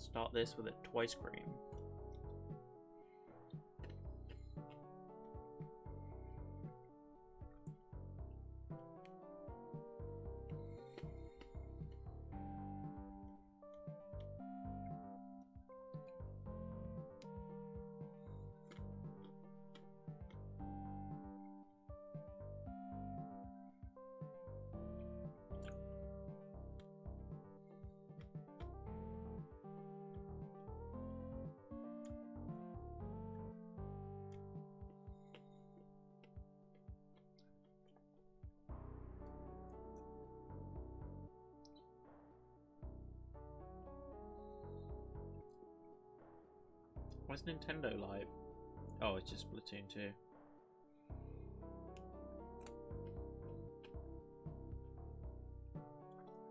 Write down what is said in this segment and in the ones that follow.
Start this with a twice cream. Why is Nintendo live? Oh, it's just Splatoon 2.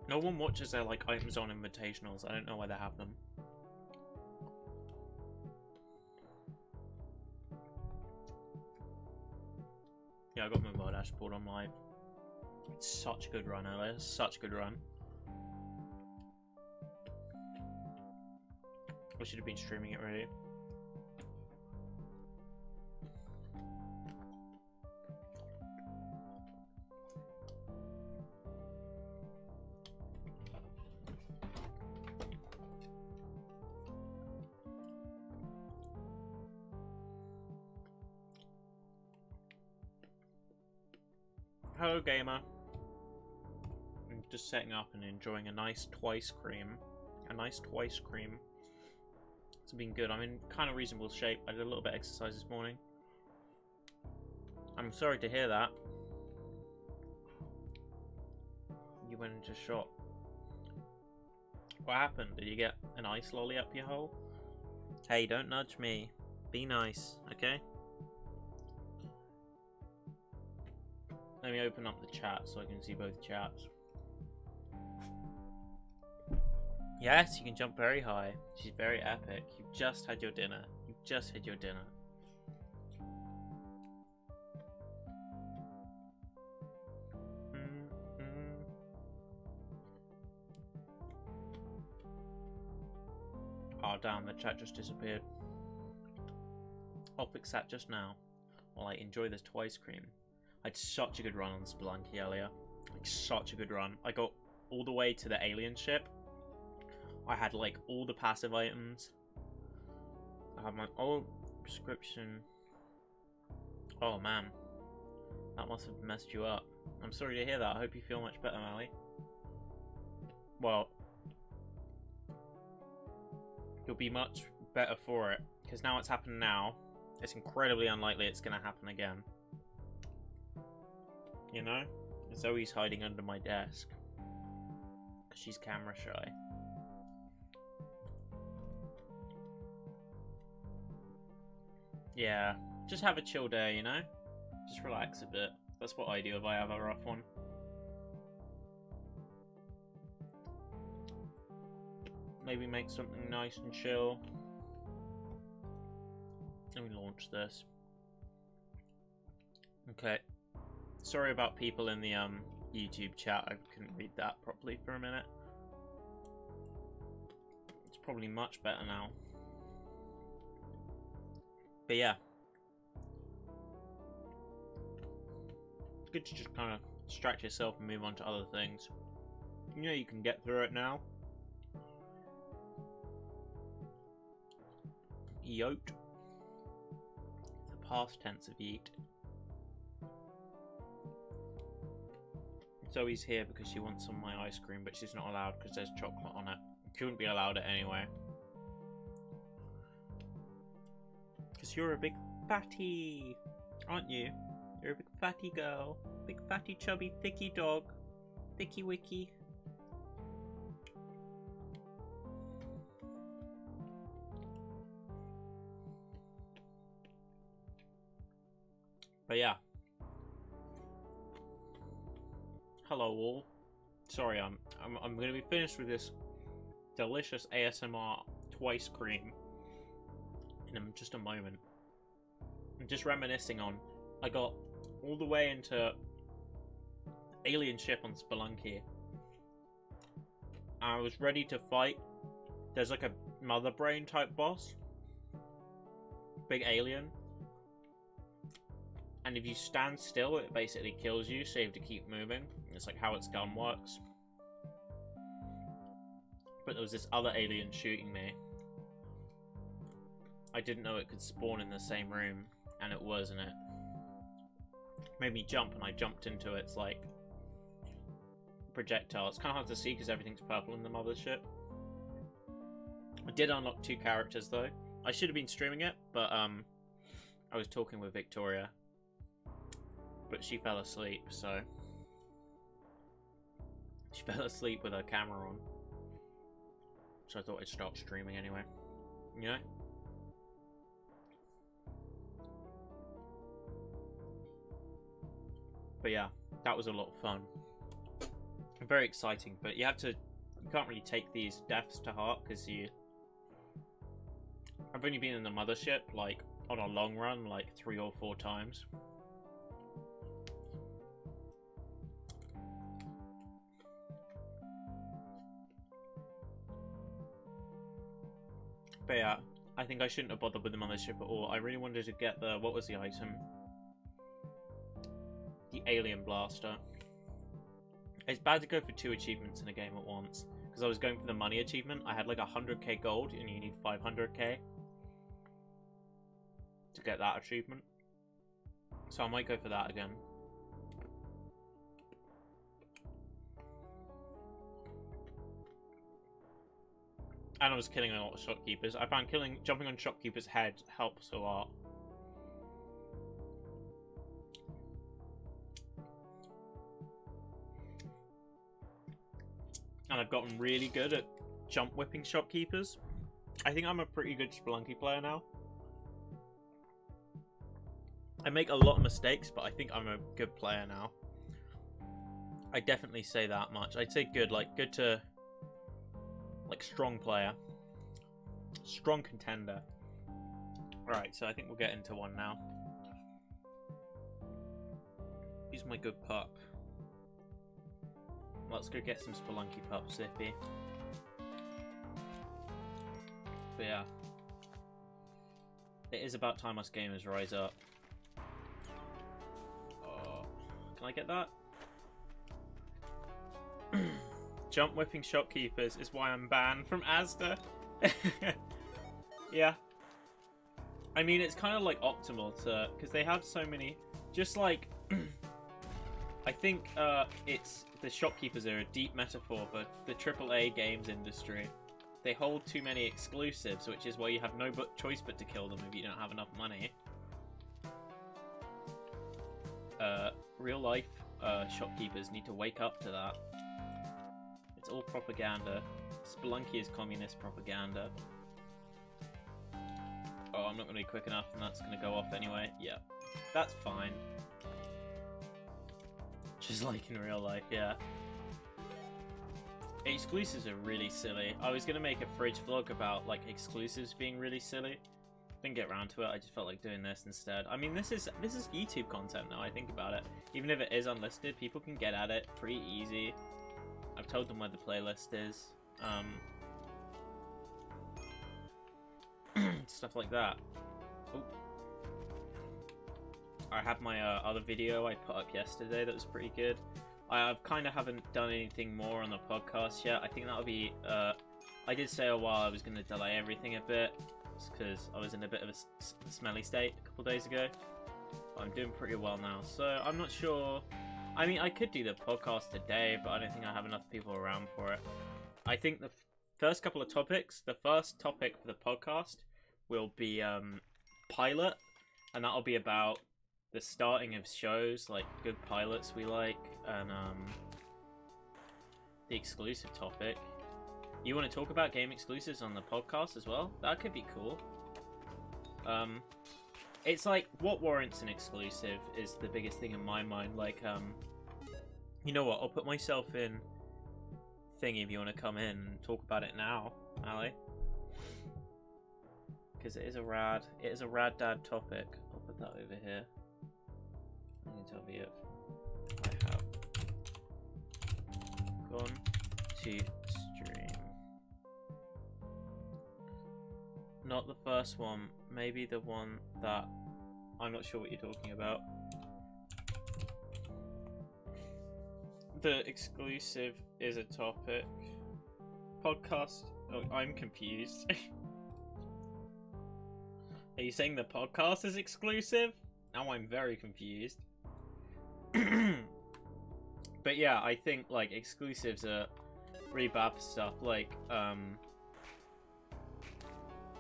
No one watches their like items on invitationals. I don't know why they have them. Yeah, I got my mobile dashboard on live. It's such a good run, Alice. Such a good run. I should have been streaming it really. Hello, gamer. I'm just setting up and enjoying a nice twice cream. A nice twice cream. It's been good. I'm in kind of reasonable shape. I did a little bit of exercise this morning. I'm sorry to hear that. You went into shock. What happened? Did you get an ice lolly up your hole? Hey, don't nudge me. Be nice, okay? Let me open up the chat so I can see both chats. Yes, you can jump very high. She's very epic. You've just had your dinner. You've just had your dinner. Oh damn, the chat just disappeared. I'll fix that just now while I enjoy this twice cream. I had such a good run on Spelunky earlier. Like, such a good run. I got all the way to the alien ship. I had like all the passive items. I had my old prescription. Oh man, that must have messed you up. I'm sorry to hear that. I hope you feel much better, Mally. Well, you'll be much better for it, because now it's happened now. It's incredibly unlikely it's going to happen again. You know? Zoe's hiding under my desk. Because she's camera shy. Yeah, just have a chill day, you know? Just relax a bit. That's what I do if I have a rough one. Maybe make something nice and chill. Let me launch this. Okay. Sorry about people in the YouTube chat. I couldn't read that properly for a minute. It's probably much better now. But yeah. It's good to just kind of distract yourself and move on to other things. You know you can get through it now. Yote. The past tense of yeet. Zoe's here because she wants some of my ice cream, but she's not allowed because there's chocolate on it. She wouldn't be allowed it anyway. Because you're a big fatty, aren't you? You're a big fatty girl. Big fatty chubby thicky dog. Thicky wicky. But yeah. Hello all. Sorry, I'm gonna be finished with this delicious ASMR twice cream in just a moment. I'm just reminiscing on, I got all the way into alien ship on Spelunky. I was ready to fight. There's like a mother brain type boss. Big alien. And if you stand still, it basically kills you, so you have to keep moving. It's like how its gun works. But there was this other alien shooting me. I didn't know it could spawn in the same room, and it was, and it made me jump, and I jumped into its, like, projectile. It's kind of hard to see because everything's purple in the mothership. I did unlock 2 characters, though. I should have been streaming it, but, I was talking with Victoria. But she fell asleep, so... She fell asleep with her camera on. So I thought I'd start streaming anyway. You know? But yeah, that was a lot of fun. Very exciting, but you can't really take these deaths to heart, because I've only been in the mothership, like, on a long run, like, 3 or 4 times. But yeah, I think I shouldn't have bothered with the mothership at all. I really wanted to get the... What was the item? The alien blaster. It's bad to go for 2 achievements in a game at once. Because I was going for the money achievement. I had like 100k gold and you need 500k to get that achievement. So I might go for that again. And I was killing a lot of shopkeepers. I found jumping on shopkeepers' head helps a lot. And I've gotten really good at jump whipping shopkeepers. I think I'm a pretty good Spelunky player now. I make a lot of mistakes, but I think I'm a good player now. I definitely say that much. I'd say good, like good to... like strong player. Strong contender. Alright, so I think we'll get into one now. He's my good pup. Let's go get some Spelunky pup, Zippy. But yeah. It is about time us gamers rise up. Oh, can I get that? Jump whipping shopkeepers is why I'm banned from Asda. Yeah. I mean, it's kind of like optimal to... because they have so many... just like... I think it's... the shopkeepers are a deep metaphor for the AAA games industry. They hold too many exclusives, which is why you have no choice but to kill them if you don't have enough money. Real life shopkeepers need to wake up to that. It's all propaganda. Spelunky is communist propaganda. Oh, I'm not going to be quick enough and that's going to go off anyway. Yeah, that's fine. Just like in real life, yeah. Exclusives are really silly. I was going to make a fridge vlog about like exclusives being really silly. Didn't get around to it. I just felt like doing this instead. I mean, this is YouTube content now I think about it. Even if it is unlisted, people can get at it pretty easy. I've told them where the playlist is. Stuff like that. Oop. I have my other video I put up yesterday that was pretty good. I kind of haven't done anything more on the podcast yet. I think that'll be... I did say a while I was going to delay everything a bit because I was in a bit of a smelly state a couple days ago. But I'm doing pretty well now, so I'm not sure... I mean, I could do the podcast today, but I don't think I have enough people around for it. I think the first couple of topics, the first topic for the podcast will be pilot, and that'll be about the starting of shows, like good pilots we like, and the exclusive topic. You want to talk about game exclusives on the podcast as well? That could be cool. It's like, what warrants an exclusive is the biggest thing in my mind. Like, you know what? I'll put myself in thingy if you want to come in and talk about it now, Ali. Because it is a rad dad topic. I'll put that over here. I need to tell you if I have gone to stream. Not the first one. Maybe the one that... I'm not sure what you're talking about. The exclusive is a topic. Podcast... Oh, I'm confused. Are you saying the podcast is exclusive? Now I'm very confused. But yeah, I think, like, exclusives are really bad for stuff. Like,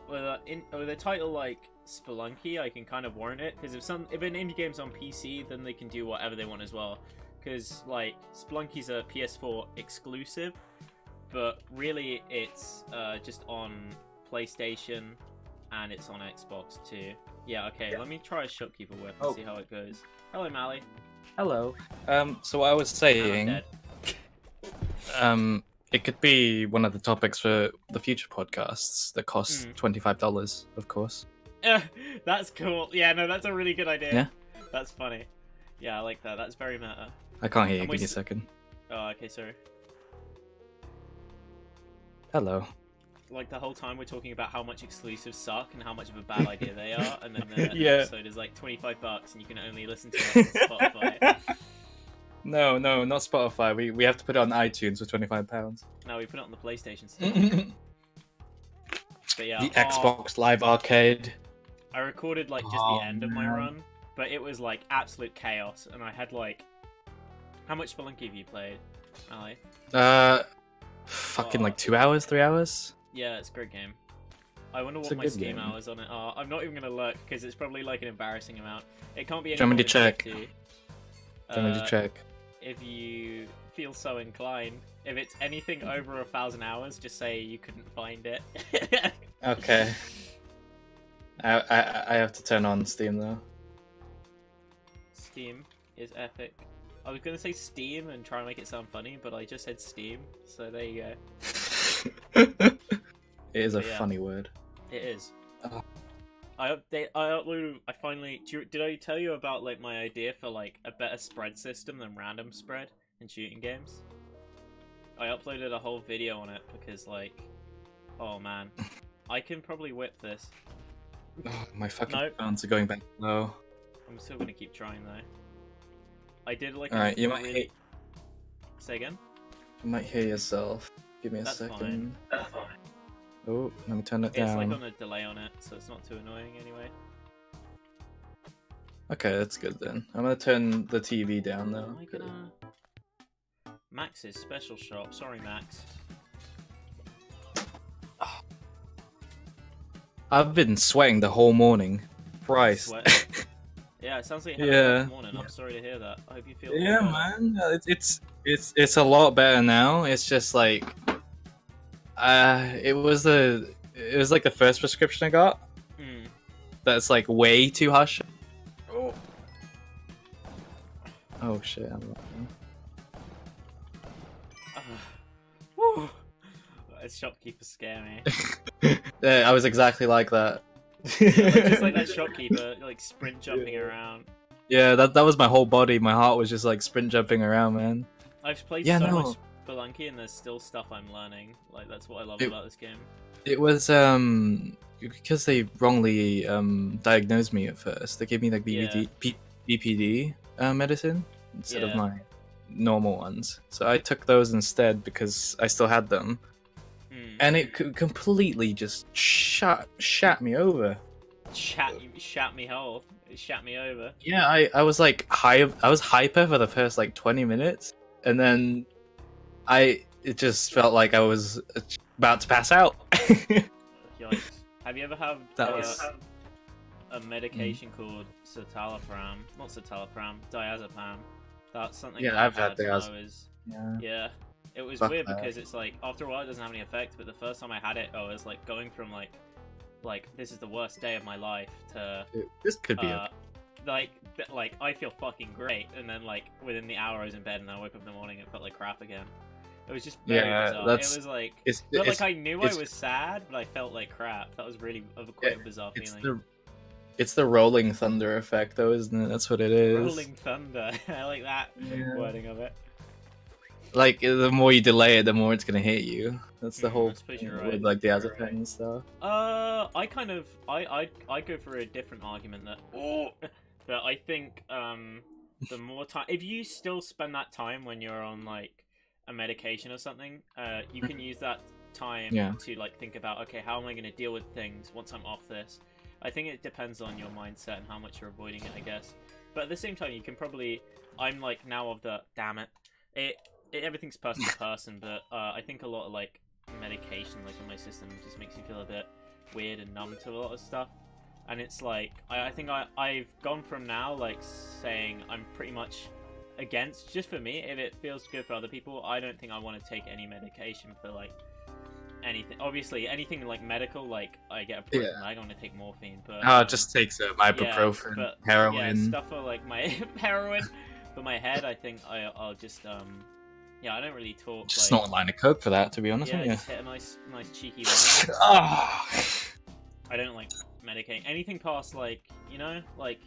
with a title like Spelunky, I can kind of warrant it, because if an indie game's on PC, then they can do whatever they want as well. Because, like, Spelunky's a PS4 exclusive, but really it's just on PlayStation, and it's on Xbox too. Yeah, okay, let me try a Shopkeeper whip and see how it goes. Hello, Mally. Hello. So what I was saying, it could be one of the topics for the future podcasts that cost $25, of course. That's cool. Yeah, no, that's a really good idea. Yeah? That's funny. Yeah, I like that. That's very meta. I can't hear you. Give me a second. Oh, okay, sorry. Hello. Like, the whole time we're talking about how much exclusives suck and how much of a bad idea they are, and then the episode is like $25 and you can only listen to it on Spotify. No, not Spotify. We have to put it on iTunes for £25. No, we put it on the PlayStation still. But yeah, the Xbox Live Arcade. I recorded like just the end of my run, but it was like absolute chaos, and I had like... How much Spelunky have you played, Ali? Fucking like 2 hours, 3 hours? Yeah, it's a great game. I wonder what my Steam hours on it are. I'm not even gonna look, because it's probably like an embarrassing amount. It can't be any more than 50. Do you want me to check? If you feel so inclined. If it's anything over 1,000 hours, just say you couldn't find it. Okay. I have to turn on Steam though. Steam is epic. I was gonna say Steam and try and make it sound funny, but I just said Steam, so there you go. It is a funny word. It is. I uploaded. I finally. Did I tell you about like my idea for like a better spread system than random spread in shooting games? I uploaded a whole video on it because like, oh man, I can probably whip this. Oh, my fucking phones are going back low. I'm still gonna keep trying though. I did like. Alright, you might hate. Say again. You might hear yourself. Give me a second. That's fine. Oh, let me turn it down. It's like on a delay on it, so it's not too annoying anyway. Okay, that's good then. I'm gonna turn the TV down though. Am I gonna... Max's special shop. Sorry, Max. I've been sweating the whole morning. Christ. Yeah, it sounds like you had a good morning. I'm sorry to hear that. I hope you feel better. Man. It's a lot better now. It's just like it was like the first prescription I got. That's like way too harsh. Oh shit, I'm laughing. Shopkeepers scare me. Yeah, I was exactly like that. Just like that shopkeeper, like sprint jumping around. Yeah, that was my whole body. My heart was just like sprint jumping around, man. I've played so much Spelunky and there's still stuff I'm learning. Like that's what I love about this game. It was because they wrongly diagnosed me at first. They gave me like BPD medicine instead of my normal ones. So I took those instead because I still had them. And it completely just shat me over. Shat me whole. It shat me over. Yeah, I was like I was hyper for the first like 20 minutes, and then it just felt like I was about to pass out. Yikes. Have you ever had a medication called citalopram? Not citalopram, diazepam. That's something. Yeah, I've had diazepam. Yeah. It was weird because it's like after a while it doesn't have any effect, but the first time I had it, I was like going from like this is the worst day of my life to this could be like I feel fucking great, and then like within the hour I was in bed and I woke up in the morning and felt like crap again. It was just very bizarre. It was like like I knew I was sad, but I felt like crap. That was really quite a bizarre feeling. It's the rolling thunder effect, though, isn't it? That's what it is. Rolling thunder. I like that wording of it. like the more you delay it, the more it's gonna hit you. That's the whole I suppose thing you're with right. like the Azatec and stuff. I kind of I go for a different argument that that I think the more time, if you still spend that time when you're on like a medication or something, you can use that time to like think about, okay, how am I going to deal with things once I'm off this. I think it depends on your mindset and how much you're avoiding it, I guess. But at the same time, you can probably, I'm like now of the damn it, everything's person to person, but I think a lot of like medication like in my system just makes you feel a bit weird and numb to a lot of stuff. And it's like I think I've gone from now like saying I'm pretty much against, just for me, if it feels good for other people, I don't think I want to take any medication for like anything. Obviously anything like medical, like I get a broken leg, I want to take morphine, but it just takes ibuprofen, heroin, stuff for like my heroin. For my head, I think I'll just I don't really talk. Just like, not a line of coke for that, to be honest. Yeah, with you. just hit a nice cheeky line. I don't like medicate anything past like, you know, like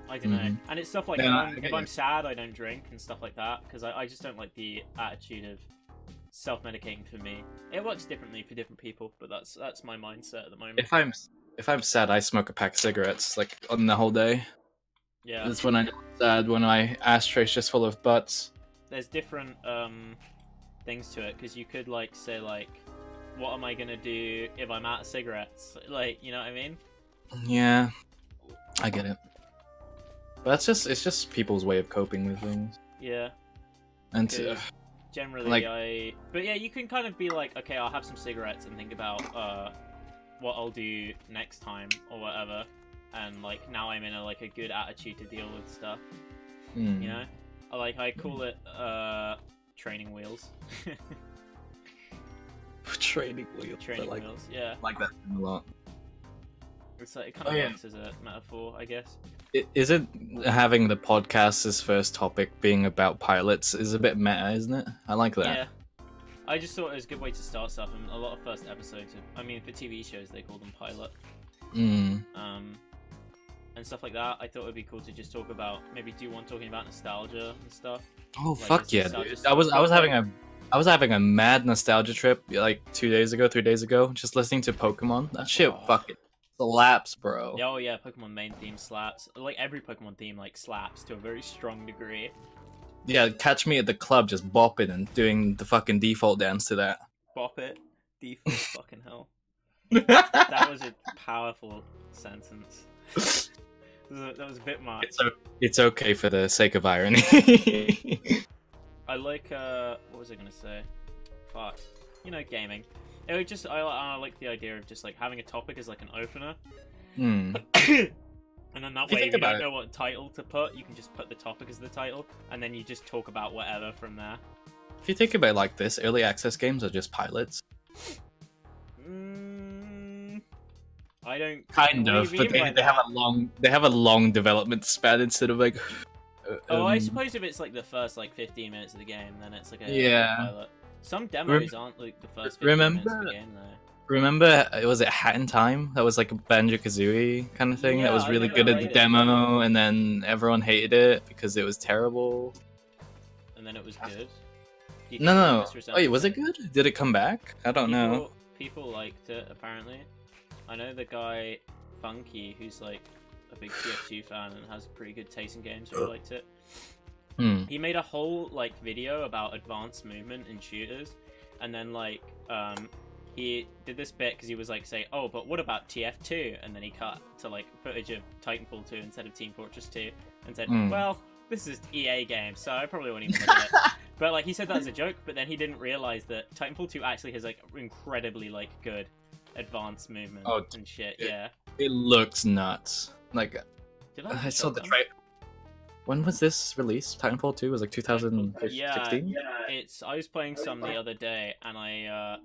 I don't know. And it's stuff like if I'm sad, I don't drink and stuff like that, because I just don't like the attitude of self-medicating for me. It works differently for different people, but that's my mindset at the moment. If I'm sad, I smoke a pack of cigarettes like on the whole day. Yeah. That's when I know I'm sad, when my ashtray's just full of butts. There's different things to it, because you could like say like, what am I gonna do if I'm out of cigarettes? Like, you know what I mean? Yeah, I get it. But it's just people's way of coping with things. Yeah. And generally, like, but yeah, you can kind of be like, okay, I'll have some cigarettes and think about what I'll do next time or whatever, and like now I'm in a good attitude to deal with stuff. You know, I call it training wheels. Training wheels. Training wheels. Yeah. I like that a lot. It's like, it kind of works as a metaphor, I guess. Isn't having the podcast as first topic being about pilots is a bit meta, isn't it? I like that. Yeah. I just thought it was a good way to start stuff, and a lot of first episodes for TV shows, they call them pilot. And stuff like that. I thought it would be cool to just talk about, maybe do one talking about nostalgia and stuff. Oh, like, fuck yeah, dude. I was having a mad nostalgia trip like 3 days ago, just listening to Pokemon. That shit fucking slaps, bro. Oh yeah, Pokemon main theme slaps. Like every Pokemon theme like slaps to a very strong degree. Yeah, catch me at the club just bopping and doing the fucking default dance to that. Bop it. Default fucking hell. That was a powerful sentence. That was a bit much. It's okay for the sake of irony. I like, what was I gonna say? Fuck. You know, gaming. It would just, I like the idea of just like having a topic as like an opener. And then that way, if you don't know what title to put, you can just put the topic as the title, and then you just talk about whatever from there. If you think about it like this, early access games are just pilots. I don't kind of, but they have a long development span instead of like. I suppose if it's like the first like 15 minutes of the game, then it's like a pilot. Some demos aren't like the first 15 minutes of the game though. Remember, was it Hat in Time? That was like a Banjo-Kazooie kind of thing. That was really good at the demo, and then everyone hated it because it was terrible. And then it was good. No. Wait, was it good? Did it come back? I don't know. People liked it apparently. I know the guy Funky, who's like a big TF2 fan and has pretty good taste in games, really liked it. He made a whole like video about advanced movement in shooters, and then like he did this bit because he was like saying, oh, but what about TF2? And then he cut to like footage of Titanfall 2 instead of Team Fortress 2 and said, well, this is EA game, so I probably won't even look at it. But like he said that as a joke, but then he didn't realize that Titanfall 2 actually has like incredibly like good advanced movement and shit. It looks nuts. Like I saw the trailer. When was this released? Titanfall 2 was like 2016. Yeah, I was playing some the other day, and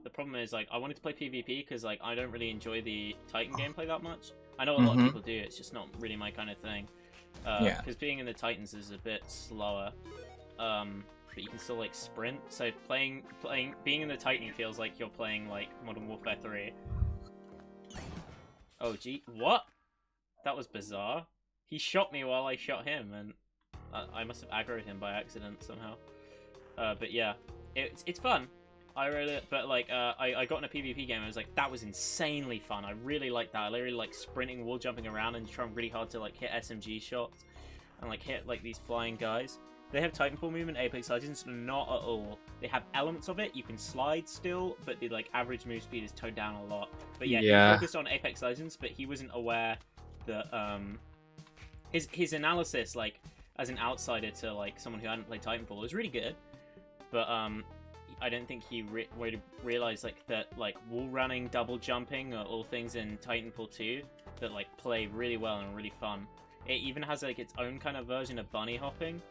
the problem is like I wanted to play PvP because like I don't really enjoy the Titan gameplay that much. I know a lot of people do. It's just not really my kind of thing. Because being in the Titans is a bit slower. But you can still like sprint. So being in the Titan feels like you're playing like Modern Warfare 3. Oh gee, what? That was bizarre. He shot me while I shot him, and I must have aggroed him by accident somehow. But yeah, it's fun. I really, but like, I got in a PvP game and I was like, that was insanely fun. I really liked that. I really like sprinting, wall jumping around and trying really hard to like hit SMG shots and like hit like these flying guys. They have Titanfall movement, Apex Legends, not at all. They have elements of it. You can slide still, but the like average move speed is toned down a lot. But yeah, he focused on Apex Legends, but he wasn't aware that his analysis, like as an outsider to like someone who hadn't played Titanfall, was really good. But I don't think he realized like that like wall running, double jumping are all things in Titanfall 2 that like play really well and are really fun. It even has like its own kind of version of bunny hopping,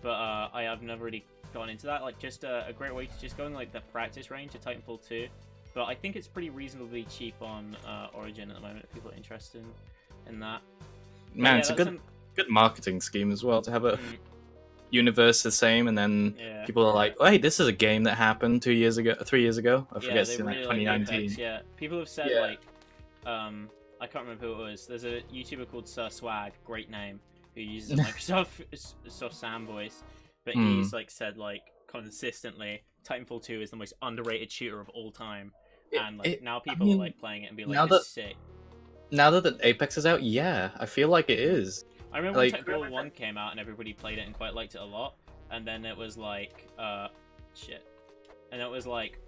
but I've never really gone into that. Like just a great way to just go in like the practice range of Titanfall 2. But I think it's pretty reasonably cheap on Origin at the moment if people are interested in that. Man, yeah, it's a good marketing scheme as well to have a universe the same, and then people are like, "Oh, hey, this is a game that happened 3 years ago." I forget, it's in like 2019. Like Apex, people have said like, I can't remember who it was. There's a YouTuber called Sir Swag, great name, who uses a Microsoft Sam voice, but he's like said like consistently, Titanfall 2 is the most underrated shooter of all time, and like now people are like playing it and be like, "This is sick." Now that the Apex is out, yeah, I feel like it is. I remember when Titanfall 1 came out and everybody played it and quite liked it a lot, and then it was like, shit. And it was like,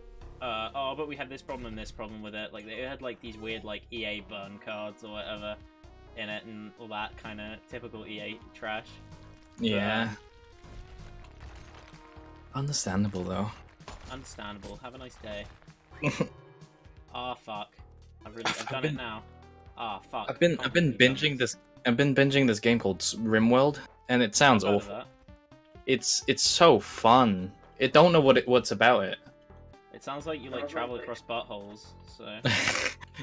oh, but we had this problem and this problem with it. Like, they had like these weird like EA burn cards or whatever in it and all that kind of typical EA trash. Yeah. Understandable, though. Understandable. Have a nice day. Ah, fuck. I've done it now. Ah, fuck. I've been binging this. I've been binging this game called RimWorld, and it sounds awful. It's so fun. I don't know what's about it. It sounds like you like travel across buttholes. So.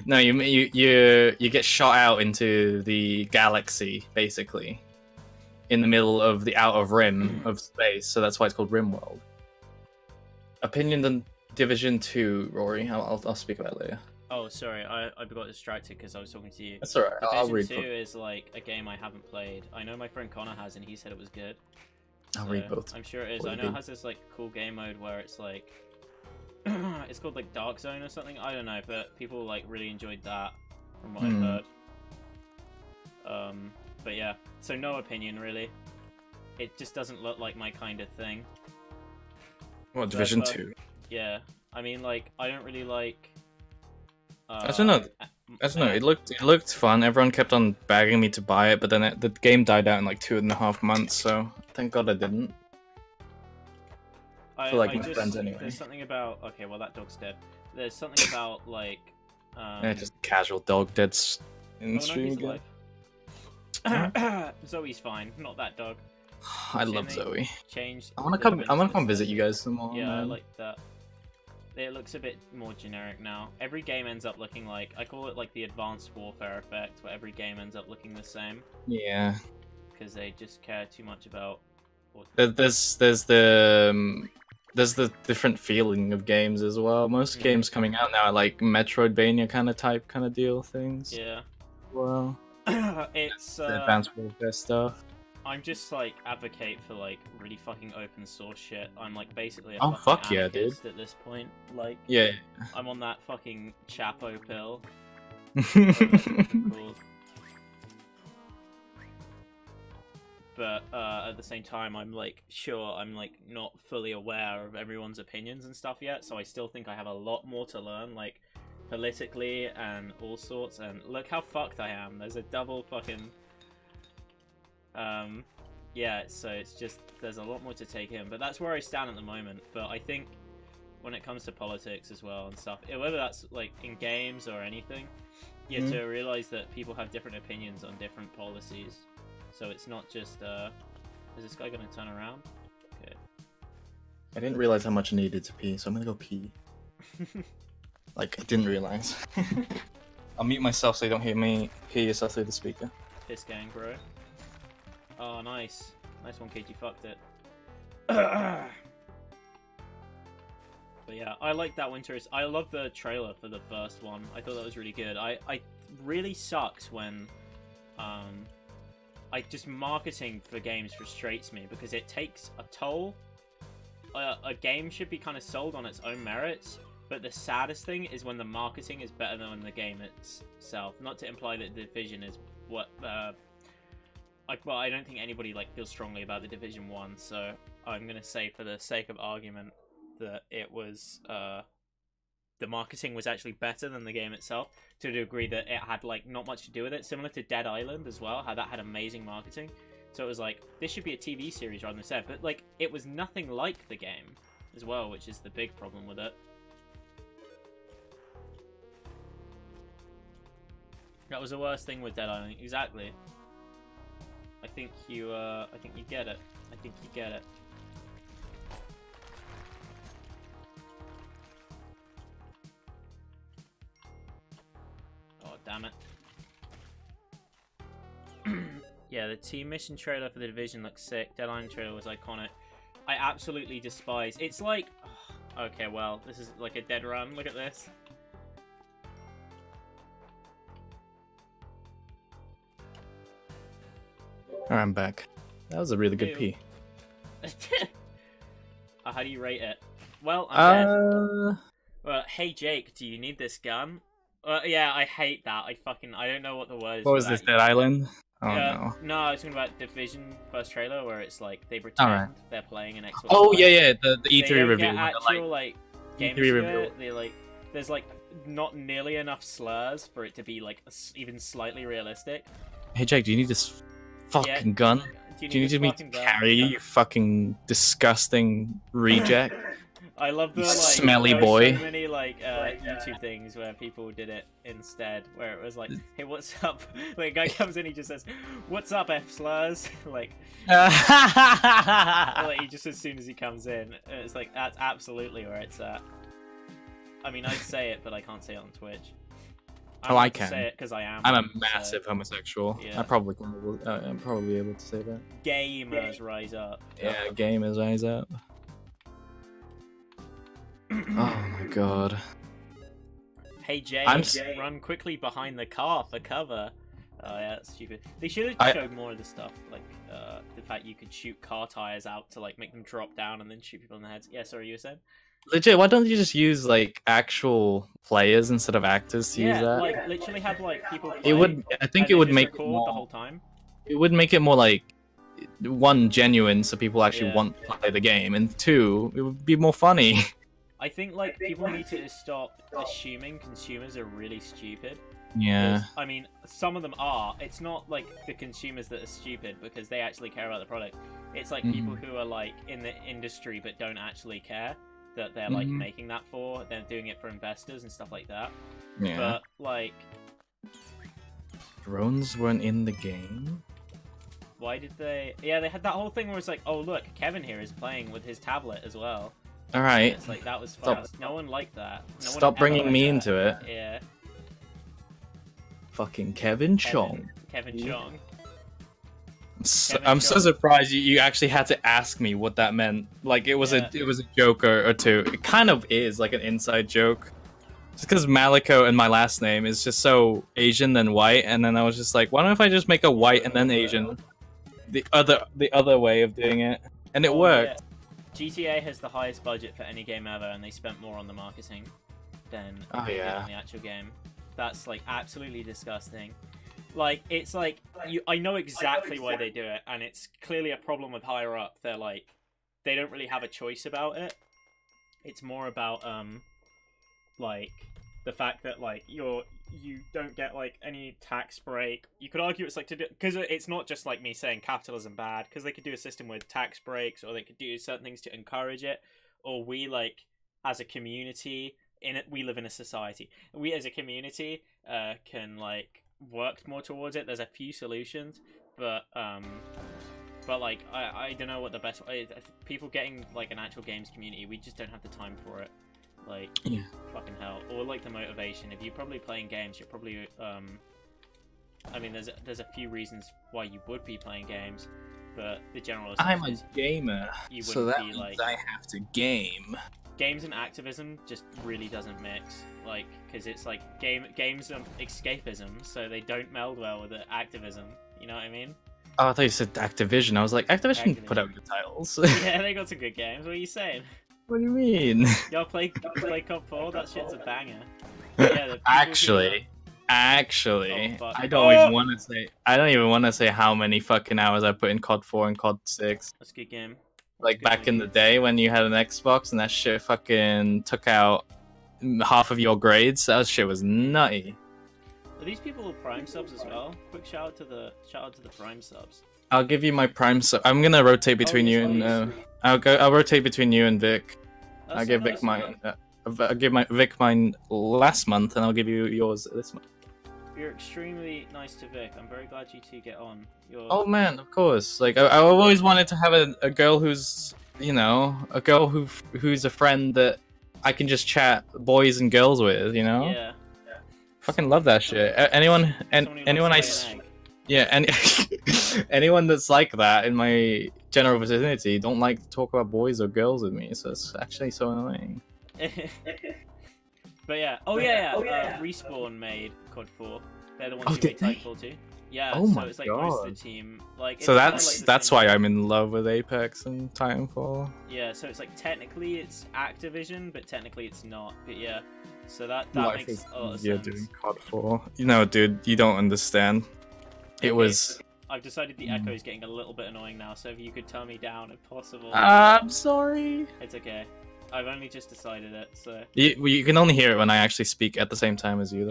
No, you get shot out into the galaxy, basically, in the middle of the outer rim of space. So that's why it's called RimWorld. Opinion on Division 2, Rory. I'll speak about it later. Oh, sorry, I got distracted because I was talking to you. That's alright, I'll read. Division 2 is like a game I haven't played. I know my friend Connor has, and he said it was good. I'll read both. I'm sure it is. I know it has this like cool game mode where it's like, it's called like Dark Zone or something. I don't know, but people like really enjoyed that from what I've heard. But yeah, so no opinion really. It just doesn't look like my kind of thing. What, Division 2? Yeah, I mean like I don't really like. I don't know. It looked fun. Everyone kept on begging me to buy it, but then the game died out in like 2.5 months. So thank God I didn't. I feel like my friends anyway. There's something about well that dog's dead. There's something about like yeah, just casual dog dead in stream again. Zoe's fine, not that dog. I love Zoe. Changed. I wanna come visit you guys some more. Yeah, man. I like that. It looks a bit more generic now. Every game ends up looking like, I call it like the advanced warfare effect, where every game ends up looking the same. Yeah. Because they just care too much about. There's the different feeling of games as well. Most games coming out now are like Metroidvania kind of deal things. Yeah. Well, it's the advanced warfare stuff. I'm just like advocate for like really fucking open source shit. I'm like basically a fucking anarchist at this point. Like yeah, I'm on that fucking Chapo pill. But at the same time, I'm like I'm like not fully aware of everyone's opinions and stuff yet. So I still think I have a lot more to learn, like politically and all sorts. And look how fucked I am. There's a double fucking. Yeah, so it's just, there's a lot more to take in, but that's where I stand at the moment. But I think when it comes to politics as well and stuff, whether that's like in games or anything, you have to realize that people have different opinions on different policies. So it's not just, is this guy gonna turn around? Okay. I didn't realize how much I needed to pee, so I'm gonna go pee. Like, I didn't realize. I'll mute myself so you don't hear yourself through the speaker. Piss gang, bro. Oh, nice. Nice one, kid. You fucked it. But yeah, I like that winter. I love the trailer for the first one. I thought that was really good. I really sucks when marketing for games frustrates me because it takes a toll a game should be kind of sold on its own merits, but the saddest thing is when the marketing is better than the game itself. Not to imply that the Division is what well, I don't think anybody like feels strongly about the Division 1, so I'm gonna say for the sake of argument that it was the marketing was actually better than the game itself, to the degree that it had like not much to do with it, similar to Dead Island as well, how that had amazing marketing. So it was like, this should be a TV series rather than a set, but like it was nothing like the game as well, which is the big problem with it. That was the worst thing with Dead Island, exactly. I think you get it. I think you get it. Oh, damn it. Yeah, the team mission trailer for the Division looks sick. Dead Island trailer was iconic. I absolutely despise. It's like, okay, well, this is like a dead run. Look at this. Alright, I'm back. That was a really good pee. How do you rate it? Well, I'm dead. Well, hey Jake, do you need this gun? Yeah, I hate that. I don't know what the word is. What was this, Dead Island? Oh no. No, I was talking about Division first trailer where it's like they pretend they're playing an Xbox. Oh Live. yeah, the E3 they review. Get actual like game review. They like there's like not nearly enough slurs for it to be like even slightly realistic. Hey Jake, do you need this fucking gun? Do you need me to carry you, you fucking disgusting reject? I love the like smelly boy. So many like YouTube things where people did it instead, where it was like, "Hey, what's up?" Like a guy comes in, he just says, "What's up, F slurs?" Like, like he just as soon as he comes in, it's like that's absolutely where it's at. I mean, I'd say it, but I can't say it on Twitch. I can say it because I am. I'm a massive homosexual. Yeah. I'm probably able to say that. Gamers rise up. Yeah, gamers rise up. Oh my god. Hey Jay, run quickly behind the car for cover. Oh yeah, that's stupid. They should have showed more of the stuff, like the fact you could shoot car tires out to like make them drop down and then shoot people in the heads. Yeah, sorry, you were saying? Legit, why don't you just use like actual players instead of actors to use that? Like literally have like people play, it would. I think it would make it more, the whole time. It would make it more like, one, genuine, so people actually want to play the game, and two, it would be more funny. I think like people need to stop assuming consumers are really stupid. Yeah. I mean, some of them are. It's not like the consumers that are stupid because they actually care about the product. It's like people who are like in the industry but don't actually care that they're like making that for. They're doing it for investors and stuff like that. Yeah. But like, drones weren't in the game. Why did they? Yeah, they had that whole thing where it's like, oh look, Kevin here is playing with his tablet as well. All right. It's like that was fun. No one liked that. No Stop bringing me into it. Yeah. Fucking Kevin Chong. Kevin Chong. I'm so surprised you actually had to ask me what that meant. Like it was a joke or two. It kind of is like an inside joke. Just because Maliko and my last name is just so Asian than white, and then I was just like, why don't if I just make a white and then Asian? The other way of doing it, and it worked. Yeah. GTA has the highest budget for any game ever, and they spent more on the marketing than on the actual game. That's like absolutely disgusting. Like it's like I know exactly why they do it, and it's clearly a problem with higher up. They're like they don't really have a choice about it. It's more about like the fact that like you don't get like any tax break. You could argue it's like to do because it's not just like me saying capitalism bad, because they could do a system with tax breaks, or they could do certain things to encourage it, or we like as a community in it, we live in a society. We as a community can like work more towards it. There's a few solutions, but like I don't know what the best way. People getting like an actual games community, we just don't have the time for it. Like, fucking hell. Or, like, the motivation. If you're probably playing games, you're probably, I mean, there's a few reasons why you would be playing games, but the general I'm a gamer, so that means like, I have to game. Games and activism just really doesn't mix, like, because it's like, games are escapism, so they don't meld well with the activism, you know what I mean? Oh, I thought you said Activision. I was like, Activision put out good titles. Yeah, they got some good games. What are you saying? What do you mean? Y'all play COD 4? That shit's a banger. Yeah, actually, oh, I don't even want to say. I don't even want to say how many fucking hours I put in COD 4 and COD 6. That's a good game. Like back in the day when you had an Xbox and that shit fucking took out half of your grades. That shit was nutty. Are these people Prime subs as well? Quick shout out to the Prime subs. I'll give you my Prime sub. I'm gonna rotate between you and I'll rotate between you and Vic. I'll give Vic mine. I'll give Vic mine last month, and I'll give you yours this month. You're extremely nice to Vic. I'm very glad you two get on. Oh man, of course. Like I've always wanted to have a girl who's, you know, a girl who's a friend that I can just chat boys and girls with, you know. Yeah. Fucking love that shit. Anyone anyone that's like that in my general vicinity don't like to talk about boys or girls with me, so it's actually so annoying. But yeah, Respawn made COD 4. They're the ones who made Titanfall 2. Yeah, oh so my it's like God. most of the team. Like, so that's why I'm in love with Apex and Titanfall. Yeah, so it's like technically it's Activision, but technically it's not. But yeah, so that makes a lot of sense. Doing COD 4. You know, dude, you don't understand. It was. I've decided the echo is getting a little bit annoying now, so if you could turn me down if possible. I'm sorry. It's okay. I've only just decided it, so... You can only hear it when I actually speak at the same time as you.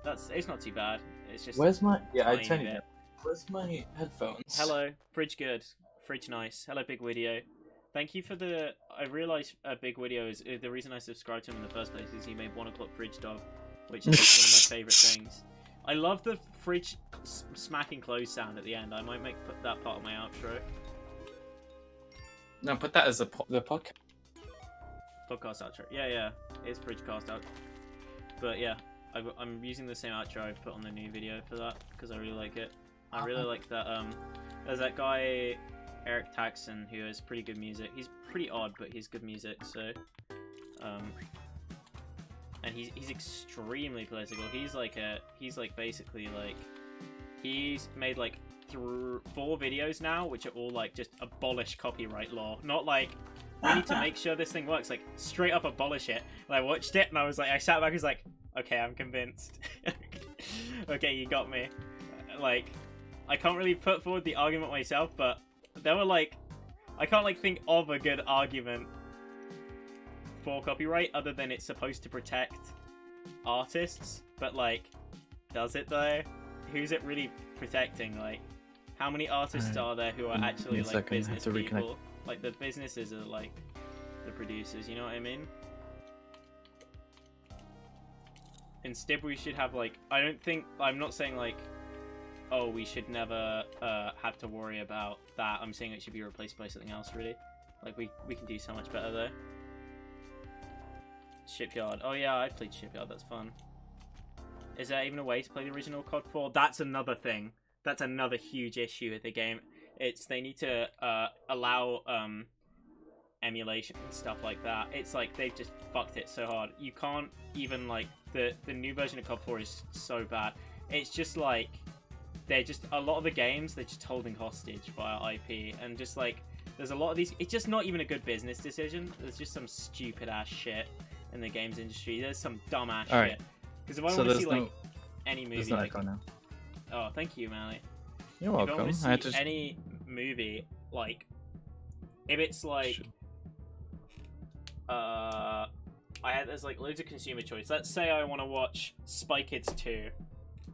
That's it's not too bad. It's just... Where's my... Yeah, I tell you. Where's my headphones? Hello, Fridge good. Fridge nice. Hello, Big Video. Thank you for the... I realised Big Video is... The reason I subscribed to him in the first place is he made 1 o'clock Fridge Dog, which is one of my favourite things. I love the fridge smacking close sound at the end. I might put that part of my outro. No, put that as the podcast. Podcast outro. Yeah. It's Fridgecast out. But yeah, I'm using the same outro I put on the new video for that because I really like it. I really like that. There's that guy Eric Taxon who has pretty good music. He's pretty odd, but he's good music. So, and he's extremely political. He's basically he's made like 4 videos now, which are all like just abolish copyright law. Not like we need to make sure this thing works. Like straight up abolish it. And I watched it and I was like, I sat back and was like, okay, I'm convinced. Okay, you got me. Like, I can't really put forward the argument myself, but there were like, I can't like think of a good argument for copyright other than it's supposed to protect artists, but like, does it though? Who's it really protecting? Like, how many artists are there who are actually like business people? Like, the businesses are like the producers, you know what I mean? Instead, we should have like, I'm not saying like, oh, we should never have to worry about that. I'm saying it should be replaced by something else, really. Like, we can do so much better though. Shipyard. Oh yeah, I played Shipyard, that's fun. Is there even a way to play the original COD 4? That's another thing. That's another huge issue with the game. It's they need to allow emulation and stuff like that. It's like they've just fucked it so hard. You can't even like the new version of COD 4 is so bad. It's just like they're just a lot of the games they're just holding hostage via IP, and just like there's a lot of these. It's just not even a good business decision. There's just some stupid ass shit in the games industry. There's some dumb ass shit. Because if I want to see like any movie, like, now. Oh, thank you, Mally. You're welcome. If I want to see any movie, like, if it's like, there's like loads of consumer choice. Let's say I want to watch Spy Kids 2,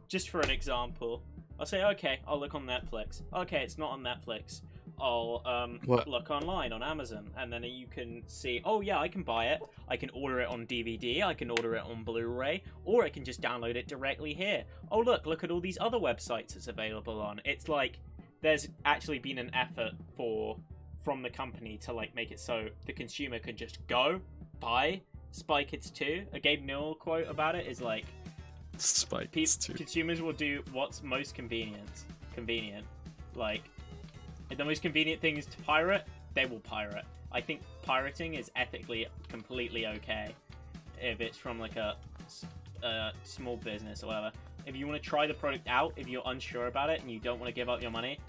just for an example. I'll say, okay, I'll look on Netflix. Okay, it's not on Netflix. I'll look online on Amazon, and then you can see, oh yeah, I can buy it. I can order it on DVD, I can order it on Blu-ray, or I can just download it directly here. Oh look at all these other websites it's available on. It's like there's actually been an effort from the company to like make it so the consumer can just go buy Spy Kids 2. A Gabe Newell quote about it is like, Spy Kids 2. Consumers will do what's most convenient. Like, if the most convenient thing is to pirate, they will pirate. I think pirating is ethically completely okay if it's from like a small business or whatever. If you want to try the product out, if you're unsure about it and you don't want to give up your money,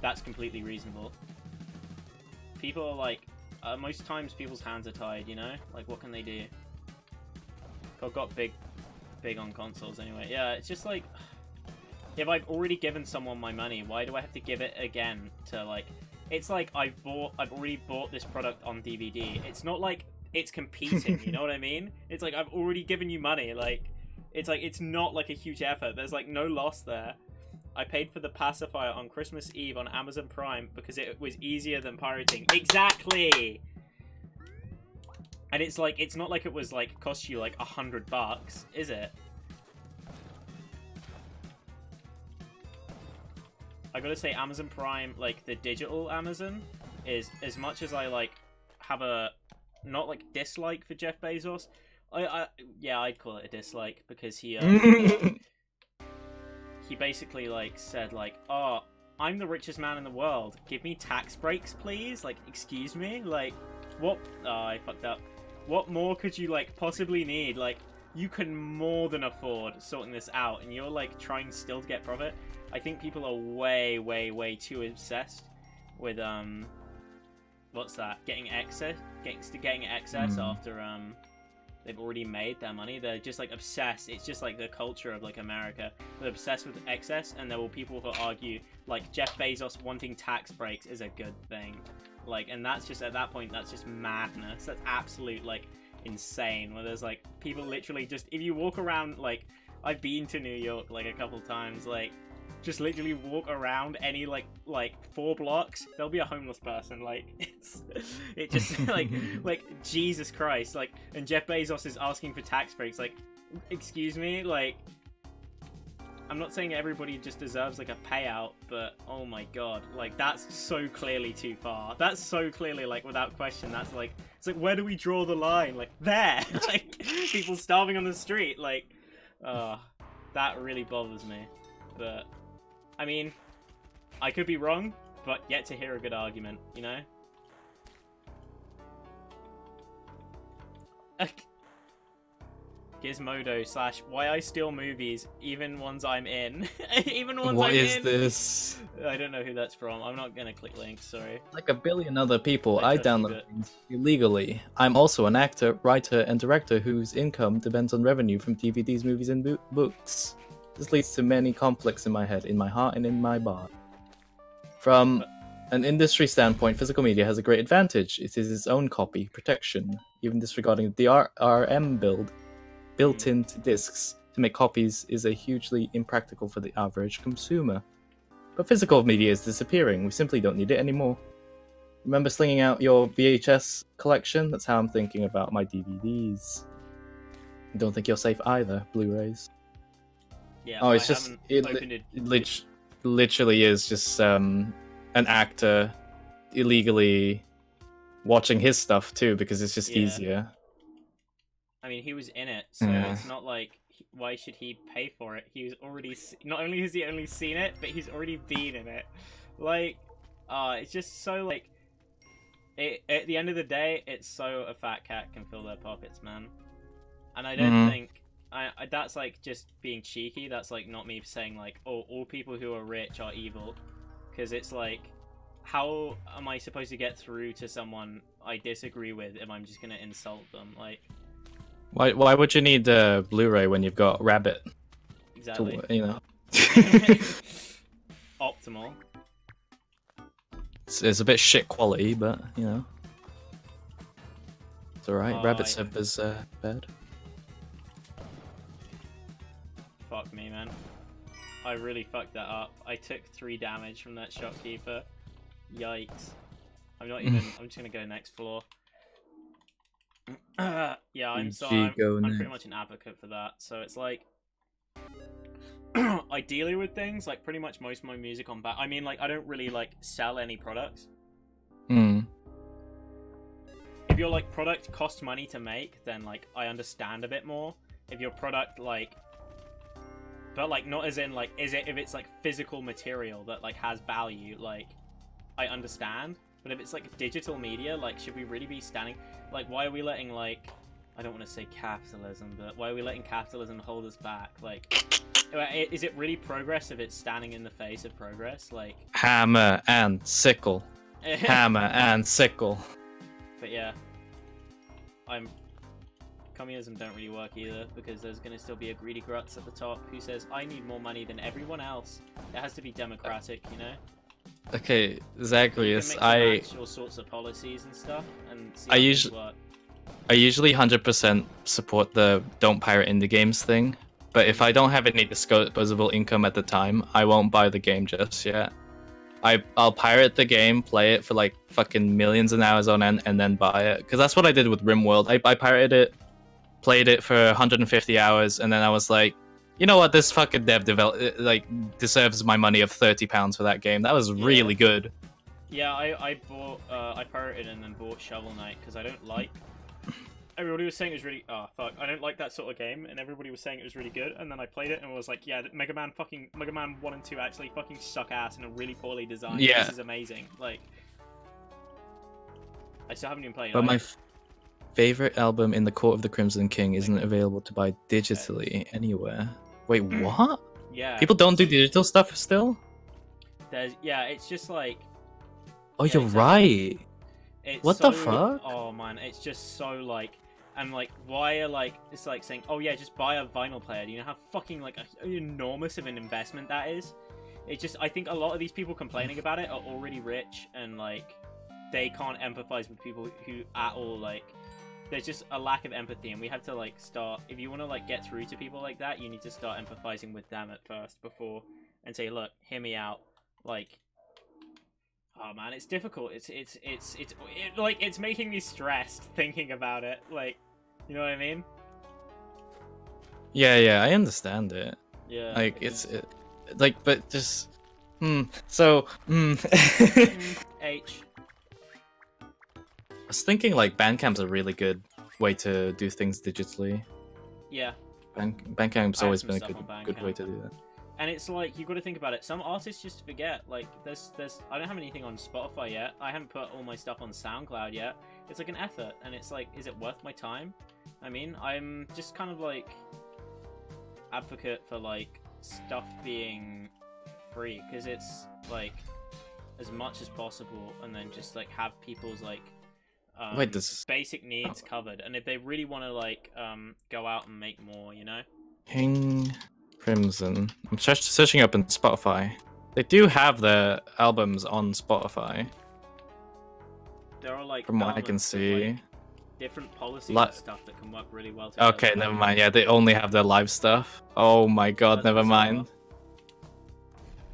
that's completely reasonable. People are like, most times people's hands are tied, you know? Like, what can they do? I got big on consoles anyway. Yeah, it's just like, if I've already given someone my money, why do I have to give it again to, like, it's like I've already bought this product on DVD. It's not like it's competing, you know what I mean? It's like, I've already given you money, like, it's not like a huge effort. There's like no loss there. I paid for the pacifier on Christmas Eve on Amazon Prime because it was easier than pirating. Exactly! And it's like, it's not like it was like, cost you like $100, is it? I gotta say, Amazon Prime, like the digital Amazon, is, as much as I like have a, not like dislike for Jeff Bezos, yeah, I'd call it a dislike, because he he basically like said like, oh, I'm the richest man in the world, give me tax breaks please, like, excuse me, like, what, oh, I fucked up, what more could you like possibly need? Like, you can more than afford sorting this out, and you're like trying still to get profit. I think people are way too obsessed with what's that, getting excess after they've already made their money. They're just like obsessed. It's just like the culture of like America. They're obsessed with excess, and there will people who argue like Jeff Bezos wanting tax breaks is a good thing. Like, and that's just, at that point, that's just madness. That's absolute like insane. Where there's like people literally just, if you walk around, like, I've been to New York like a couple times, like, just literally walk around any like 4 blocks, there'll be a homeless person. Like, it just like Jesus Christ, like, and Jeff Bezos is asking for tax breaks. Like, excuse me, like, I'm not saying everybody just deserves like a payout, but oh my god, like, that's so clearly too far. That's so clearly, like, without question, that's like, it's like, where do we draw the line? Like, there, like, people starving on the street, like, that really bothers me. But I mean, I could be wrong, but yet to hear a good argument, you know? Gizmodo / why I steal movies, even ones I'm in. Even ones what I'm is in. this? I don't know who that's from. I'm not gonna click links, sorry. Like a billion other people, I trust you, download but- things illegally. I'm also an actor, writer, and director whose income depends on revenue from DVDs, movies, and books. This leads to many conflicts in my head, in my heart, and in my body. From an industry standpoint, physical media has a great advantage. It is its own copy protection, even disregarding the RM built into discs to make copies is a hugely impractical for the average consumer. But physical media is disappearing. We simply don't need it anymore. Remember slinging out your VHS collection? That's how I'm thinking about my DVDs. I don't think you're safe either, Blu-rays. Yeah, Oh, it's just literally is just an actor illegally watching his stuff too, because it's just easier. I mean, he was in it, so it's not like, why should he pay for it? He was already, not only has he only seen it, but he's already been in it. Like, it's just so like, at the end of the day, it's so a fat cat can fill their pockets, man. And I don't think. That's like just being cheeky. That's like not me saying like, oh, all people who are rich are evil, because it's like, how am I supposed to get through to someone I disagree with if I'm just gonna insult them? Like, why would you need the Blu-ray when you've got Rabbit? Exactly. To, you know. Optimal. It's a bit shit quality, but you know, it's alright. Rabbit server's bad. Fuck me, man. I really fucked that up. I took 3 damage from that shopkeeper. Yikes. I'm not even... I'm just gonna go next floor. Yeah, I'm pretty much an advocate for that. So it's like... ideally with things, like pretty much most of my music on I mean, like, I don't really, like, sell any products. If your, like, product costs money to make, then, like, I understand a bit more. If your product, like... But, like, not as in, like, if it's, like, physical material that, like, has value, like, I understand. But if it's, like, digital media, like, should we really be standing... Like, why are we letting, like... I don't want to say capitalism, but why are we letting capitalism hold us back? Like, is it really progress if it's standing in the face of progress? Like, hammer and sickle, hammer and sickle. But yeah, communism don't really work either, because there's gonna still be a greedy grutz at the top who says, I need more money than everyone else. It has to be democratic, you know? Okay, Zacharias, match all sorts of policies and stuff, and see how things work. I usually 100% support the don't pirate indie games thing, but if I don't have any disposable income at the time, I won't buy the game just yet. I'll pirate the game, play it for like fucking millions of hours on end, and then buy it. Because that's what I did with RimWorld. I pirated it, played it for 150 hours, and then I was like, you know what, this fucking dev deserves my money of £30 for that game. That was really good. Yeah, I pirated and then bought Shovel Knight because I don't like. Everybody was saying it was really. Oh fuck! I don't like that sort of game, and everybody was saying it was really good. And then I played it and was like, yeah, Mega Man 1 and 2 actually fucking suck ass and are really poorly designed. Yeah. This is amazing. Like, I still haven't even played. But my favorite album, In the Court of the Crimson King, isn't available to buy digitally anywhere. Wait, what? Yeah. People don't do digital stuff still? It's just like. Oh, you're right. What the fuck? Oh man, it's just so like. And like, why are like, it's like saying, oh yeah, just buy a vinyl player. Do you know how fucking like enormous of an investment that is? It just, I think a lot of these people complaining about it are already rich and like, they can't empathize with people who at all like, there's just a lack of empathy, and we have to like start, if you want to like get through to people like that, you need to start empathizing with them at first before, and say, look, hear me out. Like, oh man, it's difficult. It's making me stressed thinking about it. Like, you know what I mean? Yeah, I understand it. Yeah. Like but just So H. I was thinking like Bandcamp's a really good way to do things digitally. Yeah. Bandcamp's always been a good way to do that. And it's like, you've got to think about it. Some artists just forget. Like, there's I don't have anything on Spotify yet. I haven't put all my stuff on SoundCloud yet. It's like an effort, and it's like, is it worth my time? I mean, I'm just kind of like advocate for like stuff being free, because it's like as much as possible, and then just like have people's like basic needs covered. And if they really want to like go out and make more, you know. King Crimson. I'm searching up in Spotify. They do have their albums on Spotify. There are like, from what I can see, like, different policies and stuff that can work really well together. Okay, never mind. Yeah, they only have their live stuff. Oh my god, never mind.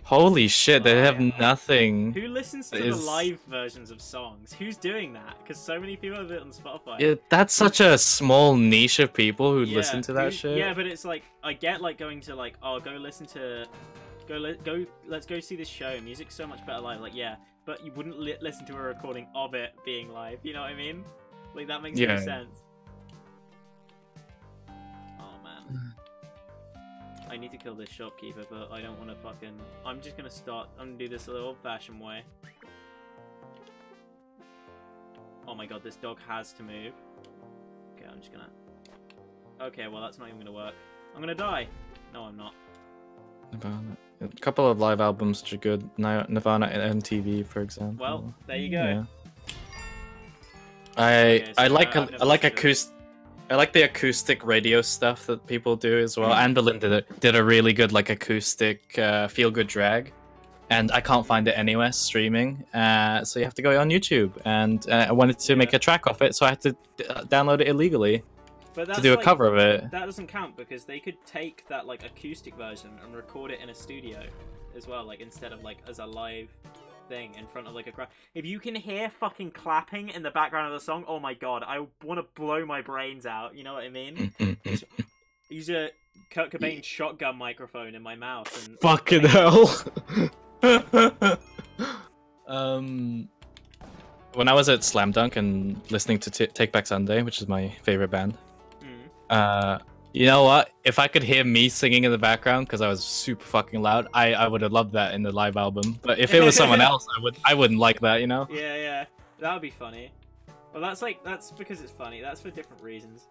Holy shit, they have nothing. Who listens to the live versions of songs? Who's doing that? Because so many people have it on Spotify. Yeah, that's such a small niche of people who listen to that shit. Yeah, but it's like, I get like going to like, oh, let's go see this show. Music's so much better live. Like, yeah, but you wouldn't listen to a recording of it being live. You know what I mean? Like, that makes no sense. Oh man. I need to kill this shopkeeper, but I don't want to fucking... I'm just gonna do this the old-fashioned way. Oh my god, this dog has to move. Okay, I'm just gonna... Okay, well that's not even gonna work. I'm gonna die! No, I'm not. Nirvana. A couple of live albums which are good. Nirvana and MTV, for example. Well, there you go. Yeah. I like the acoustic radio stuff that people do as well. Anne Boleyn did a really good like acoustic feel good drag, and I can't find it anywhere streaming. So you have to go on YouTube, and I wanted to make a track of it, so I had to download it illegally to do a cover of it. That doesn't count, because they could take that like acoustic version and record it in a studio as well, like instead of like as a live thing in front of like a crowd. If you can hear fucking clapping in the background of the song, oh my god, I want to blow my brains out. You know what I mean? Use a Kurt Cobain shotgun microphone in my mouth and fucking hell. When I was at Slam Dunk and listening to Take Back Sunday, which is my favorite band, you know what? If I could hear me singing in the background because I was super fucking loud, I would have loved that in the live album. But if it was someone else, I wouldn't like that, you know? Yeah, that would be funny. Well, that's because it's funny. That's for different reasons.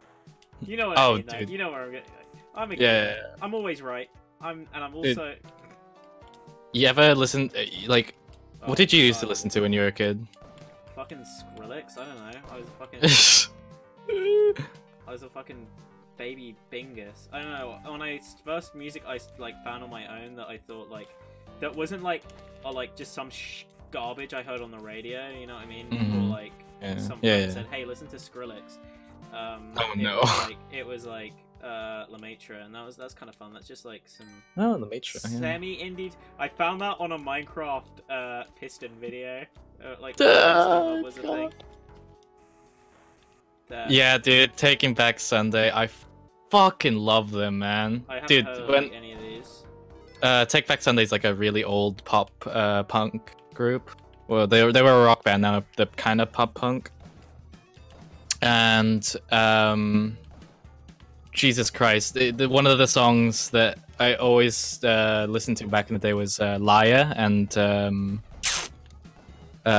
You know what I mean, though. Dude. You know where I'm getting. I'm a Yeah. I'm always right. I'm also. You ever listen? Like, Oh, what did you used to God. listen to when you were a kid? Fucking Skrillex. I don't know. I was a fucking baby bingus. I don't know. When I first music I like found on my own that I thought like that wasn't like just some garbage I heard on the radio. You know what I mean? Or like some friend said, "Hey, listen to Skrillex." Oh no. It was like Lemaitre, and that's kind of fun. That's just like some Lemaitre, semi-indie. I found that on a Minecraft piston video. Like was a thing. Yeah, dude, Taking Back Sunday. I fucking love them, man. I haven't dude, heard when like, any of these. Take Back Sunday is like a really old pop punk group. Well, they were a rock band now. They're kind of pop punk. And Jesus Christ, one of the songs that I always listened to back in the day was "Liar" and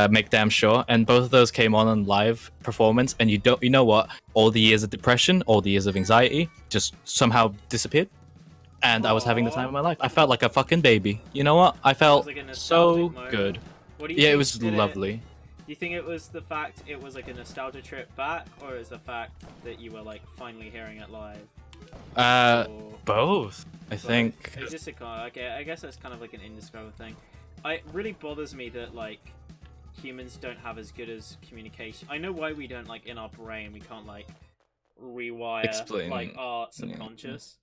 "Make Damn Sure," and both of those came on live performance. And you know what? All the years of depression, all the years of anxiety, just somehow disappeared. And I was having the time of my life. I felt like a fucking baby. You know what? I felt like so good. What do you think it was lovely. Do you think it was the fact it was like a nostalgia trip back, or is the fact that you were like finally hearing it live? Both. I think. It's just okay, I guess that's kind of like an indescribable thing. It really bothers me that like humans don't have as good as communication. I know why we don't like in our brain we can't like rewire like our subconscious.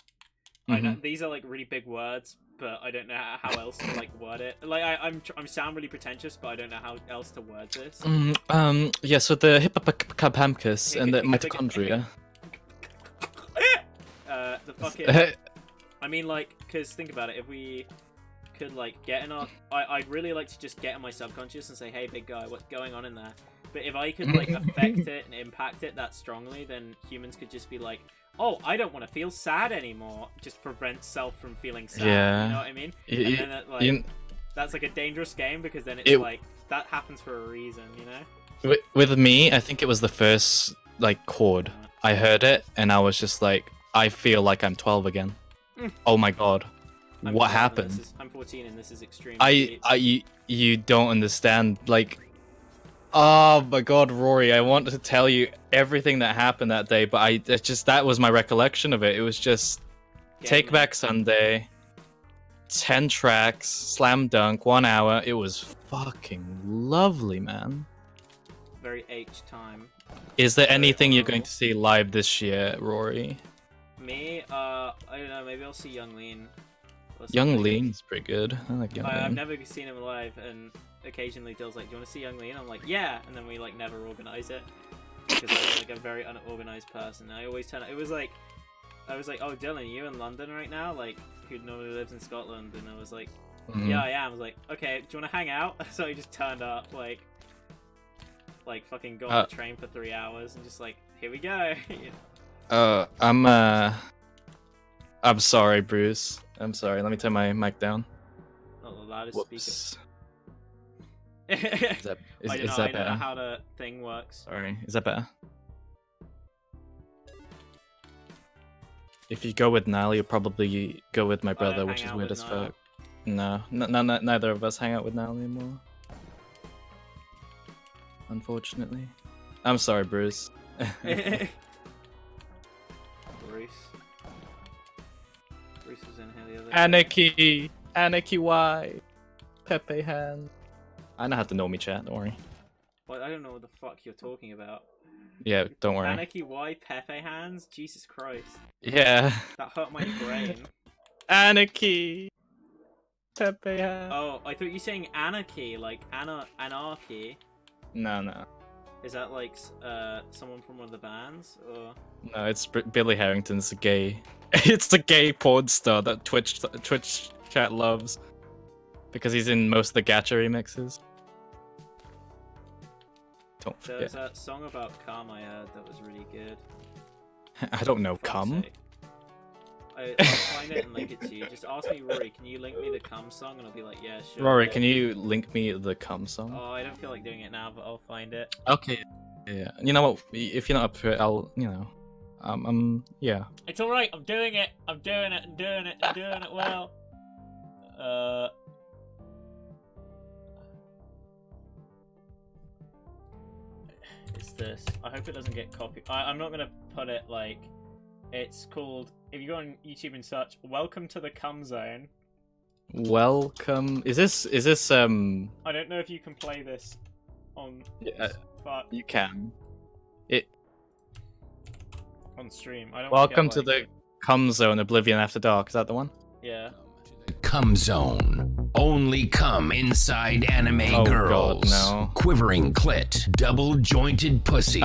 I know these are like really big words, but I don't know how else to like word it. Like I'm sound really pretentious, but I don't know how else to word this. Yeah. So the hippocampus and the mitochondria. The fucking. I mean, like, because think about it. If we could like get in our, I'd really like to just get in my subconscious and say, "Hey, big guy, what's going on in there?" But if I could like affect it and impact it that strongly, then humans could just be like, "Oh, I don't want to feel sad anymore." Just prevent self from feeling sad. Yeah. You know what I mean? And then it, like, that's like a dangerous game because then it's like that happens for a reason, you know? With me, I think it was the first like chord. I heard it and I was just like, I feel like I'm 12 again. Oh my god. What happened? I'm 14 and this is extreme. You don't understand. Like, oh my god, Rory, I want to tell you everything that happened that day, but that was my recollection of it. It was just Take Back Sunday, 10 tracks, slam dunk, 1 hour. It was fucking lovely, man. Very H time. Is there anything you're going to see live this year, Rory? Me? I don't know, maybe I'll see Young Lean. Young Lean's pretty good. I like Young Lean. I've never seen him live, and occasionally Dill's like, "Do you want to see Young Lean?" I'm like, "Yeah," and then we like never organize it because I'm like a very unorganized person. I always turn. I was like, "Oh, Dylan, you in London right now?" Like, who normally lives in Scotland, and I was like, "Yeah, I am." I was like, "Okay, do you want to hang out?" So I just turned up, like fucking got on the train for 3 hours, and just like, here we go. I'm sorry, Bruce. I'm sorry. Let me turn my mic down. Not the loudest Whoops. speaker. Is that I better? don't know how the thing works. Sorry. Is that better? If you go with Niall, you'll probably go with my brother, which is weird as fuck. No, neither of us hang out with Niall anymore. Unfortunately. I'm sorry, Bruce. Bruce was in here the other Anarchy! Anarchy Y! Pepe hand. I know how to know me, chat, don't worry. Well, I don't know what the fuck you're talking about. Yeah, don't worry. Anarchy Y Pepe hands? Jesus Christ. Yeah. That hurt my brain. Anarchy! Pepe hand. Oh, I thought you were saying anarchy, like anarchy. No. Is that like someone from one of the bands, or? No, it's Billy Harrington's a gay. It's a gay porn star that Twitch chat loves because he's in most of the Gacha remixes. Don't forget. There's that song about cum I heard that was really good. I don't know cum. I'll find it and link it to you. Just ask me, Rory, can you link me the cum song? And I'll be like, yeah, sure. Rory, can you link me the cum song? Oh, I don't feel like doing it now, but I'll find it. Okay. Yeah. You know what? If you're not up for it, yeah. It's all right. I'm doing it. I'm doing it. I'm doing it. I'm doing it well. It's this. I hope it doesn't get copied. I'm not gonna put it like. It's called. If you go on YouTube and search "Welcome to the Cum Zone." Welcome. Is this? I don't know if you can play this on. Yeah, but you can. On stream. I don't. Welcome to the Cum Zone, Oblivion After Dark. Is that the one? Yeah. Cum Zone. Only cum inside anime girls. God, no. Quivering clit. Double jointed pussy.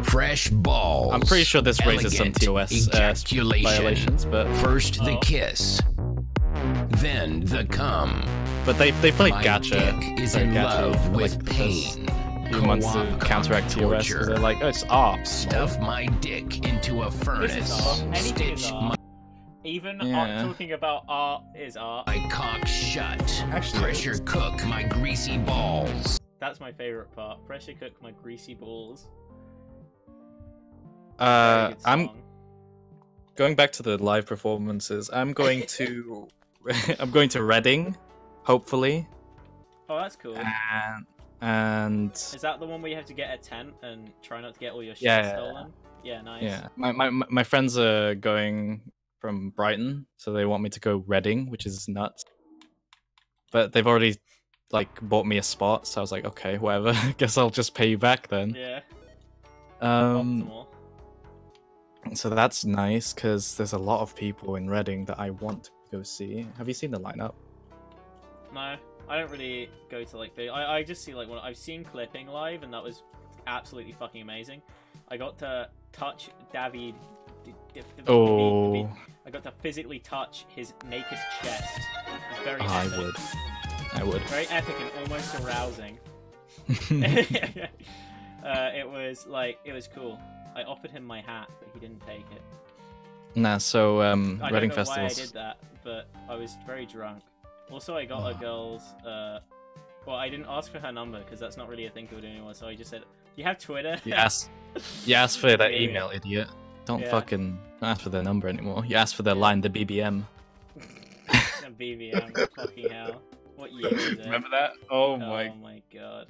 Fresh balls. I'm pretty sure this raises some TOS violations, but first the kiss. Then the cum. But they play My gacha. dick is in love with like, pain. Few months to counteract TOS, because they're like, oh, it's art. Stuff my dick into a furnace. Anything is Stitch art. Even art, talking about art is art. my cock shut. Actually, Pressure cook my greasy balls. That's my favorite part. Pressure cook my greasy balls. I'm going back to the live performances. I'm going to I'm going to Reading, hopefully. Oh, that's cool. And is that the one where you have to get a tent and try not to get all your shit Yeah. stolen? Yeah, nice. yeah, my friends are going from Brighton, so they want me to go Reading, which is nuts. But they've already like bought me a spot, so I was like, okay, whatever. Guess I'll just pay you back then. Yeah. Optimal. So that's nice because there's a lot of people in Reading that I want to go see. Have you seen the lineup? No, I don't really go to like big. I just see like I've seen clipping live, and that was absolutely fucking amazing. I got to touch David. Oh. I got to physically touch his naked chest. It was very epic. I would. Very epic and almost arousing. It was cool. I offered him my hat, but he didn't take it. Nah, so I Reading don't know Festivals. why I did that, but I was very drunk. Also, I got a girl's. Well, I didn't ask for her number because that's not really a thing to do anymore. So I just said, "You have Twitter?" You asked for that email, idiot. Don't fucking ask for their number anymore. You asked for their line, the BBM. The BBM, fucking hell. What year is it? Remember that? Oh my god.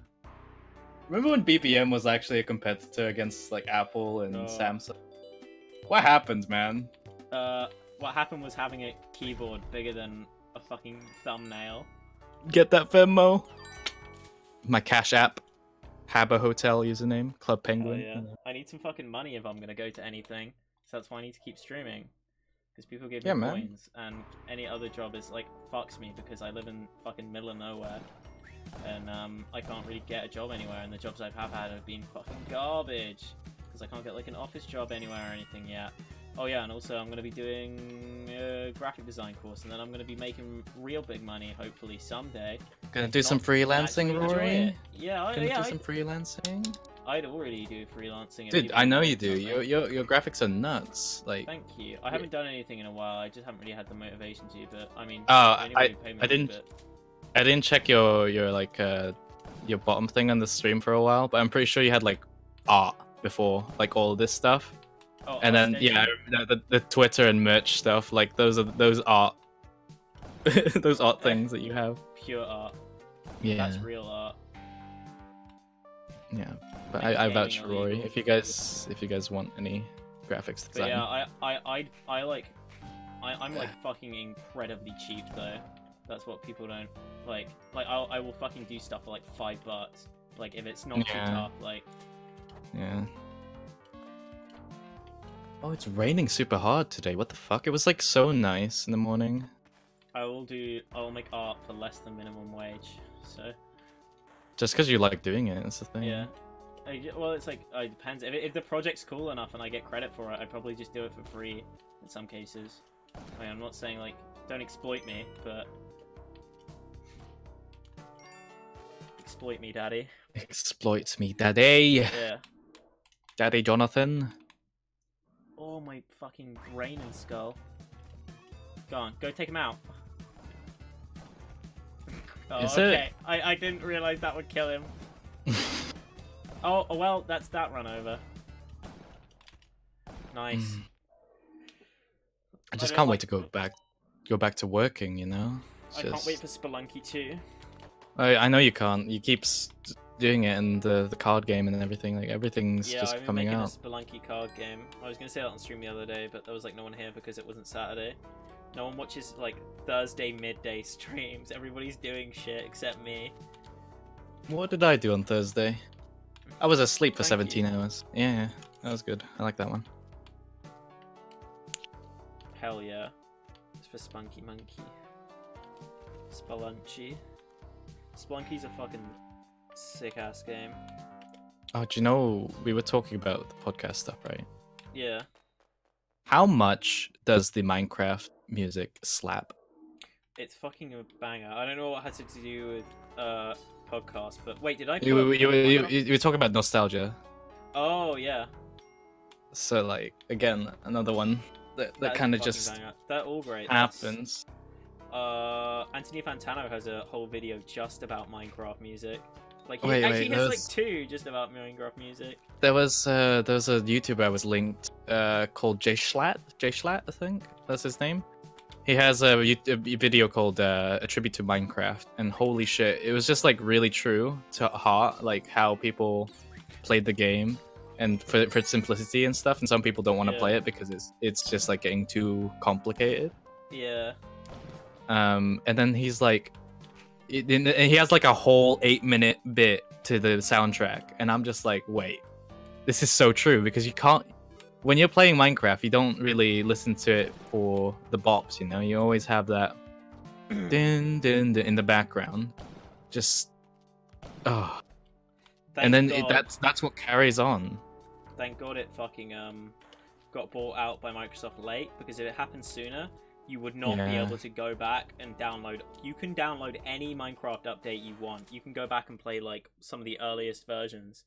Remember when BBM was actually a competitor against like Apple and Samsung? What happened, man? What happened was having a keyboard bigger than a fucking thumbnail. Get that Venmo. My Cash App. Habba Hotel username. Club Penguin. Oh, yeah. I need some fucking money if I'm gonna go to anything. So that's why I need to keep streaming. Because people give me coins, and any other job is like fucks me because I live in fucking middle of nowhere. And I can't really get a job anywhere, and the jobs I have had have been fucking garbage. Because I can't get like an office job anywhere or anything yet. Oh yeah, and also I'm going to be doing a graphic design course, and then I'm going to be making real big money, hopefully, someday. Gonna do some freelancing, Rory? Yeah, do some freelancing? I'd already do freelancing. Dude, I know you do. Your graphics are nuts. Like. Thank you. I haven't done anything in a while. I just haven't really had the motivation to. But I mean, I didn't check your like your bottom thing on the stream for a while, but I'm pretty sure you had like art before, like all this stuff. Oh, and then the Twitter and merch stuff, like those art those art things that you have. Pure art. Yeah. That's real art. Yeah, but I vouch for Rory. If you guys want any graphics design. But yeah, I'm like fucking incredibly cheap though. That's what people don't like. Like I will fucking do stuff for like $5. Like if it's not too tough, like. Yeah. Oh, it's raining super hard today. What the fuck? It was like so nice in the morning. I'll make art for less than minimum wage. So. Just because you like doing it, that's the thing. Yeah. Well, it's like it depends. If the project's cool enough and I get credit for it, I'd probably just do it for free in some cases. I mean, I'm not saying like don't exploit me, but exploit me, daddy. Exploit me, daddy. Yeah. Daddy Jonathan. Oh, my fucking brain and skull. Go on, go take him out. Oh, okay. I didn't realize that would kill him. Oh, well, that's that run over. Nice. I just don't can't like- wait to go back to working. You know. I can't wait for Spelunky 2. I know you can't. You keep doing it, and the card game and everything. Like everything's Yeah, just I've been coming making out. a Spelunky card game. I was gonna say that on stream the other day, but there was like no one here because it wasn't Saturday. No one watches like Thursday midday streams. Everybody's doing shit except me. What did I do on Thursday? I was asleep for Thank 17 you. hours. Yeah, that was good. I like that one. Hell yeah. It's for Spunky Monkey. Spelunky. Spelunky's a fucking sick ass game. Oh, do you know we were talking about the podcast stuff, right? Yeah. How much does the Minecraft music slap? It's fucking a banger. I don't know what has to do with podcast, but wait, did I You were talking about nostalgia. Oh yeah. So like again, another one that That's kind a of fucking just banger. They're all great. happens. Anthony Fantano has a whole video just about Minecraft music. Like he Wait, actually has like there's- 2 just about Minecraft music. There was a YouTuber I was linked called Jay Schlatt, I think that's his name. He has a video called A Tribute to Minecraft, and holy shit, it was just like really true to heart, like how people played the game and for its simplicity and stuff. And some people don't want to Yeah. play it because it's just like getting too complicated. Yeah. And then he's like, and he has like a whole 8-minute bit to the soundtrack, and I'm just like, wait, this is so true, because you can't, when you're playing Minecraft, you don't really listen to it for the bops, you know. You always have that din din din in the background, just oh, Thank and then God, that's what carries on. thank God it fucking got bought out by Microsoft late, because if it happened sooner, you would not be Yeah. able to go back and download. You can download any Minecraft update you want. You can go back and play like some of the earliest versions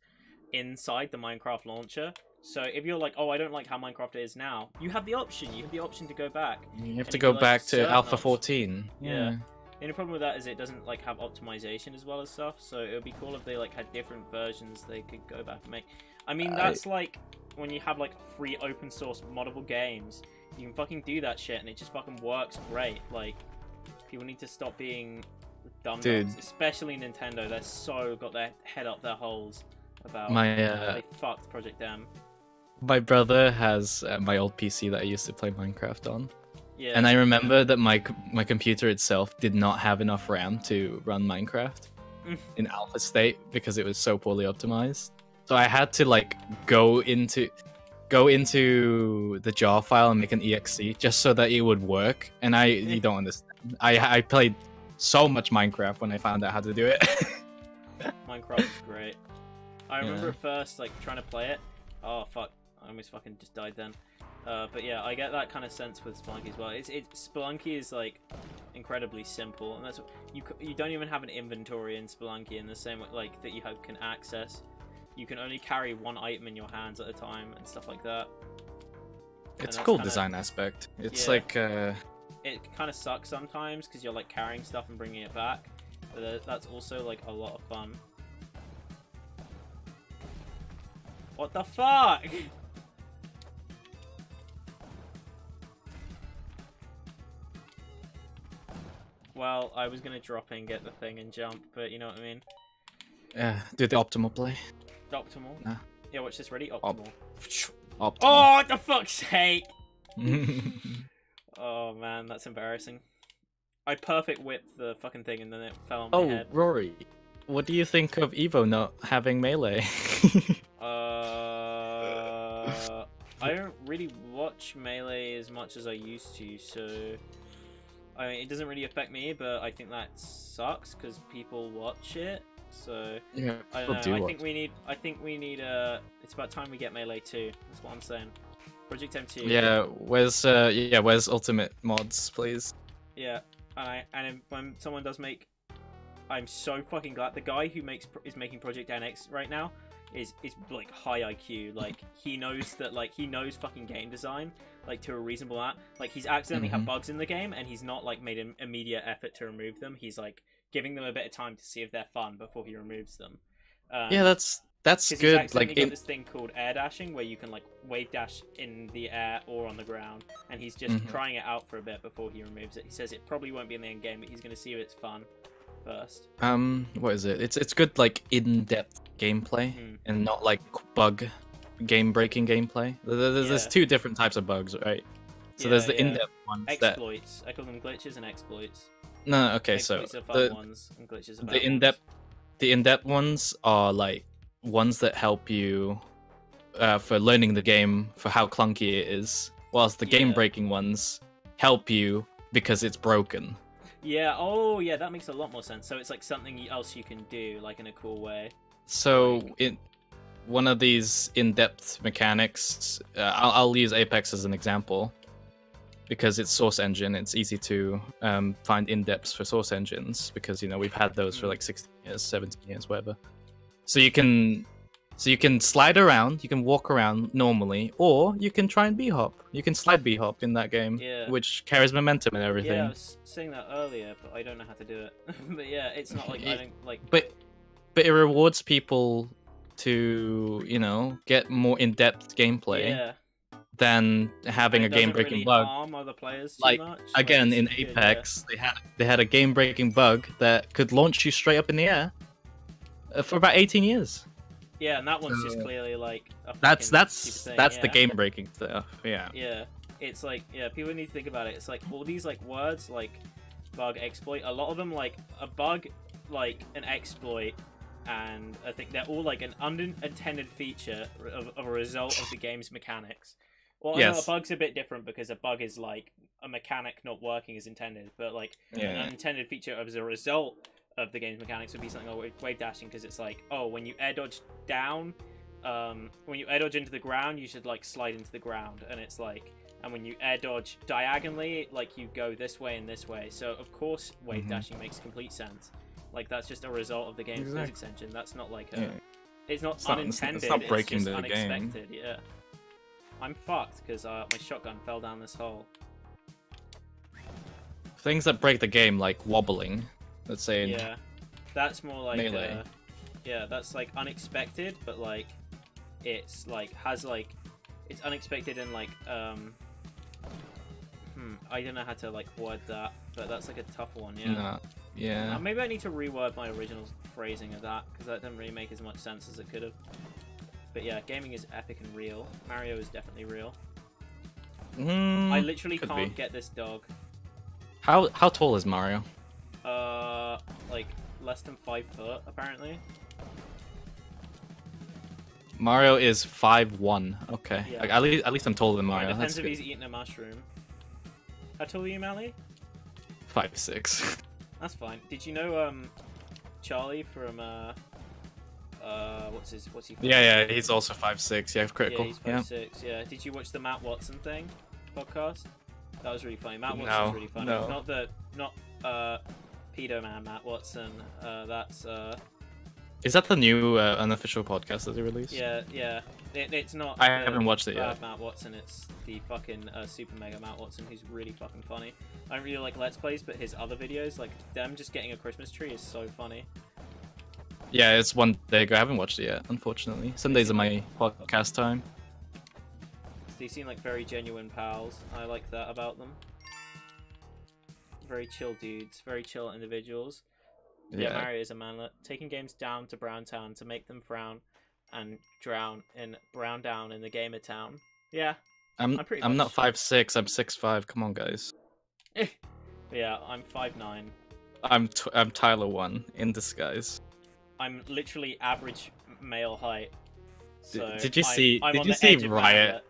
inside the Minecraft launcher. So if you're like, oh, I don't like how Minecraft is now, you have the option. You have the option to go back. You have And to if go you like back to certain Alpha options- 14. Yeah. The only problem with that is it doesn't like have optimization as well as stuff. So it would be cool if they like had different versions they could go back and make. I mean, that's like when you have like free open source moddable games. You can fucking do that shit and it just fucking works great. Like, people need to stop being dumb Dude. dumbs, especially Nintendo. They're so got their head up their holes about My they fucked Project M. my brother has my old PC that I used to play Minecraft on. Yeah. And I remember that my computer itself did not have enough RAM to run Minecraft in alpha state because it was so poorly optimized. So I had to like go into the jar file and make an exe just so that it would work. And you don't understand. I played so much Minecraft when I found out how to do it. Minecraft is great. I remember Yeah. at first like trying to play it. Oh fuck! I almost fucking just died then. But yeah, I get that kind of sense with Spelunky as well. Spelunky is like incredibly simple, and that's you don't even have an inventory in Spelunky in the same way like that you can access. You can only carry one item in your hands at a time and stuff like that. It's a that's cool kinda- design aspect. It's Yeah. like It kind of sucks sometimes because you're like carrying stuff and bringing it back, but that's also like a lot of fun. What the fuck? Well, I was gonna drop in, get the thing, and jump, but you know what I mean. do the optimal play. Optimal. Nah. Yeah, watch this. Ready? Optimal. Optimal. Oh, what the fuck's sake! Oh man, that's embarrassing. I perfect whipped the fucking thing and then it fell on my Oh, head. Rory, what do you think of Evo not having melee? I don't really watch Melee as much as I used to, so I mean, it doesn't really affect me, but I think that sucks because people watch it. So Yeah, I people don't do know. I watch. think we need. It's about time we get Melee 2. That's what I'm saying. Project M2. Yeah, where's Ultimate Mods, please? Yeah, and when someone does make, I'm so fucking glad. The guy who is making Project NX right now is like high IQ. Like he knows fucking game design like to a reasonable amount. Like he's accidentally had bugs in the game and he's not like made an immediate effort to remove them. He's like giving them a bit of time to see if they're fun before he removes them. Yeah, that's That's Because good. he's Like got this thing called air dashing, where you can like wave dash in the air or on the ground, and he's just trying it out for a bit before he removes it. He says it probably won't be in the end game, but he's going to see if it's fun first. What is it? It's good like in-depth gameplay and not like bug game-breaking gameplay. There's two different types of bugs, right? So there's the in-depth ones. Exploits. I call them glitches and exploits. No, okay, exploits so are fun ones, and glitches are bad the in-depth ones are like ones that help you for learning the game for how clunky it is, whilst the game-breaking ones help you because it's broken. Yeah, oh yeah, that makes a lot more sense. So it's like something else you can do, like in a cool way. So one of these in-depth mechanics, I'll use Apex as an example, because it's source engine. It's easy to find in-depths for source engines, because we've had those for like 16 years, 17 years, whatever. So you can slide around, you can walk around normally, or you can try and b-hop. You can slide b-hop in that game, which carries momentum and everything. Yeah, I was saying that earlier, but I don't know how to do it. But yeah, it's not like I don't like. But it rewards people to get more in-depth gameplay than having a game-breaking really bug. Harm other players too like much. again, like, in Apex, they had a game-breaking bug that could launch you straight up in the air for about 18 years. Yeah, and that one's just clearly like that's thing, the game-breaking stuff. Yeah. Yeah, it's like people need to think about it. It's like all these like words like bug, exploit. A lot of them like a bug, like an exploit, and I think they're all like an unintended feature of a result of the game's mechanics. Well, I know a bug's a bit different because a bug is like a mechanic not working as intended, but like an unintended feature as a result of the game's mechanics would be something like wave dashing, because it's like, oh, when you air dodge down, when you air dodge into the ground, you should like slide into the ground, and it's like, and when you air dodge diagonally, like you go this way and this way. So of course wave dashing makes complete sense. Like that's just a result of the game's physics engine. That's not like it's not unintended. It's not breaking the unexpected. game. Yeah, I'm fucked because my shotgun fell down this hole. Things that break the game, like wobbling. Let's say. Yeah, that's more like Melee. yeah, that's like unexpected, but like it's like has like it's unexpected and like I don't know how to like word that, but that's like a tough one. Yeah. Nah. Yeah. Maybe I need to reword my original phrasing of that, because that didn't really make as much sense as it could have. But yeah, gaming is epic and real. Mario is definitely real. I literally can't get this dog. How tall is Mario? Like less than 5 foot apparently. Mario is 5'1". Okay, Yeah. like, at least I'm taller than Mario. It depends That's if good. he's eating a mushroom. How tall are you, Mally? 5'6". That's fine. Did you know Charlie from what's he called? Yeah, he's also 5'6". Yeah, critical. Yeah, he's 5'6". Yeah. Did you watch the Matt Watson thing podcast? That was really funny. Matt Watson's really funny. No. Not pedo man Matt Watson. That's Is that the new unofficial podcast that they released? Yeah. It's not. I haven't watched it yet. Matt Watson. It's the fucking super mega Matt Watson, who's really fucking funny. I don't really like Let's Plays, but his other videos, like them just getting a Christmas tree, is so funny. Yeah, it's one day ago. I haven't watched it yet, unfortunately. Sundays are my podcast time. They seem like very genuine pals. I like that about them. Very chill dudes, very chill individuals. Yeah, Mario is a manlet, taking games down to Brown Town to make them frown and brown down in the gamer town. Yeah, I'm not 5'6". I'm 6'5". Come on, guys. Yeah, I'm 5'9". I'm Tyler 1 in disguise. I'm literally average male height. So did you see Riot?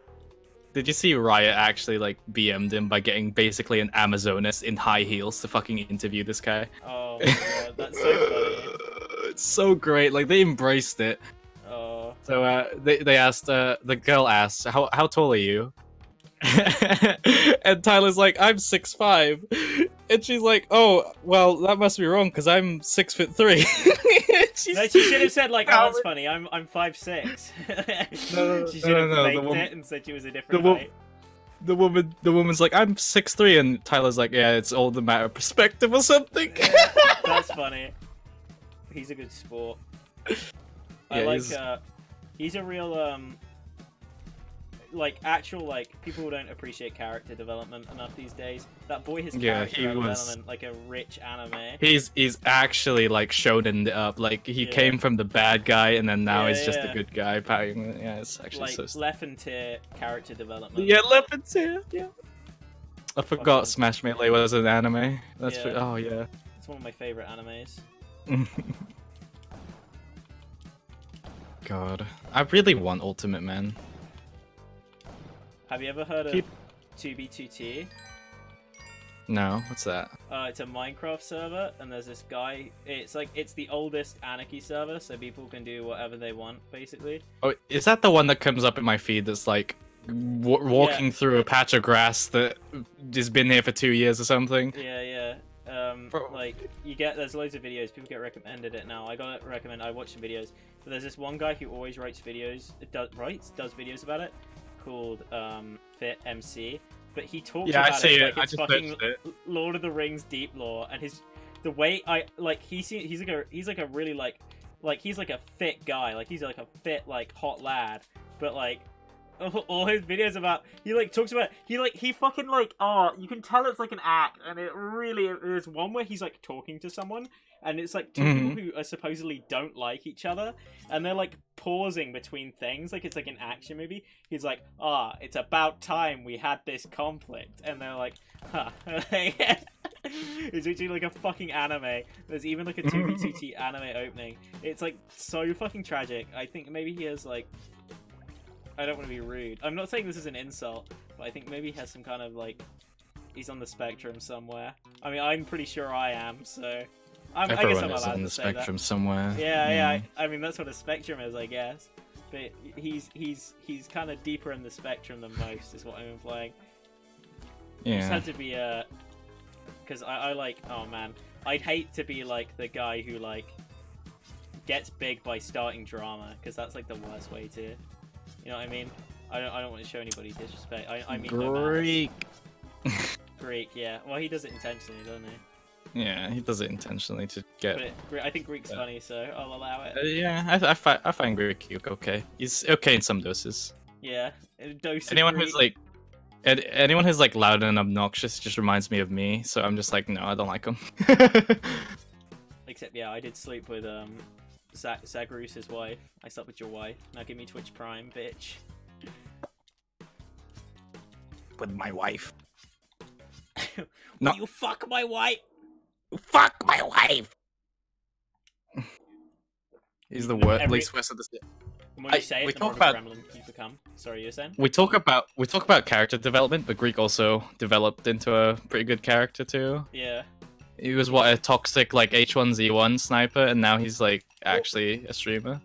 Did you see Riot actually like BM'd him by getting basically an Amazoness in high heels to fucking interview this guy? Oh my god, that's so funny. It's so great. Like they embraced it. Oh. So they asked the girl asked how tall are you? And Tyler's like, I'm 6'5", and she's like, oh well, that must be wrong because I'm 6'3". No, she should have said like, oh, that's funny. I'm 5'6". No, she should have faked it and said she was a different height. The woman's like, I'm 6'3", and Tyler's like, yeah, it's all the matter of perspective or something. Yeah, that's funny. He's a good sport. I like he's a real like actual like people who don't appreciate character development enough these days. That boy has character development like a rich anime. He's actually like shonen it up. Like he came from the bad guy and then now he's just a good guy. Yeah, it's actually like so Leffen tier character development. Yeah, Leffen tier. Yeah. I forgot Smash Melee was an anime. That's oh yeah. It's one of my favorite animes. God, I really want Ultimate Man. Have you ever heard of 2B2T? No, what's that? It's a Minecraft server, and there's this guy. It's the oldest Anarchy server, so people can do whatever they want, basically. Oh, is that the one that comes up in my feed? That's like walking through a patch of grass that has been here for 2 years or something. Yeah. Like there's loads of videos. People get recommended it now. I watch some videos, but there's this one guy who always writes videos. Does videos about it, called Fit MC. But he talks about it like it's fucking Lord of the Rings deep lore, and the way I like he's like a really like he's like a fit guy, like he's like a fit like hot lad, but like all his videos about he like talks about he fucking like you can tell it's like an act, and it really is one where he's like talking to someone, and it's like two people who are supposedly don't like each other, and they're like pausing between things like it's like an action movie. He's like, it's about time we had this conflict, and they're like, huh. It's literally like a fucking anime. There's even like a 2v2t anime opening. It's like so fucking tragic. I think maybe he has like, I don't want to be rude, I'm not saying this is an insult, but I think maybe he has some kind of like, he's on the spectrum somewhere. I mean, I'm pretty sure I am, so I guess I'm allowed on the to say spectrum that. somewhere. Yeah. I mean, that's what a spectrum is, I guess. But he's kind of deeper in the spectrum than most, is what I'm implying. Yeah. Just had to be because I like, oh man, I'd hate to be like the guy who like gets big by starting drama, because that's like the worst way to, you know what I mean? I don't want to show anybody disrespect. I mean Greek. Greek, yeah. Well, he does it intentionally, doesn't he? Yeah, he does it intentionally to get. But I think Greek's funny, so I'll allow it. Yeah, I find Greek okay. He's okay in some doses. Yeah, a dose. Anyone who's like loud and obnoxious just reminds me of me, so I'm just like, no, I don't like him. Except, yeah, I did sleep with Zagrus's wife. I slept with your wife. Now give me Twitch Prime, bitch. With my wife. No, you fuck my wife. Fuck my wife. He's the least worst of the city. The more you say it, the more of a gremlin you become. Sorry, you were saying? We talk about character development, but Greek also developed into a pretty good character too. Yeah. He was a toxic like H1Z1 sniper, and now he's like actually a streamer.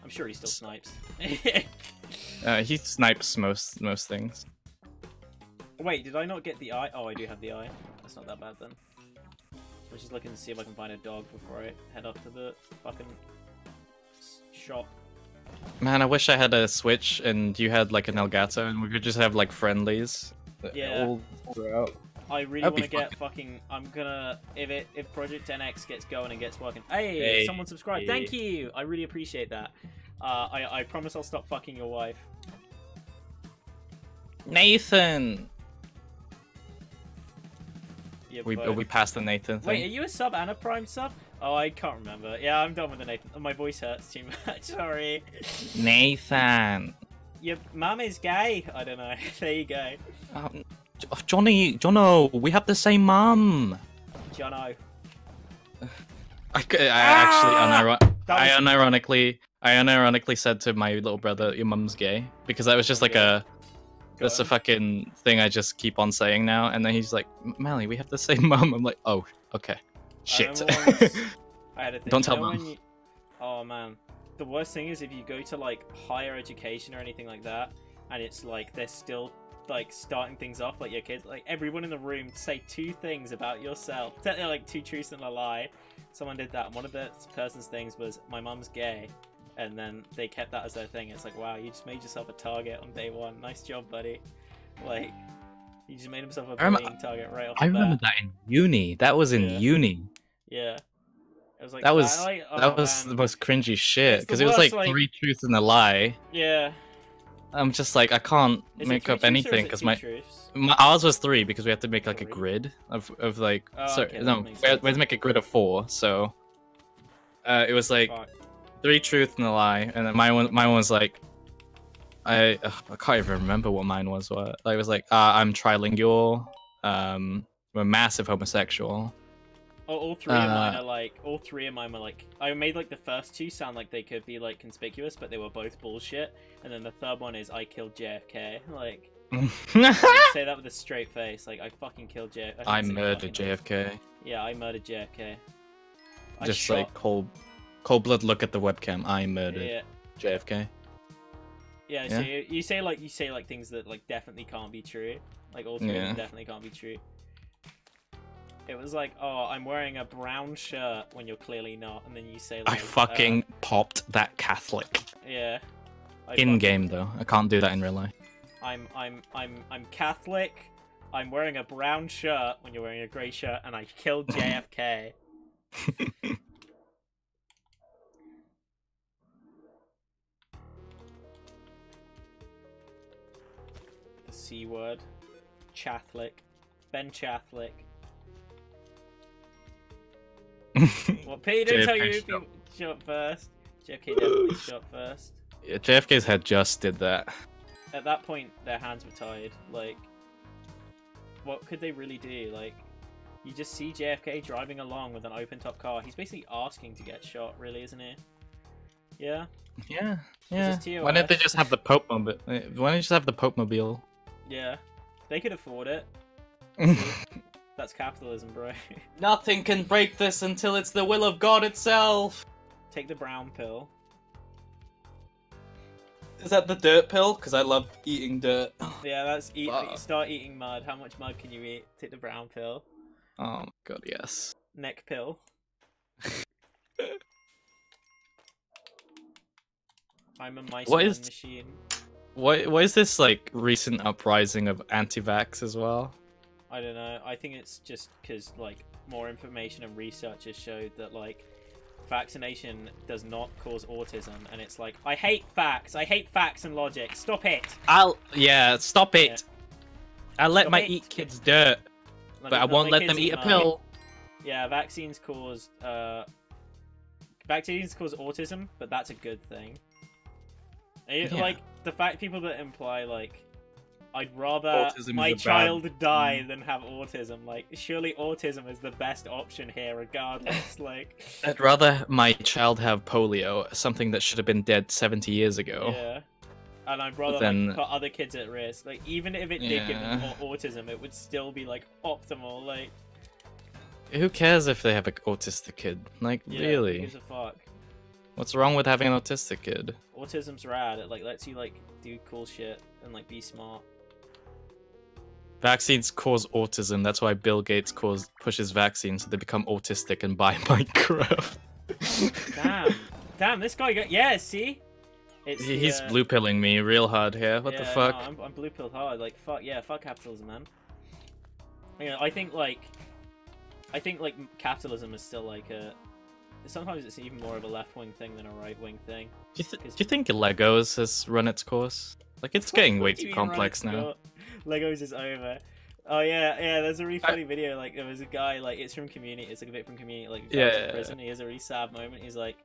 I'm sure he still snipes. He snipes most things. Wait, did I not get the eye? Oh, I do have the eye. That's not that bad then. I was just looking to see if I can find a dog before I head off to the fucking shop. Man, I wish I had a Switch and you had like an Elgato, and we could just have like friendlies. Yeah. All throughout. I really want to get fucking. I'm gonna if Project NX gets going and gets working. Hey, someone subscribed. Thank you. I really appreciate that. I promise I'll stop fucking your wife. Nathan. Yeah, we passed the Nathan thing. Wait, are you a sub and a Prime sub? Oh, I can't remember. Yeah, I'm done with the Nathan. My voice hurts too much. Sorry. Nathan. Your mum is gay. I don't know. There you go. Jono, we have the same mum. Jono. I unironically said to my little brother, "Your mum's gay," because that was just like that's a fucking thing I just keep on saying now. And then he's like, "Mally, we have the same mum." I'm like, "Oh, okay, shit." I had a thing. Don't tell mum. Oh man, the worst thing is if you go to like higher education or anything like that, and it's like they're still like starting things off like your kids, like everyone in the room say 2 things about yourself. Technically like 2 truths and a lie. Someone did that, and one of the person's things was, "My mum's gay," and then they kept that as their thing. It's like, wow, you just made yourself a target on day 1. Nice job, buddy. Like, you just made himself a bullying target right off the bat. I remember that in uni. That was in uni. Yeah. It was like, that was man. the most cringy shit It's the because it was worst, like 3 truths and a lie. Yeah. I'm just like I can't Is it make 3 up truths or is anything it because 2 truths? ours was 3 because we had to make like a 3? grid of like Oh, so okay, that no makes we had sense. to make a grid of 4 so it was like Fuck. 3 truths and a lie and then mine was like I can't even remember what mine was. What like, it was like I'm trilingual, we're massive homosexual. Oh, all 3 of mine are like, I made like the first 2 sound like they could be like conspicuous, but they were both bullshit. And then the third one is I killed JFK. Like, say that with a straight face. Like, I fucking killed JFK. I murdered JFK. Yeah, I murdered JFK. Just like cold blood look at the webcam. I murdered JFK. Yeah, so you say like things that like definitely can't be true. Like all 3 of them definitely can't be true. It was like, oh, I'm wearing a brown shirt when you're clearly not, and then you say like, I fucking popped that Catholic. Yeah. In game though, I can't do that in real life. I'm Catholic. I'm wearing a brown shirt when you're wearing a grey shirt, and I killed JFK. The C word. Catholic. Ben Catholic. Well, Peter didn't tell you if you shot first. JFK definitely shot first. Yeah, JFK's head just did that. At that point, their hands were tied. Like, what could they really do? Like, you just see JFK driving along with an open-top car. He's basically asking to get shot, really, isn't he? Yeah? Yeah, This yeah. is Why didn't they TOS. just have the Pope mobile? Why didn't they just have the Pope mobile? Yeah. They could afford it. That's capitalism, bro. Nothing can break this until it's the will of God itself. Take the brown pill. Is that the dirt pill? Because I love eating dirt. Yeah, that's start eating mud. How much mud can you eat? Take the brown pill. Oh my god, yes. Neck pill. I'm a mice machine. What is this like recent uprising of anti-vax as well? I don't know. I think it's just because like more information and research has showed that like vaccination does not cause autism, and it's like I hate facts. I hate facts and logic. Stop it. Stop it. Yeah. I'll let Stop it. eat kids dirt, but I won't let them eat a pill. Yeah, vaccines cause autism, but that's a good thing. Like the fact people that imply like I'd rather Autism my is a child die than have autism. Like, surely autism is the best option here, regardless. Like, I'd rather my child have polio, something that should have been dead 70 years ago. yeah, and I'd rather like, put other kids at risk. Like, even if it did give them autism, it would still be like optimal. Like, who cares if they have an autistic kid? Like, really? Who gives a fuck? What's wrong with having an autistic kid? Autism's rad. It like lets you like do cool shit and like be smart. Vaccines cause autism. That's why Bill Gates pushes vaccines so they become autistic and buy Minecraft. Damn! This guy got see. He's blue pilling me real hard here. What the fuck? No, I'm blue pilled hard. Like fuck capitalism, man. You know, I think like capitalism is still like a. Sometimes it's even more of a left-wing thing than a right-wing thing. Do you think Legos has run its course? Like, it's getting way too complex now. Legos is over. Oh yeah. There's a really funny video. Like, there was a guy. Like, it's from Community. It's like a bit from Community. Like, in prison. He has a really sad moment. He's like,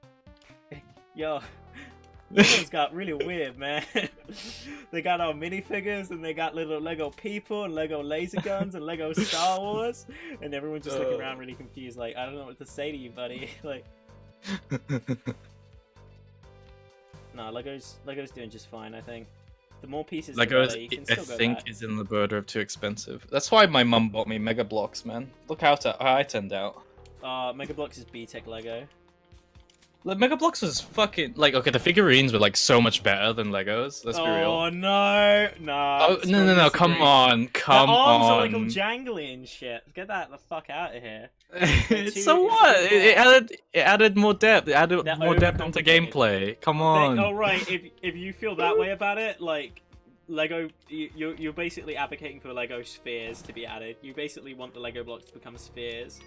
"Yo, Legos got really weird, man. They got our minifigures, and they got little Lego people, and Lego laser guns, and Lego Star Wars, and everyone's just looking around really confused. Like, I don't know what to say to you, buddy. Like, nah, Lego's doing just fine. I think the more pieces, Legos, you can still I think, back. is in the border of too expensive. That's why my mum bought me Mega Bloks, man. Look how I turned out. Mega Bloks is B-Tech Lego. Like, Mega Bloks was fucking like okay. The figurines were like so much better than Legos. Let's be real. Oh no! Oh no! Come on! The arms are like all jangly and shit. Get that the fuck out of here. So what? It added more depth. It added more depth onto gameplay. Come on. Oh right. If you feel that way about it, like Lego, you're basically advocating for Lego spheres to be added. You basically want the Lego blocks to become spheres.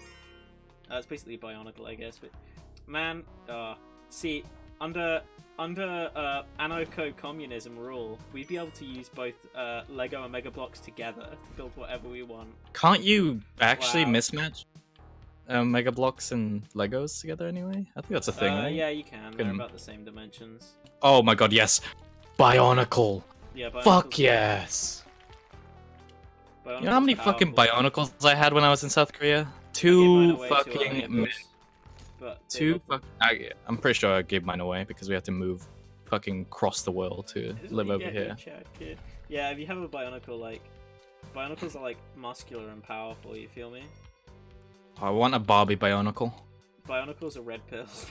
That's basically Bionicle, I guess. But Man, see, under anarcho-communism rule, we'd be able to use both Lego and Mega Bloks together to build whatever we want. Can't you actually Wow. mismatch Mega Bloks and Legos together anyway? I think that's a thing, right? Yeah, you can. They're about the same dimensions. Oh my god, yes! Bionicle! Yeah, Fuck yes! You know how many fucking Bionicles I had when I was in South Korea? Two fucking... I'm pretty sure I gave mine away because we had to move fucking across the world to live over here. Yeah, if you have a Bionicle, like... Bionicles are, like, muscular and powerful, you feel me? I want a Barbie Bionicle. Bionicles are red pills.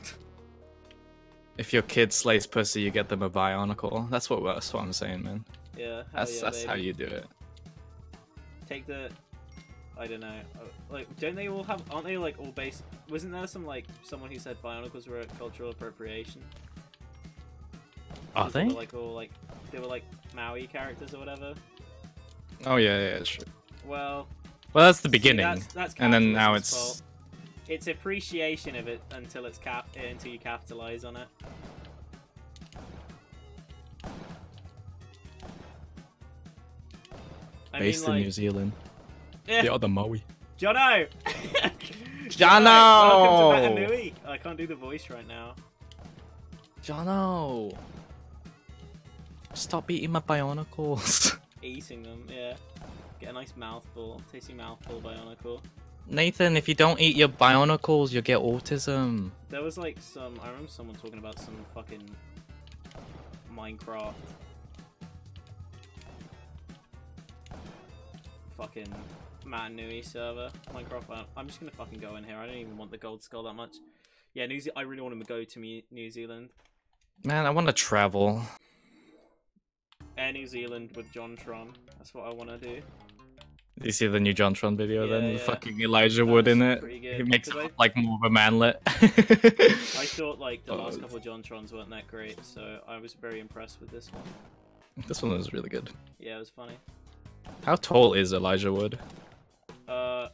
If your kid slays pussy, you get them a Bionicle. That's what I'm saying, man. Yeah, that's how you do it. Take the... I don't know. Like, don't they all have... Aren't they, like, all based... Wasn't there some, like, someone who said Bionicles were a cultural appropriation? Are they? They were, like, all, like... They were, like, Maui characters or whatever? Oh, yeah, sure. Well, that's the beginning. That's and then now it's... fault. It's appreciation of it until it's until you capitalize on it. Based in New Zealand. Yeah. The other Maui. Jono! Jono! Welcome to Matanui. I can't do the voice right now. Jono! Stop eating my Bionicles. Eating them, yeah. Get a nice mouthful, tasty mouthful Bionicle. Nathan, if you don't eat your Bionicles, you'll get autism. There was like I remember someone talking about some fucking Minecraft fucking Matanui server. Minecraft, I'm just gonna fucking go in here. I don't even want the gold skull that much. Yeah, I really want to go to New Zealand. Man, I want to travel. Air New Zealand with Jontron. That's what I want to do. You see the new Jontron video then? Yeah. The fucking Elijah Wood in it. He makes it like more of a manlet. I thought like the last couple of Jontrons weren't that great, so I was very impressed with this one. This one was really good. Yeah, it was funny. How tall is Elijah Wood?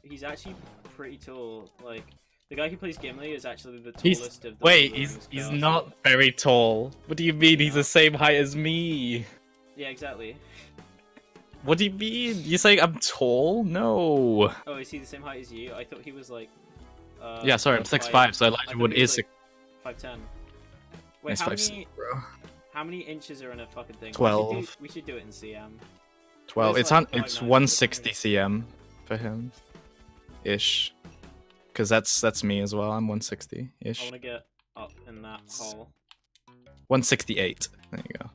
He's actually pretty tall. Like, the guy who plays Gimli is actually the tallest of the... Wait, he's not very tall. What do you mean? He's the same height as me. Yeah, exactly. What do you mean? You're saying I'm tall? No. Oh, is he the same height as you? I thought he was like... yeah, sorry, I'm 6'5", so Elijah Wood is... Like 5'10". Wait, how many inches are in a fucking thing? 12. We should do it in CM. 12. It's 160 cm for him. Ish. Because that's me as well. I'm 160-ish. I want to get up in that hole. 168. There you go.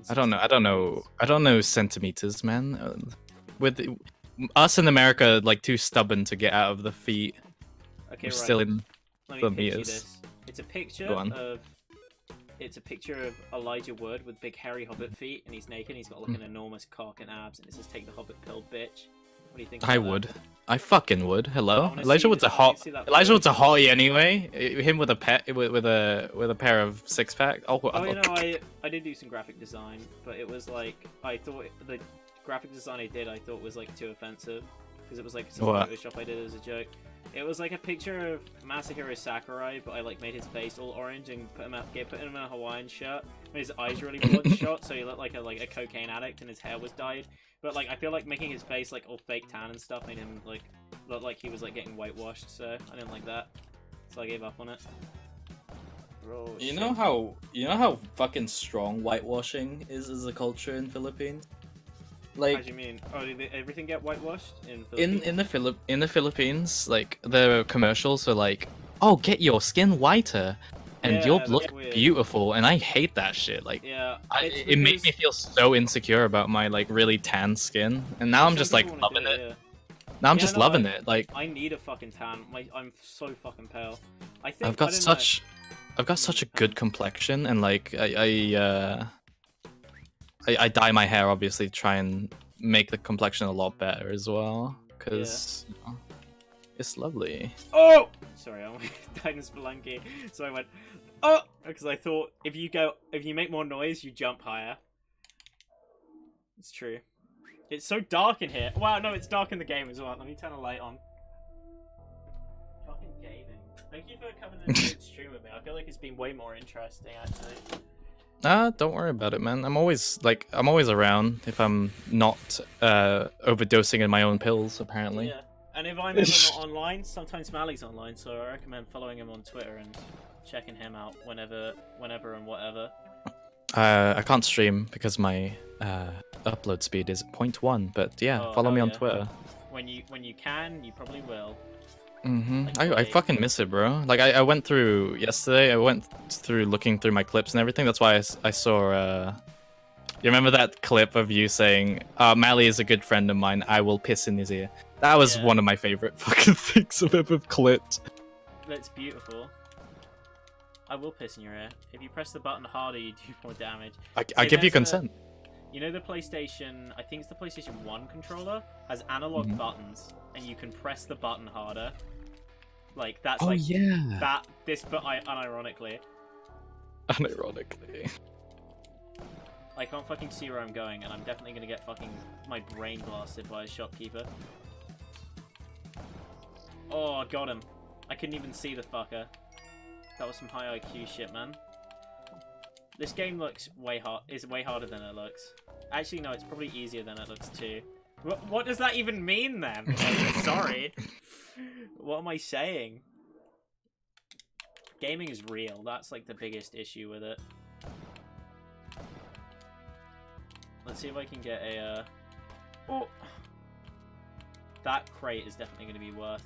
I don't know centimeters, man. With us in America, like too stubborn to get out of the feet. Okay, we're still in the meters. This. It's a picture of Elijah Wood with big hairy hobbit feet, and he's naked. And he's got like an enormous cock and abs, and it says "Take the hobbit pill, bitch." What do you think? I would. I fucking would. Hello, Elijah Wood's a Elijah Wood's a hottie anyway. Him with a pair of six pack. Oh, you know, I did do some graphic design, but it was like I thought the graphic design I thought was like too offensive because it was like some Photoshop I did as a joke. It was like a picture of Masahiro Sakurai, but I like made his face all orange and put him in a Hawaiian shirt. And his eyes really bloodshot, so he looked like a cocaine addict, and his hair was dyed. But like I feel like making his face like all fake tan and stuff made him like look like he was like getting whitewashed. So I didn't like that, so I gave up on it. Oh, you know how fucking strong whitewashing is as a culture in Philippines. Like, how do you mean? Oh, did everything get whitewashed in Philippines? In the Philippines, like the commercials are like, "Oh, get your skin whiter, and you'll look beautiful." And I hate that shit. Like, it made me feel so insecure about my like really tan skin, and now I'm just like loving it. Yeah. Now I'm just loving it. Like, I need a fucking tan. I'm so fucking pale. I've got such a good complexion, and like I dye my hair, obviously, to try and make the complexion a lot better as well, because you know, it's lovely. Oh! Sorry, I went Dinos Belanki, so I went, oh! Because I thought, if you make more noise, you jump higher. It's true. It's so dark in here. Wow, no, it's dark in the game as well. Let me turn a light on. Fucking gaming. Thank you for coming and stream with me. I feel like it's been way more interesting actually. Don't worry about it, man. I'm always around if I'm not overdosing in my own pills, apparently. Yeah. And if I'm ever not online, sometimes Mali's online, so I recommend following him on Twitter and checking him out whenever and whatever. I can't stream because my upload speed is 0.1, but yeah, follow me on Twitter. When you can, you probably will. I fucking miss it, bro. Like I went through yesterday. I went through looking through my clips and everything. That's why I saw. You remember that clip of you saying, "Mally is a good friend of mine. I will piss in his ear." That was one of my favorite fucking things I've ever clipped. That's beautiful. I will piss in your ear. If you press the button harder, you do more damage. I give you consent. You know the PlayStation, I think it's the PlayStation 1 controller, has analog buttons, and you can press the button harder. Like, that's but unironically. Unironically. I can't fucking see where I'm going, and I'm definitely gonna get fucking my brain blasted by a shopkeeper. Oh, I got him. I couldn't even see the fucker. That was some high IQ shit, man. This game looks way harder than it looks. Actually, no, it's probably easier than it looks too. What does that even mean then? Like, sorry. What am I saying? Gaming is real. That's like the biggest issue with it. Let's see if I can get a... Oh! That crate is definitely going to be worth...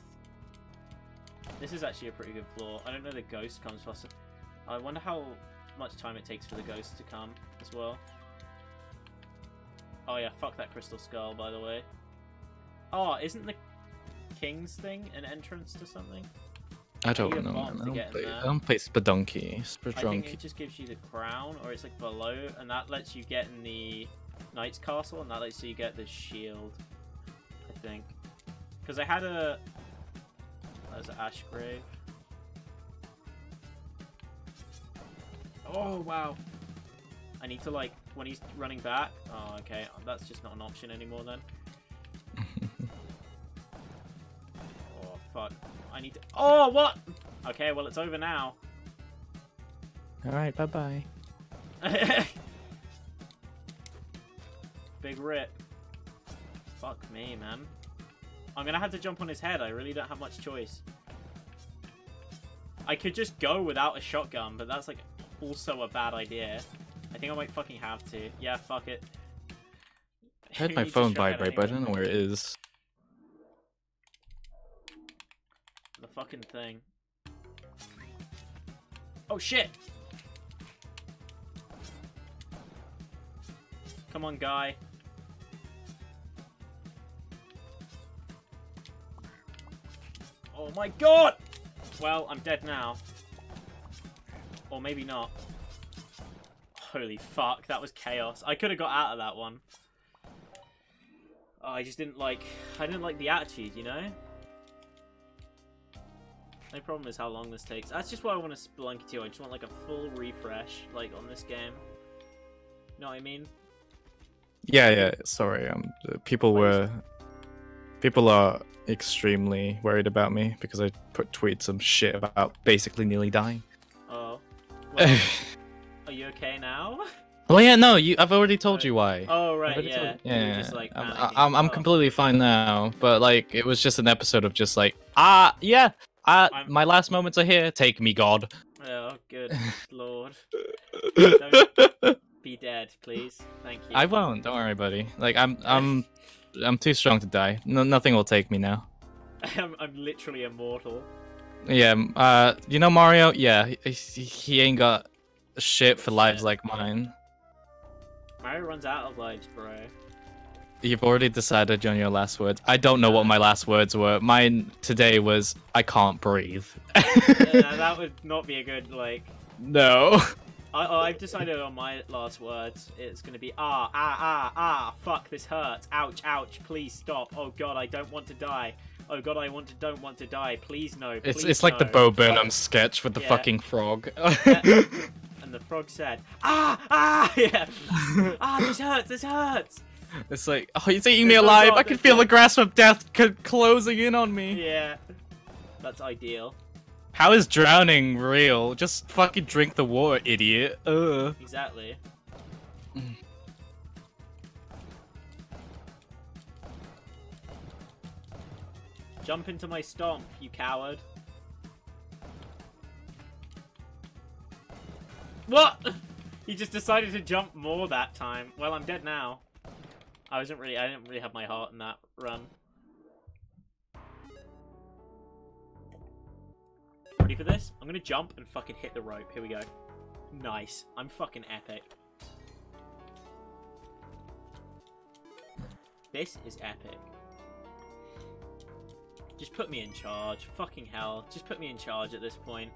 This is actually a pretty good floor. I don't know the ghost comes first. I wonder how much time it takes for the ghost to come as well. Oh yeah, fuck that crystal skull, by the way. Oh, isn't the king's thing an entrance to something? I don't know, man. I don't play Spelunky. I think it just gives you the crown, or it's like below, and that lets you get in the knight's castle, and that lets you get the shield, I think. Because I had a... There's an ash grave. Oh, wow. I need to, like, when he's running back... Oh, okay. That's just not an option anymore, then. Oh, fuck. I need to... Oh, what? Okay, well, it's over now. Alright, bye-bye. Big rip. Fuck me, man. I'm gonna have to jump on his head. I really don't have much choice. I could just go without a shotgun, but that's, like, also a bad idea. I think I might fucking have to. Yeah, fuck it. I heard my phone vibrate, but I don't know where it is. The fucking thing. Oh, shit! Come on, guy. Oh my god! Well, I'm dead now. Or maybe not. Holy fuck, that was chaos. I could have got out of that one. Oh, I just didn't like... I didn't like the attitude, you know? The problem is how long this takes. That's just why I want to Spelunky 2. I just want like a full refresh, like, on this game. You know what I mean? Yeah, sorry. People are extremely worried about me because I tweet some shit about basically nearly dying. Oh. Well, are you okay now? Well, yeah, no, I've already told you why. Oh, right, yeah. Yeah, just, like, I'm completely fine now, but, like, it was just an episode of just, like, my last moments are here, take me, God. Oh, good lord. Don't be dead, please. Thank you. I won't, don't worry, buddy. Like, I'm too strong to die. Nothing will take me now. I'm literally immortal. Yeah, you know Mario? Yeah, he ain't got shit for lives like mine. Mario runs out of lives, bro. You've already decided on your last words. I don't know what my last words were. Mine today was, I can't breathe. Yeah, that would not be a good, like... No. I've decided on my last words. It's gonna be, fuck, this hurts. Ouch, ouch, please stop. Oh god, I don't want to die. Oh god, I don't want to die. Please no, please It's like the Bo Burnham sketch with the fucking frog. Yeah. And the frog said, yeah. This hurts. It's like, oh, he's eating me alive. I can feel the grasp of death closing in on me. Yeah. That's ideal. How is drowning real? Just fucking drink the water, idiot. Ugh. Exactly. Jump into my stomp, you coward. What? He just decided to jump more that time. Well, I'm dead now. I didn't really have my heart in that run. Ready for this? I'm gonna jump and fucking hit the rope. Here we go. Nice. I'm fucking epic. This is epic. Just put me in charge. Fucking hell. Just put me in charge at this point.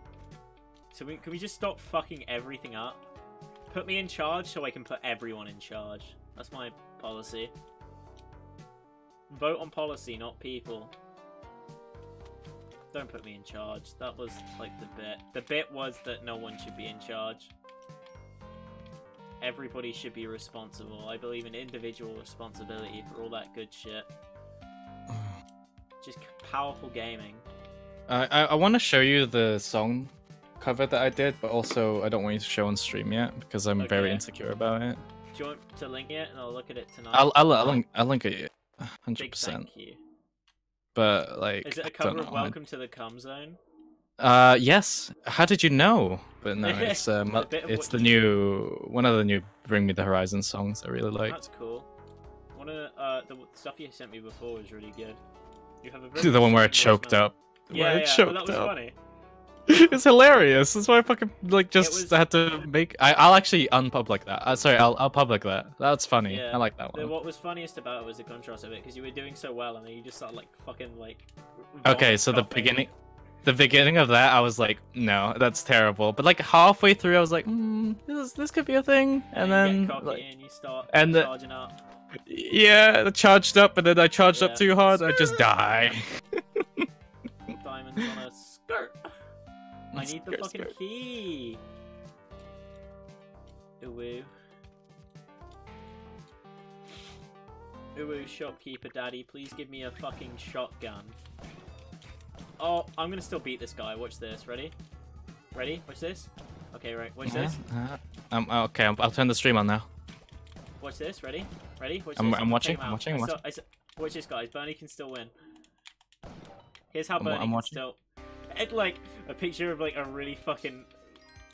So can we just stop fucking everything up? Put me in charge so I can put everyone in charge. That's my policy. Vote on policy, not people. Don't put me in charge. That was like the bit. The bit was that no one should be in charge. Everybody should be responsible. I believe in individual responsibility for all that good shit. Just powerful gaming. I want to show you the song cover that I did, but also I don't want you to show on stream yet because I'm very insecure about it. Do you want to link it and I'll look at it tonight? I'll link it 100%. Big thank you. But like, is it a cover of Welcome to the Cum Zone? Yes. How did you know? But no, it's it's the new one of the new Bring Me the Horizon songs I really liked. That's cool. One of the stuff you sent me before was really good. You have a very the one where it choked up. Yeah, well, that was funny. It's hilarious. That's why I fucking like just had to make. I'll actually unpublic that. Sorry, I'll public that. That's funny. Yeah. I like that one. What was funniest about it was the contrast of it, because you were doing so well, and then you just started like fucking like. Okay, so the beginning of that, I was like, no, that's terrible. But like halfway through, I was like, this could be a thing. And then you get cocky like, and you start charging up. Yeah, I charged up, and then I charged up too hard. I just die. Diamonds on a skirt. I need the fucking key. Ooh. Ooh, shopkeeper daddy, please give me a fucking shotgun. Oh, I'm gonna still beat this guy. Watch this. Ready? Ready? Watch this. Okay, right. Watch this. Okay, I'll turn the stream on now. Watch this. Ready? Ready? Watch I'm this. watching. Watch this, guys. Bernie can still win. Here's how Bernie can still. It's like a picture of like a really fucking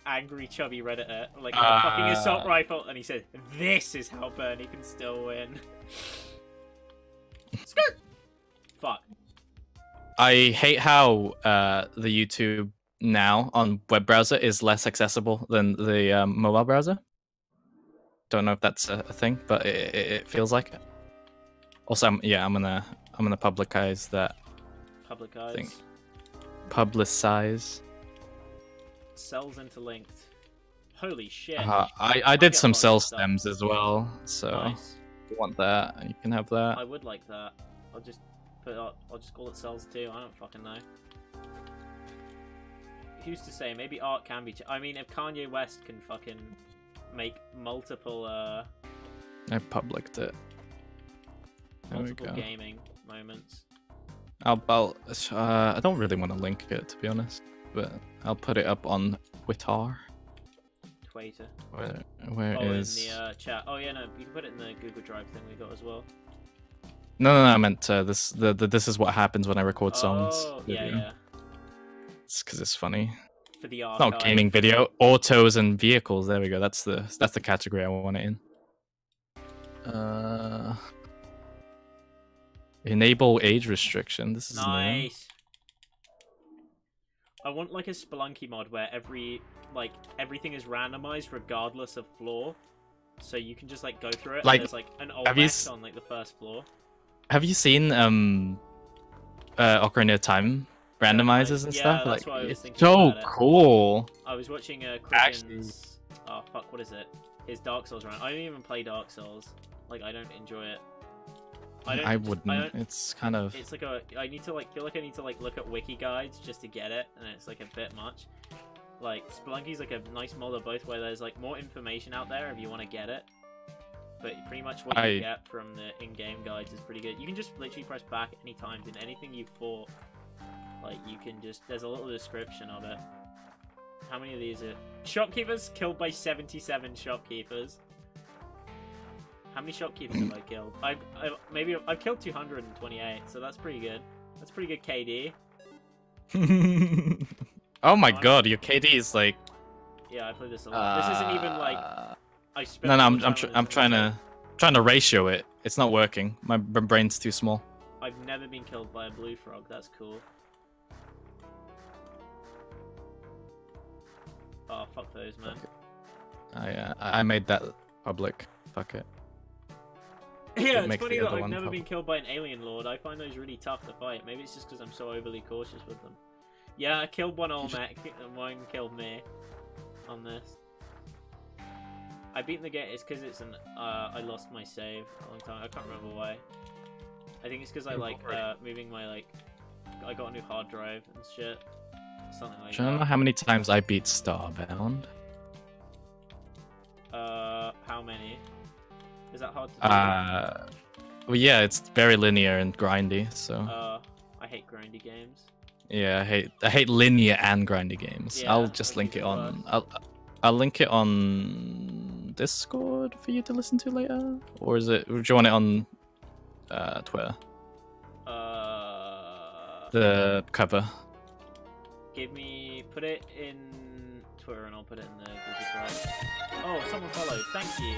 angry chubby redditor, like a fucking assault rifle, and he said, "This is how Bernie can still win." Skirt. Fuck. I hate how the YouTube now on web browser is less accessible than the mobile browser. Don't know if that's a thing, but it feels like it. Also, I'm gonna publicize that. Publicize. Thing. Publicize. Cells interlinked. Holy shit. I did some cell stems as well, so nice. If you want that, you can have that. I would like that. I'll just call it cells too. I don't fucking know. Who's to say? Maybe art can be. I mean, if Kanye West can fucking make multiple. I published it. Multiple gaming moments. I don't really want to link it, to be honest, but I'll put it up on Twitter. Twitter. Where is? In the chat. Oh yeah, no, you can put it in the Google Drive thing we got as well. No, I meant this. This is what happens when I record songs. Oh yeah. It's because it's funny. For the archive. It's not gaming video. Autos and vehicles. There we go. That's the category I want it in. Enable age restriction. This is nice. New. I want like a Spelunky mod where everything is randomized regardless of floor, so you can just like go through it. Like, and there's like an Olmecs on like the first floor. Have you seen Ocarina of Time randomizers and stuff? That's like, what I was thinking so about it. Cool. I was watching Cricken's... Oh fuck, what is it? His Dark Souls run. I don't even play Dark Souls. Like, I don't enjoy it. I wouldn't. It's kind of. It's like I need to feel like I need to look at wiki guides just to get it, and it's like a bit much. Like Spelunky's like a nice mod of both, where there's like more information out there if you want to get it. But pretty much what you get from the in-game guides is pretty good. You can just literally press back any time in anything you fought. like you can just there's a little description of it. How many of these are shopkeepers killed by 77 shopkeepers? How many shopkeepers have I killed? I've killed 228, so that's pretty good. That's pretty good KD. Oh my god, your KD is like. Yeah, I play this a lot. This isn't even like I spent. No, I'm trying to ratio it. It's not working. My brain's too small. I've never been killed by a blue frog. That's cool. Oh, fuck those, man. I made that public. Fuck it. Yeah, it's funny that I've never been killed by an alien lord. I find those really tough to fight. Maybe it's just because I'm so overly cautious with them. Yeah, I killed one Olmec, and one killed me on this. I beat the game. It's because it's an. I lost my save a long time. I can't remember why. I think it's because I like moving my like. I got a new hard drive and shit. Something like Do you know how many times I beat Starbound? How many? Is that hard to do? Well, yeah, it's very linear and grindy. So. I hate grindy games. Yeah, I hate linear and grindy games. Yeah, I'll just link it on. I'll link it on Discord for you to listen to later, or is it? Do you want it on Twitter? The cover. Put it in Twitter and I'll put it in the Google Drive. Oh, someone followed. Thank you.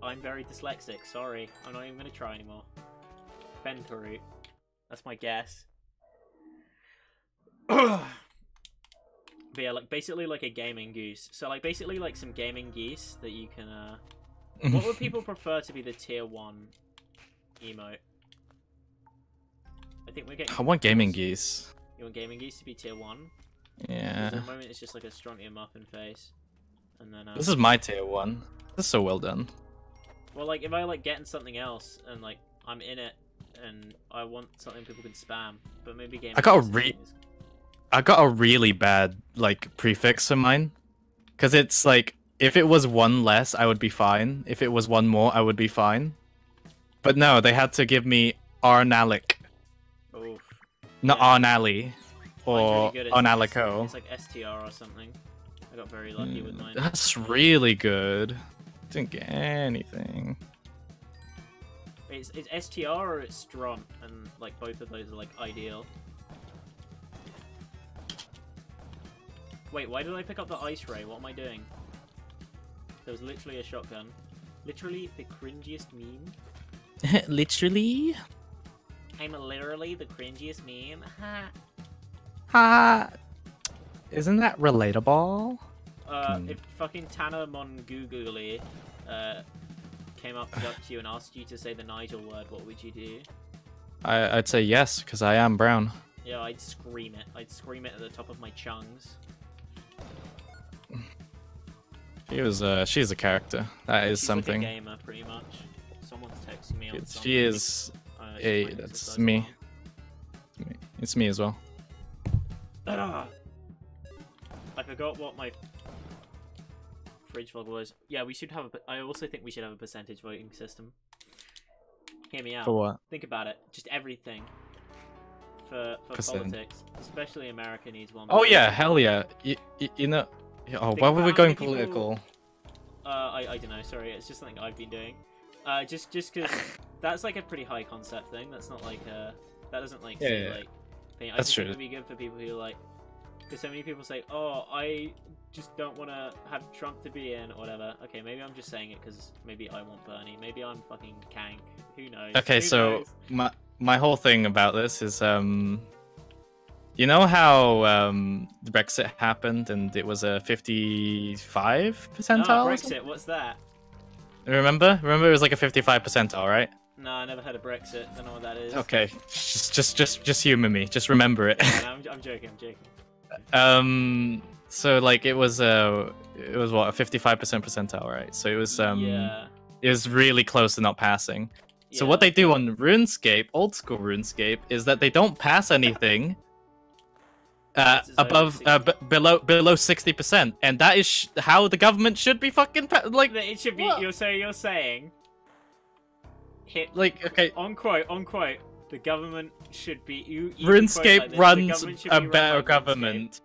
I'm very dyslexic. Sorry, I'm not even gonna try anymore. Fentarut. That's my guess. But yeah, like basically like a gaming goose. So like basically like some gaming geese that you can what would people prefer to be the tier 1 emote? I think we're getting I want gaming geese. You want gaming geese to be tier 1? Yeah. At the moment it's just like a Strontiummuffin face. And then this is my tier 1. This is so well done. Well, like if I like getting something else and like I'm in it and I want something people can spam, but maybe gaming I got a really bad like prefix for mine, because it's like if it was one less I would be fine, if it was one more I would be fine, but no, they had to give me Arnalic. Oof. Not yeah. Arnally or really Arnalico. It's like STR or something. I got very lucky with mine. That's really good. Didn't get anything. It's STR or it's Stront, and like both of those are like ideal. Wait, why did I pick up the ice ray? What am I doing? There was literally a shotgun. Literally the cringiest meme. Literally? I'm literally the cringiest meme. Ha. Ha. Isn't that relatable? If fucking Tanner Mongoogly came up to you and asked you to say the Nigel word, what would you do? I'd say yes, because I am brown. Yeah, I'd scream it. I'd scream it at the top of my chungs. She's a character. She's something. Like a gamer, pretty much. Someone's texting me on She is. That's me. It's me as well. I forgot what my fridge vlog was. Yeah, we should have I also think we should have a percentage voting system. Hear me out. For what? Think about it. Just everything. For politics. Especially America needs one. Oh yeah, hell yeah. You know... Oh, why were we going political? I don't know, sorry. It's just something I've been doing. Just because that's like a pretty high concept thing. That's not like that doesn't like say like thing. I That's just true. think it'd be good for people who like, because so many people say, oh, I just don't want to have Trump to be in or whatever. Okay, maybe I'm just saying it because maybe I want Bernie. Maybe I'm fucking Kank. Who knows? Okay, Who so knows? my whole thing about this is you know how Brexit happened and it was a 55 percentile? Oh, Brexit, what's that? Remember? Remember it was like a 55 percentile, right? No, I never heard of Brexit. Don't know what that is. Okay, just humor me. Just remember it. No, I'm joking. I'm joking. So like it was what, a 55% percentile, right? So it was yeah. It was really close to not passing. So what they do on RuneScape, old school RuneScape, is that they don't pass anything above below 60%, and that is how the government should be fucking like. It should be. What? You're saying. Hit like, okay, on quote The government should be. You RuneScape like runs should a be run better like government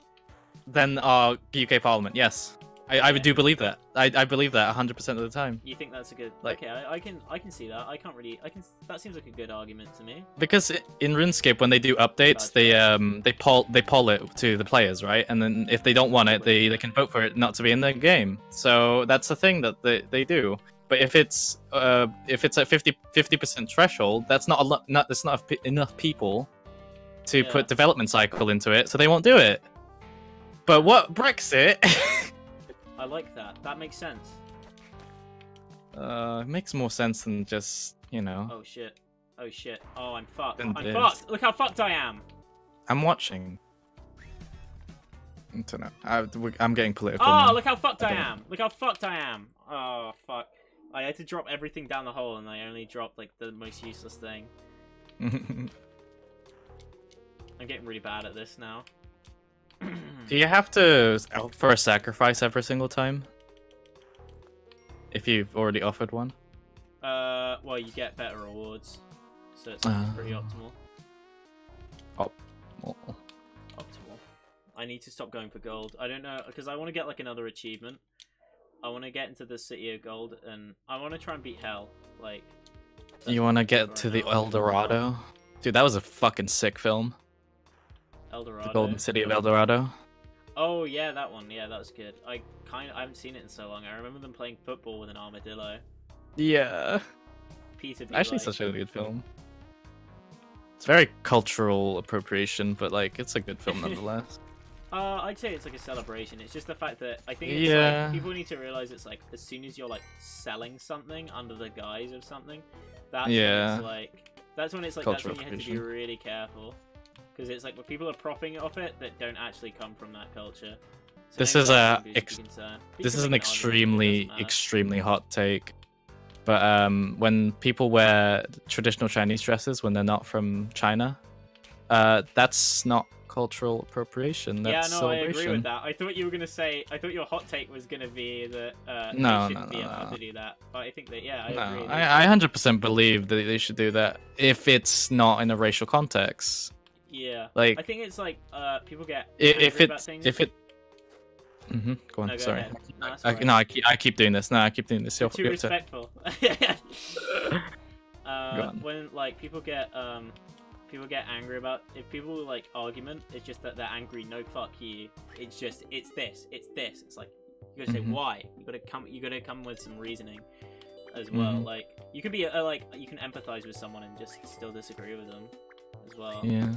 than our UK Parliament. Yes, I do believe that. I believe that 100% of the time. You think that's a good? Like- okay, I can see that. I can't really. That seems like a good argument to me. Because in RuneScape, when they do updates, they poll it to the players, right? And then if they don't want it, they can vote for it not to be in the game. So that's the thing that they do. But if it's at 50% threshold, that's not a lot. That's not enough people to put development cycle into it, so they won't do it. But what Brexit? I like that. That makes sense. It makes more sense than just, you know. Oh shit. Oh shit. Oh, I'm fucked. Than I'm this. fucked. Look how fucked I am. I'm watching. I don't know. I'm getting political. Oh, now. look how fucked I am. Look how fucked I am. Oh, fuck. I had to drop everything down the hole, and I only dropped, like, the most useless thing. I'm getting really bad at this now. Do you have to opt for a sacrifice every single time? If you've already offered one? Well, you get better rewards. So it's pretty optimal. Optimal. I need to stop going for gold. I don't know, because I want to get, like, another achievement. I want to get into the City of Gold, and I want to try and beat Hell. Like, You want to get to the El Dorado? Dude, that was a fucking sick film. El Dorado. The Golden City of El Dorado. Oh yeah, that one. Yeah, that was good. I haven't seen it in so long. I remember them playing football with an armadillo. Yeah. Peter be Actually, like, such a good film. It's very cultural appropriation, but like it's a good film nonetheless. I'd say it's like a celebration. It's just the fact that I think it's Yeah. like, people need to realize it's like as soon as you're like selling something under the guise of something, that's when it's like that's when you have to be really careful, because it's like when people are profiting off it that don't actually come from that culture. So This maybe is that a should be concerned. this You is can an make argument, it doesn't extremely hot take. But when people wear traditional Chinese dresses when they're not from China, that's not cultural appropriation. That's yeah, no, I celebration. agree with that. I thought you were gonna say. I thought your hot take was gonna be that No, they shouldn't be allowed to do that. But I think that I agree. I 100% believe that they should do that if it's not in a racial context. Yeah, Like I think it's like people get if angry about it things. if it. Go on. No, go Sorry. ahead. No, that's I alright. keep doing this. No, I keep doing this. You're too Your turn. respectful. on. When like people get angry about, if people like argument, it's just that they're angry. No, fuck you. It's just it's this. It's like you gotta say why. You gotta come with some reasoning as well. Like you can be like you can empathize with someone and just still disagree with them as well. Yeah.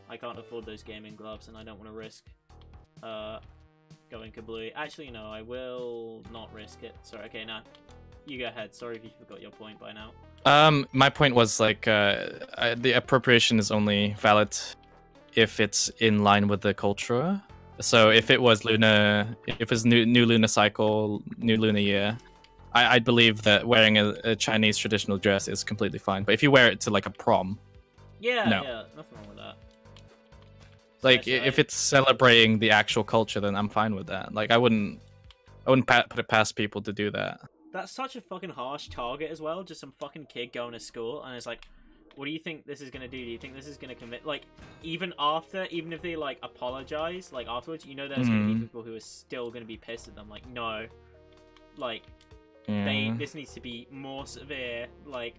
I can't afford those gaming gloves, and I don't want to risk going kablooey. Actually, no, I will not risk it. Sorry. Okay, now you go ahead. Sorry if you forgot your point by now. My point was like the appropriation is only valid if it's in line with the culture. So if it was new lunar cycle, new lunar year, I'd believe that wearing a Chinese traditional dress is completely fine. But if you wear it to like a prom, Yeah, no. yeah, nothing wrong with that. Like Actually, if it's celebrating the actual culture, then I'm fine with that. Like I wouldn't put it past people to do that. That's such a fucking harsh target as well. Just some fucking kid going to school, and it's like, what do you think this is gonna do? Do you think this is gonna commit? Like, even if they like apologize, like afterwards, you know, there's gonna be people who are still gonna be pissed at them. Like, no, like, this needs to be more severe. Like,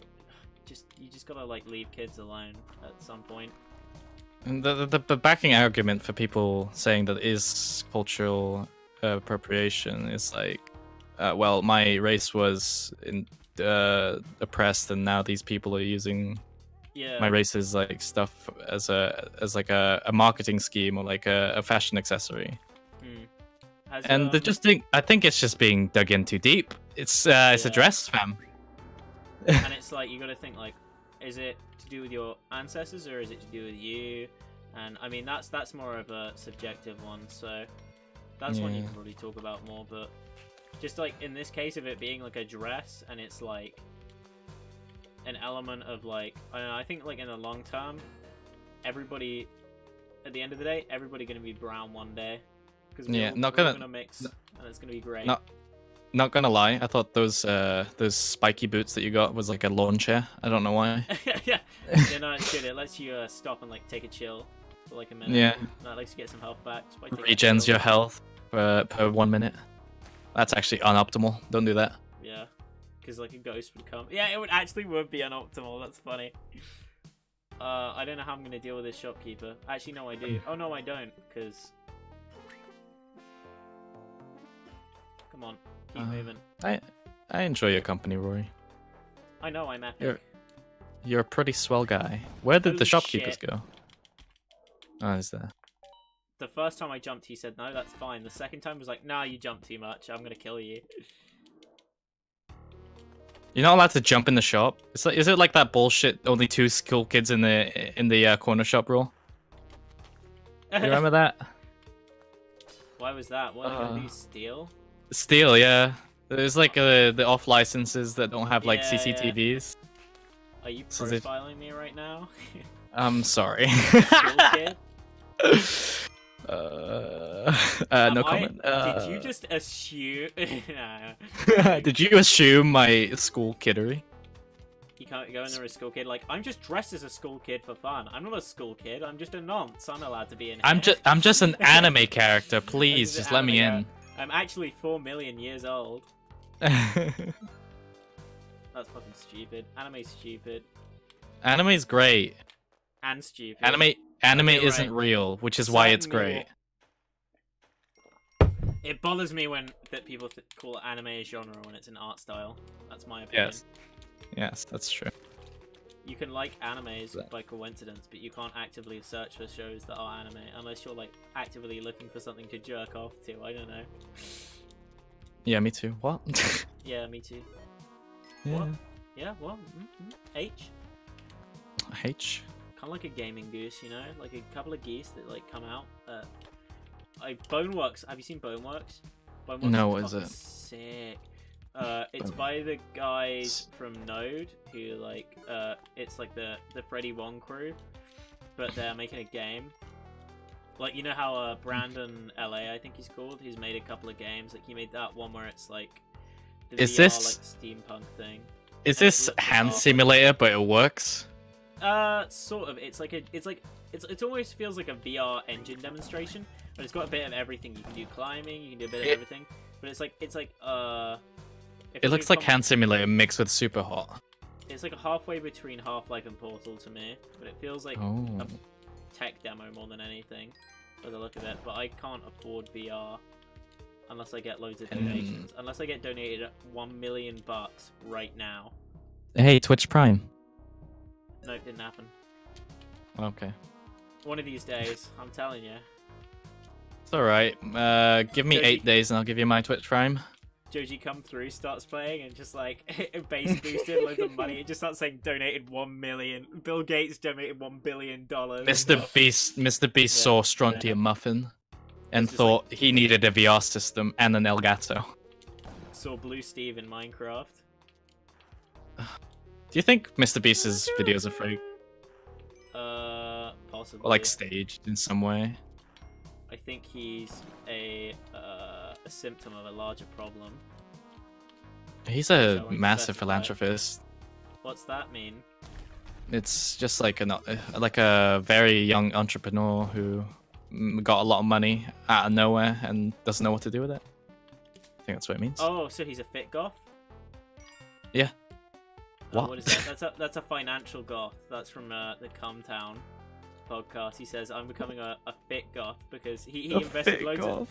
you just gotta like leave kids alone at some point. And the backing argument for people saying that it is cultural appropriation is like, well, my race was oppressed, and now these people are using my race as like stuff as a marketing scheme or like a fashion accessory. And they just think I think it's just being dug in too deep. It's a dress, fam. And it's like you got to think like, is it to do with your ancestors or is it to do with you? And I mean that's more of a subjective one, so that's one you can probably talk about more. But just like in this case of it being like a dress, and it's like an element of like I don't know, I think like in the long term, everybody at the end of the day, everybody gonna be brown one day because we're all gonna mix, and it's gonna be great. Not gonna lie, I thought those spiky boots that you got was like a lawn chair. I don't know why. Yeah, Yeah, no, it's good. It lets you stop and like take a chill for like a minute. Yeah. No, it lets you get some health back. Just by taking a Regens chill. your health per 1 minute. That's actually unoptimal. Don't do that. Yeah, because like a ghost would come. Yeah, it would be unoptimal. That's funny. I don't know how I'm gonna deal with this shopkeeper. Actually, no, I do. Oh no, I don't, because. Come on, keep moving. I enjoy your company, Rory. I know I'm epic. You're a pretty swell guy. Where did Holy the shopkeepers shit. go? Oh, is there? The first time I jumped, he said, no, that's fine. The second time was like, nah, you jumped too much. I'm gonna kill you. You're not allowed to jump in the shop. It's like, is it like that bullshit? Only 2 school kids in the corner shop rule. You remember that? Why was that? What are they gonna do? Steal? Steal, yeah. There's like the off licenses that don't have like Yeah, CCTVs. Are you So they- profiling me right now? I'm sorry. School kid? No comment. Did you just assume? Nah. Did you assume my school kiddery? You can't go in there as a school kid. Like, I'm just dressed as a school kid for fun. I'm not a school kid. I'm just a nonce. I'm allowed to be in here. I'm just an anime character. Please, just let me in. I'm actually 4 million years old. That's fucking stupid. Anime's stupid. Anime's great. And stupid. Anime You're isn't right. real, which is why it's Certain great. It bothers me that people call it anime a genre when it's an art style. That's my opinion. Yes, that's true. You can like animes by coincidence, but you can't actively search for shows that are anime unless you're like actively looking for something to jerk off to. I don't know. Yeah, me too. What? Yeah, me too. Yeah. What? Yeah, what? H? H. Kind of like a gaming goose, you know? Like a couple of geese that like come out. Boneworks. Have you seen Boneworks? Boneworks No, what is fucking it? Sick. It's by the guys from Node who like it's like the Freddy Wong crew, but they're making a game. Like, you know how Brandon LA, I think he's called, he's made a couple of games. Like he made that one where it's like the Is VR, this- like steampunk thing. Is And it this looks hand awesome. simulator, but it works? Sort of. It almost feels like a VR engine demonstration, but it's got a bit of everything. You can do climbing, you can do a bit of everything, but it's like It looks like Hand Simulator mixed with Super Hot. It's like a halfway between Half-Life and Portal to me, but it feels like Oh. a tech demo more than anything, by the look of it. But I can't afford VR unless I get loads of donations. Unless I get donated $1 million right now. Hey, Twitch Prime. Nope, didn't happen. Okay. One of these days, I'm telling you. It's alright. Give me Joji- 8 days and I'll give you my Twitch Prime. Joji come through, starts playing, and just like base boosted loads of money. It just starts saying donated 1 million. Bill Gates donated $1 billion. Mr. Beast Yeah. saw Strontiummuffin and It's just thought he needed a VR system and an Elgato. Saw Blue Steve in Minecraft. Do you think Mr. Beast's videos are fake? Possibly. Or like staged in some way? I think he's a symptom of a larger problem. He's a Shall we massive specify? philanthropist. What's that mean? It's just like a very young entrepreneur who got a lot of money out of nowhere and doesn't know what to do with it. I think that's what it means. Oh, so he's a fit goth? Yeah. Oh, What? what is that? That's a financial goth. That's from the Come Town podcast. He says, I'm becoming a fit goth because he invested loads of...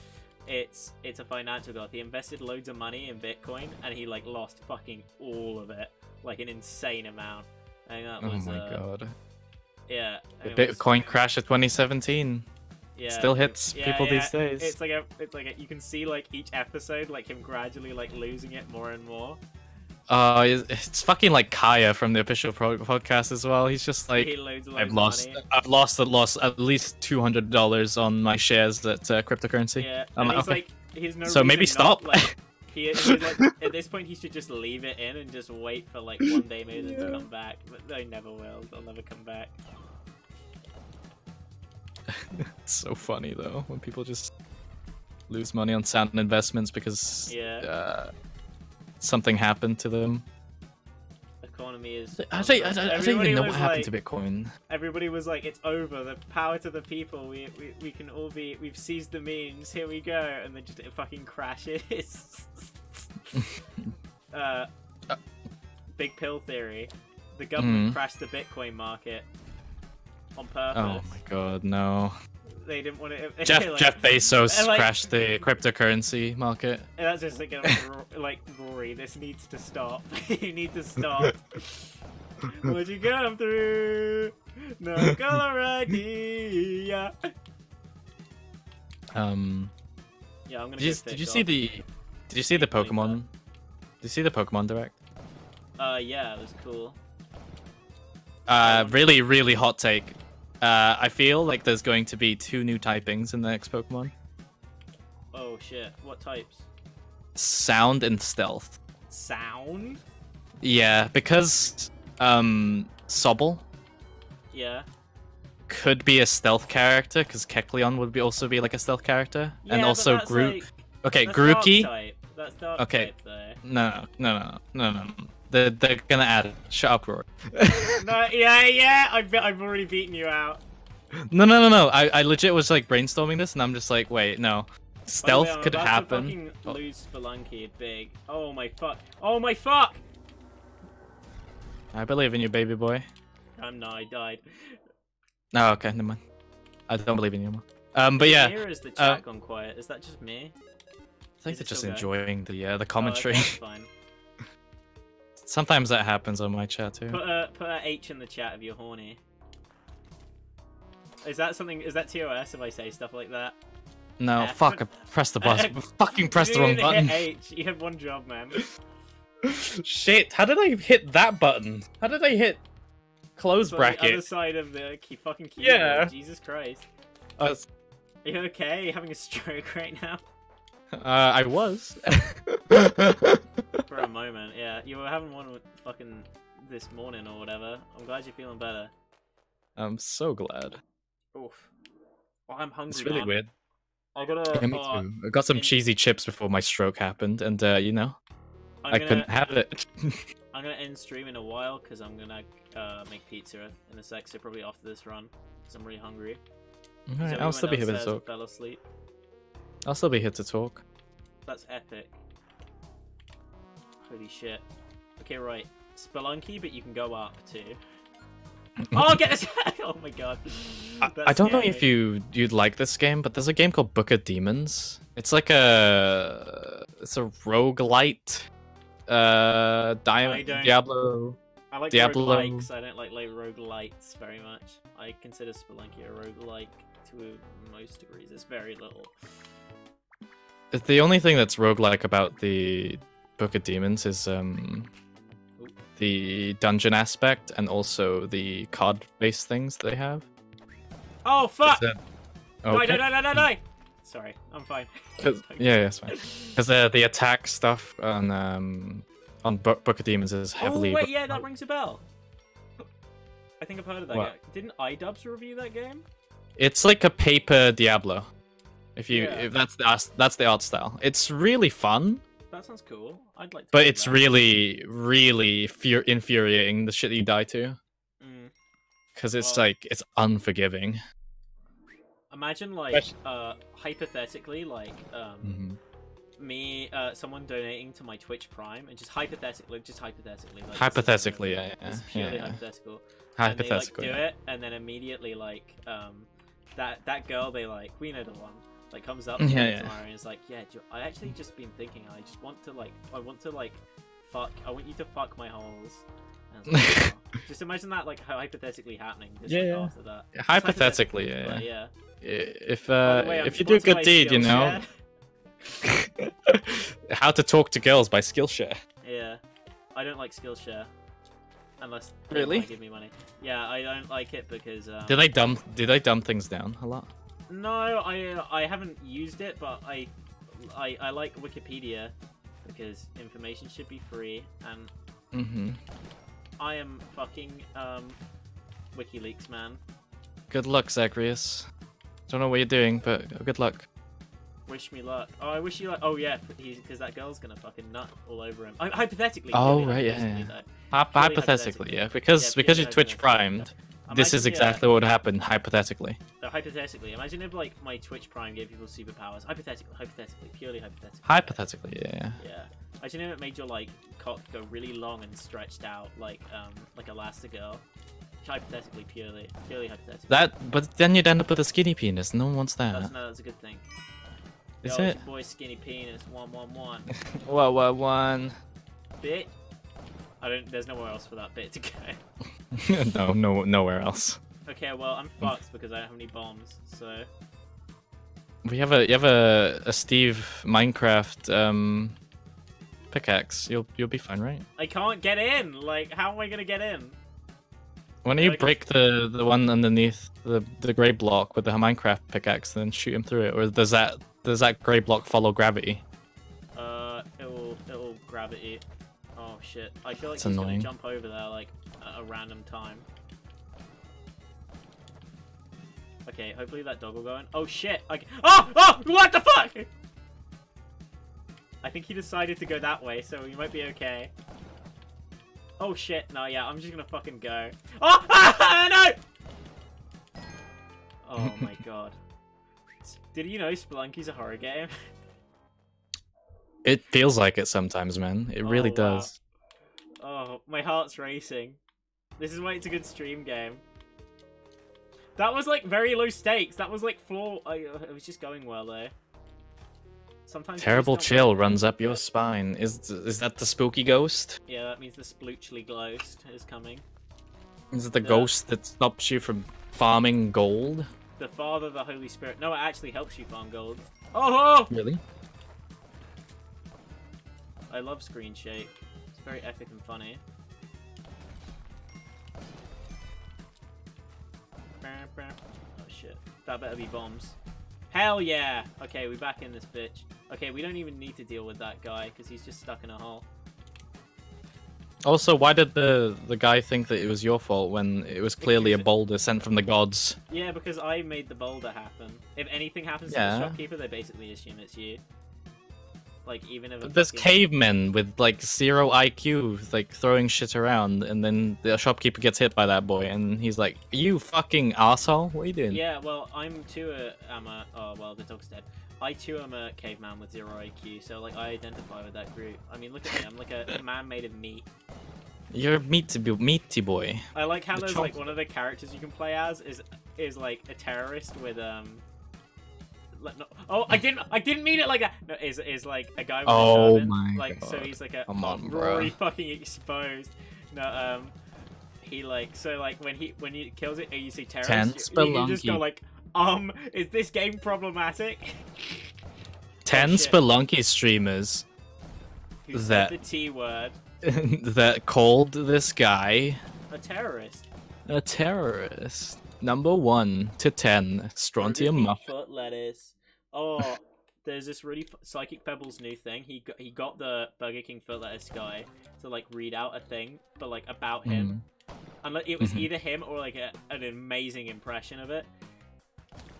It's a financial goth. He invested loads of money in Bitcoin and he like lost fucking all of it. Like an insane amount. I think that Oh was, my god. Yeah. The anyways. Bitcoin crash of 2017 Yeah, still hits people these days. It's like you can see like each episode, like him gradually like losing it more and more. It's fucking like Kaya from the official podcast as well. He's just like, He loads I've of lost at least $200 on my shares at cryptocurrency. Yeah, I'm and like, he's okay. like, he's no So maybe reason not, stop. like, he's like, at this point, he should just leave it in and just wait for like one day maybe them to come back. But they never will. They'll never come back. It's so funny though when people just lose money on sound investments because Yeah. something happened to them. A corner economy is. I don't even know what happened to Bitcoin. Everybody was like, "It's over. The power to the people. We can all be. We've seized the means. Here we go." And then just it fucking crashes. Big pill theory. The government crashed the Bitcoin market on purpose. Oh my god, no. They didn't want it. Jeff Bezos crashed the cryptocurrency market. And that's just like Rory, this needs to stop. You need to stop. What'd you come through? No color ID. Yeah, I'm gonna. Did you see the Pokemon? Did you see the Pokemon Direct? Yeah, it was cool. Really, really hot take. I feel like there's going to be 2 new typings in the next Pokemon. Oh shit! What types? Sound and Stealth. Sound? Yeah, because Sobble. Yeah. Could be a stealth character, because Kecleon would also be like a stealth character, Yeah, and also Grook. Like, okay, that's Grookey. Dark type. That's dark Okay. type, though. No. They're gonna add it. Shut up, Rory. No, yeah. I've already beaten you out. No. I legit was like brainstorming this, and I'm just like, wait, no. Stealth could happen. To fucking lose Spelunky big. Oh my fuck. Oh my fuck. I believe in you, baby boy. No, I died. Oh, okay, never mind. I don't believe in you anymore. But yeah. Here is the chat gone quiet. Is that just me? I think they're just enjoying the commentary. Oh, okay, that's fine. Sometimes that happens on my chat too. Put a H in the chat if you're horny. Is that something? Is that TOS if I say stuff like that? No, F? fuck! I pressed the button. Fucking pressed the wrong button. Hit H. You have one job, man. Shit! How did I hit that button? How did I hit close bracket? The other side of the fucking keyboard. Yeah. Jesus Christ. Are you okay? Are you having a stroke right now? I was. For a moment, yeah. You were having one with fucking this morning or whatever. I'm glad you're feeling better. I'm so glad. Oof. Well, I'm hungry. It's really man. weird. I gotta. Yeah, me too. I got some cheesy chips before my stroke happened, and you know, I couldn't have it. I'm gonna end stream in a while because I'm gonna make pizza in a sec. So probably after this run, because I'm really hungry. Alright, I'll still be here to talk. Fell asleep. I'll still be here to talk. That's epic. Holy shit. Okay, right. Spelunky, but you can go up too. Oh, get this! Oh my god. I don't know if you'd like this game, but there's a game called Book of Demons. It's like a roguelite. Diablo. I like Diablo. roguelikes. I don't like roguelites very much. I consider Spelunky a roguelike to most degrees. It's very little. The only thing that's roguelike about the Book of Demons is the dungeon aspect and also the card-based things they have. Oh fuck! Okay. Die! Sorry, I'm fine. Yeah, it's fine. Because the attack stuff on Book of Demons is heavily. Oh wait, yeah, that rings a bell. I think I've heard of that What? game. Didn't iDubbbz review that game? It's like a paper Diablo. If that's the art style, it's really fun. That sounds cool. I'd like to. But it's really, really infuriating the shit that you die to. Because it's like it's unforgiving. Imagine like hypothetically like me someone donating to my Twitch Prime and just hypothetically like, hypothetically, yeah. It's purely hypothetical. Hypothetically, and they, like, do it and then immediately like that girl they like, we know the one, like comes up to me tomorrow and is like, yeah, I actually just been thinking, I want you to fuck my holes. And like, oh. Just imagine that like hypothetically happening just after that. Hypothetically, yeah. If way, if you do a good deed, you know. How to talk to girls by Skillshare. Yeah, I don't like Skillshare unless really they give me money. Yeah, I don't like it because. Do they dumb things down a lot? No, I haven't used it, but I like Wikipedia because information should be free, and I am fucking WikiLeaks man. Good luck, Zagreus. Don't know what you're doing, but good luck. Wish me luck. Oh, I wish you luck. Oh yeah, because that girl's gonna fucking nut all over him. Hypothetically. Oh really, right, yeah. Though. Hypothetically, yeah, because purely you're Twitch primed, this is exactly what would happen hypothetically. So hypothetically, imagine if like my Twitch Prime gave people superpowers. Hypothetically, purely hypothetically. Hypothetically, yeah. Yeah. Imagine if it made your like cock go really long and stretched out like Elastigirl. Hypothetically, purely hypothetically. But then you'd end up with a skinny penis. No one wants that. That's a good thing. Is Yo, it? It's your boy Skinny Penis 111. One. Bit. There's nowhere else for that bit to go. no, nowhere else. Okay, well I'm fucked because I don't have any bombs. So. You have a Steve Minecraft pickaxe. You'll be fine, right? I can't get in. Like, how am I gonna get in? Why don't you break the one underneath the grey block with the Minecraft pickaxe, and then shoot him through it? Or does that grey block follow gravity? It'll gravity. Oh shit! I feel like That's he's annoying. gonna jump over there like at a random time. Okay, hopefully that dog will go in. Oh shit! Oh! What the fuck? I think he decided to go that way, so we might be okay. Oh shit! No, yeah, I'm just gonna fucking go. Oh! No! Oh my god! Did you know Spelunky's a horror game? It feels like it sometimes, man. It really wow. does. Oh, my heart's racing. This is why it's a good stream game. That was like very low stakes. That was like floor. It was just going well there. Sometimes Terrible chill runs up your spine. Is that the spooky ghost? Yeah, that means the sploochly ghost is coming. Is it the ghost that stops you from farming gold? The Father, the Holy Spirit. No, it actually helps you farm gold. Oh! Really? I love Screen Shake. It's very epic and funny. Oh shit. That better be bombs. Hell yeah! Okay, we're back in this bitch. Okay, we don't even need to deal with that guy, because he's just stuck in a hole. Also, why did the guy think that it was your fault when it was clearly a boulder sent from the gods? Yeah, because I made the boulder happen. If anything happens to the shopkeeper, they basically assume it's you. Like, even if there's cavemen with like 0 IQ, like throwing shit around, and then the shopkeeper gets hit by that boy, and he's like, "You fucking asshole! What are you doing?" Yeah, well, I'm too oh well, the dog's dead. I too am a caveman with 0 IQ, so like I identify with that group. I mean, look at me, I'm like a man made of meat. You're a meaty boy. I like how there's like one of the characters you can play as is like a terrorist with no, oh, I didn't mean it like that. No, is like a guy with a turban. My like God. So he's like a bro. fucking exposed. No, he like so like when he kills it, you see terrorist. You just go like, is this game problematic? 10 Spelunky streamers who said the T word that called this guy a terrorist. A terrorist. Number 1 to 10, Strontiummuffin. Foot lettuce. Oh, there's this really Psychic Pebbles new thing. He got the Burger King foot lettuce guy to like read out a thing, but like about him, and it was either him or like an amazing impression of it.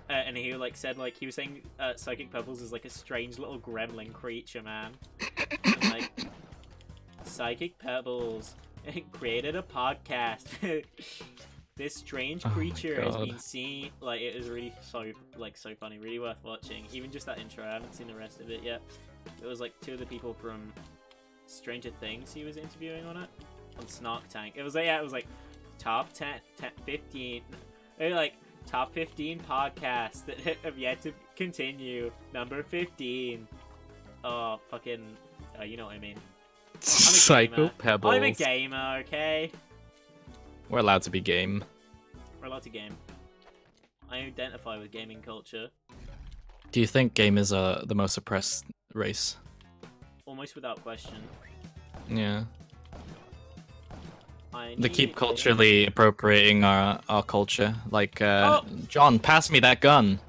And he like said like he was saying Psychic Pebbles is like a strange little gremlin creature, man. And, like Psychic Pebbles created a podcast. This strange creature has been seen. Like it is really so funny, really worth watching. Even just that intro, I haven't seen the rest of it yet. It was like 2 of the people from Stranger Things he was interviewing on it, on Snark Tank. It was like top 10, 15, like top 15 podcasts that have yet to continue. Number 15. Oh fucking, you know what I mean. Psycho Pebbles. I'm a gamer, okay. We're allowed to be game. We're allowed to game. I identify with gaming culture. Do you think gamers are the most oppressed race? Almost without question. Yeah. They keep culturally appropriating our culture. Like, John, pass me that gun.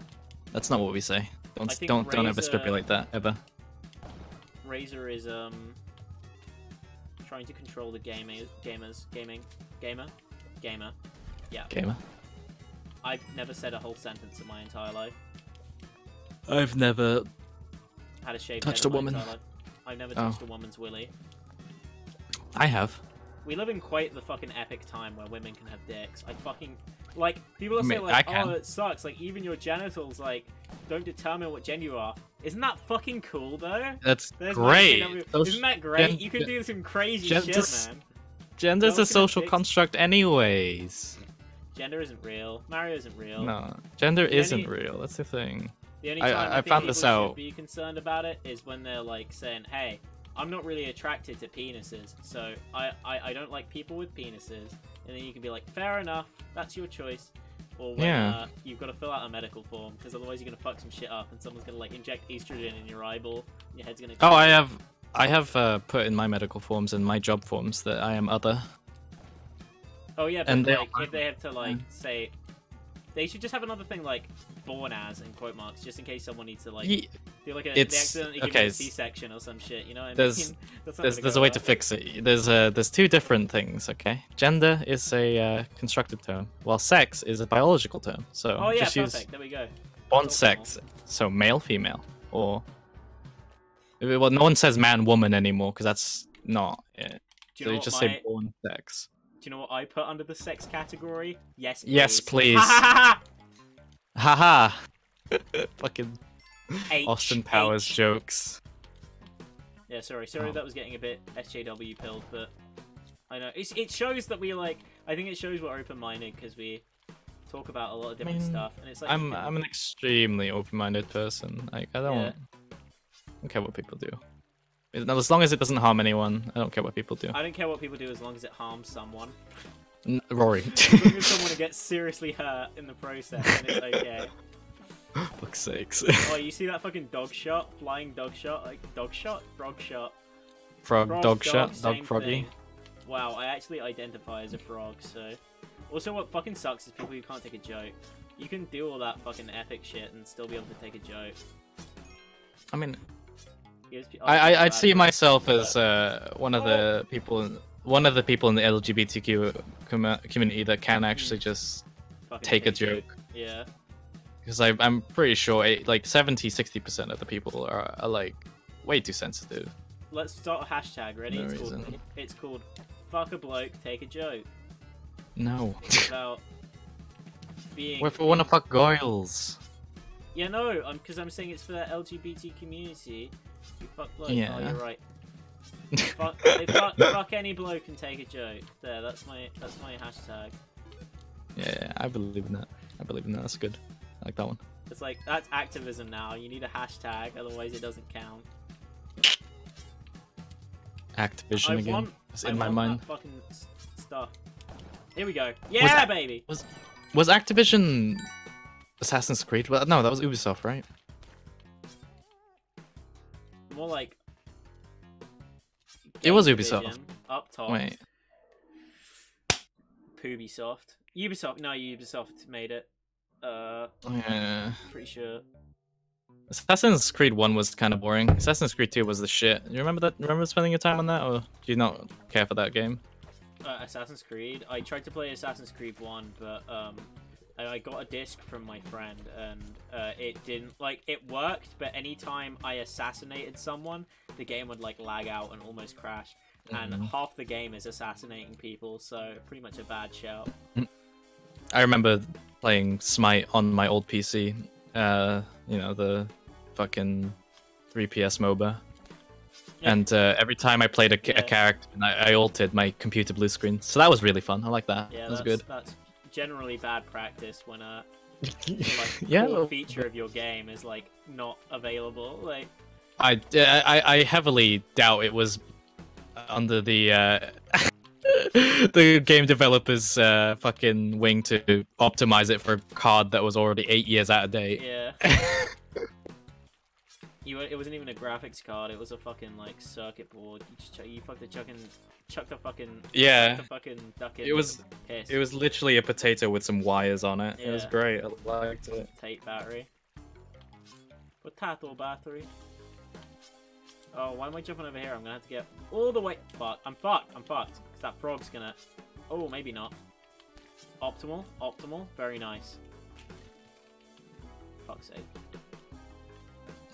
That's not what we say. Don't ever strip it like that, ever. Razer is trying to control the gamer. Yeah. Gamer. I've never said a whole sentence in my entire life. I've never had a shaved touched head a woman. I've never touched a woman's willy. I have. we live in quite the fucking epic time where women can have dicks. I fucking like people are I mean, saying like, I oh, can. it sucks. Like even your genitals like don't determine what gender you are. Isn't that fucking cool though? That's There's great. Isn't that great? gen- You can do some crazy shit, genders- man. Gender's Girls a can have social dicks. construct, anyways. Gender isn't real. Mario isn't real. No, gender The isn't only- real. That's the thing. The only I- time I think found people this should out. be concerned about it is when they're like saying, "Hey, I'm not really attracted to penises, so I don't like people with penises." And then you can be like, "Fair enough, that's your choice." Or when Yeah. you've got to fill out a medical form because otherwise you're gonna fuck some shit up and someone's gonna like inject estrogen in your eyeball. And your head's gonna. Oh, I have put in my medical forms and my job forms that I am other. Oh yeah, but and they like are- if they have to like say, they should just have another thing like "born as" in quote marks, just in case someone needs to like Ye- do like a it's- they accidentally give okay, you a it's- C-section or some shit. You know what I there's- mean? That's not There's gonna a go way well. to fix it. There's two different things. Okay, gender is a constructed term, while sex is a biological term. So Oh yeah, just use perfect. There we go. born That's sex, so male, female, or well, no one says man, woman anymore because that's not it. Do you So know you what just my, say born sex. Do you know what I put under the sex category? Yes, please. Yes, please. Haha. Fucking Austin Powers H. jokes. Yeah, sorry, Oh. that was getting a bit SJW pilled, but I know it shows that we like. I think it shows we're open-minded because we talk about a lot of different mean, stuff, and it's like I'm an extremely open-minded person. Like I don't care what people do. As long as it doesn't harm anyone, I don't care what people do. I don't care what people do as long as it harms someone. Rory. As long as someone gets seriously hurt in the process, then it's okay. Fuck's sakes. Oh, you see that fucking dog shot? Flying dog shot? Like, dog shot? Frog shot? Frog, Frog, dog shot, same dog froggy. thing. Wow, I actually identify as a frog, so... Also, what fucking sucks is people who can't take a joke. You can do all that fucking epic shit and still be able to take a joke. I mean, Here's- I'd see myself as one of the people in the LGBTQ community that can actually just Fucking take a joke. Yeah. Because I'm pretty sure like 70-60% of the people are like way too sensitive. Let's start a hashtag, ready? No it's, called, reason. it's called fuck a bloke, take a joke. No. About being... What if I want to fuck girls? Yeah, no, because I'm saying it's for the LGBT community. You fuck bloke. Yeah. Oh, you're right. fuck any bloke and take a joke. There, that's my hashtag. Yeah, I believe in that. That's good. I like that one. It's like that's activism now. You need a hashtag, otherwise it doesn't count. Activision again. Want, It's I in my want mind. that fucking stuff. Here we go. Yeah, baby. Was Activision Assassin's Creed? Well, no, that was Ubisoft, right? More like. It was Activision, Ubisoft. Up top. Wait. Ubisoft. Ubisoft made it. Yeah. Pretty sure. Assassin's Creed 1 was kind of boring. Assassin's Creed 2 was the shit. You remember that? Remember spending your time on that, or do you not care for that game? Assassin's Creed. I tried to play Assassin's Creed 1, but I got a disc from my friend, and it didn't like it worked. But anytime I assassinated someone, the game would like lag out and almost crash. And half the game is assassinating people, so pretty much a bad shout. I remember playing Smite on my old PC. You know, the fucking 3PS MOBA. Yeah. And every time I played a character, I altered my computer blue screen. So that was really fun. I like that. Yeah, that was that's good. That's generally bad practice when the, like, Yeah, core well, feature of your game is like not available. Like, I heavily doubt it was under the the game developers fucking wing to optimize it for a card that was already 8 years out of date. yeah. It wasn't even a graphics card. It was a fucking like circuit board. You fucking chuck the fucking Yeah. chuck the fucking duck in. It was piss. It was literally a potato with some wires on it. It was Yeah. great. I liked it. tape battery. Potato battery. Oh, why am I jumping over here? I'm gonna have to get all the way. Fuck. I'm fucked. Cause that frog's gonna. Oh, maybe not. Optimal. Very nice. Fuck's sake.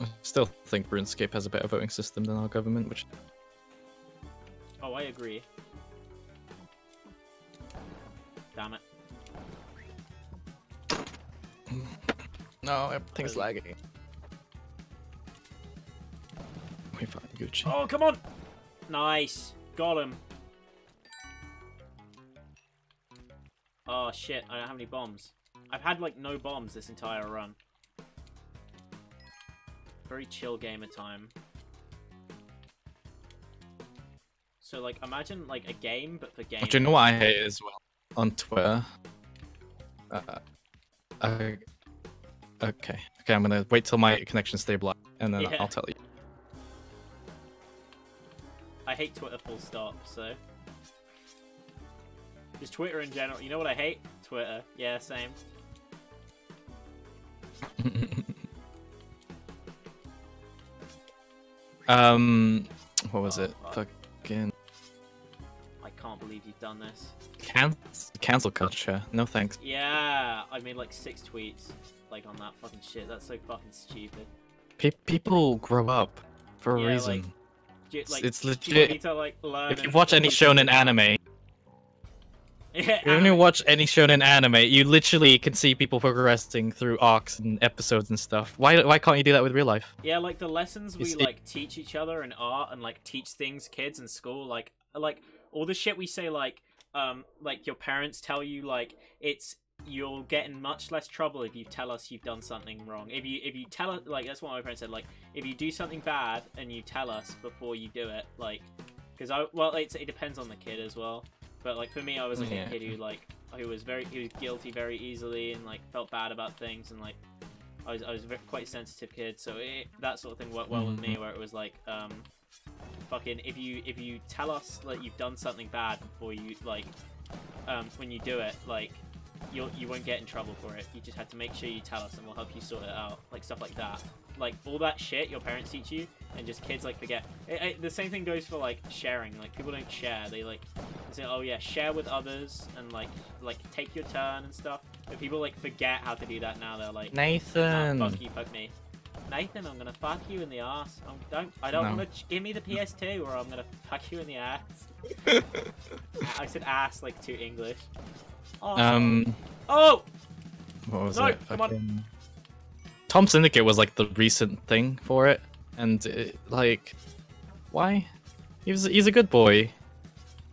I still think RuneScape has a better voting system than our government, which Oh, I agree. Damn it. No, everything's lagging. We found Gucci. Oh, come on! Nice. Got him. Oh shit, I don't have any bombs. I've had like no bombs this entire run. Very chill gamer time. So like imagine like a game but for gamers. Do you know what I hate as well on Twitter? Okay, I'm gonna wait till my connection stabilizes and then I'll tell you. I hate Twitter full stop, so. Just Twitter in general. You know what I hate? Twitter. Yeah, same. What was it? Fuck. Fucking I can't believe you've done this. cancel culture. No thanks. Yeah, I made like 6 tweets like on that fucking shit. That's so fucking stupid. People grow up for a Yeah, reason. Like, It's you legit. need to, like, learn If you and- watch any shonen anime, Yeah, when you watch any shonen anime, you literally can see people progressing through arcs and episodes and stuff. Why can't you do that with real life? yeah, like the lessons we It's- like teach each other in art and like teach things kids in school, like all the shit we say, like your parents tell you, like you'll get in much less trouble if you tell us you've done something wrong. If you tell us, like, that's what my parents said, like if you do something bad and you tell us before you do it, like, because it depends on the kid as well. But like for me, I was like a kid who was guilty very easily and like felt bad about things, and like I was quite a sensitive kid, so that sort of thing worked well with me, where it was like fucking if you tell us like you've done something bad before you like when you do it, like you won't get in trouble for it. You just have to make sure you tell us and we'll help you sort it out, like stuff like that. Like all that shit your parents teach you, and just kids like forget. The same thing goes for like sharing. Like people don't share. They like say, oh yeah, share with others and like take your turn and stuff. But people like forget how to do that now. They're like, Nathan. fuck you, fuck me. Nathan, I'm gonna fuck you in the ass. I don't want to give me the PS2 or I'm gonna fuck you in the ass. I said ass like too English. Oh! What was No, it? come on. Fucking... Tom Syndicate was like the recent thing for it, and like, why? He's a good boy.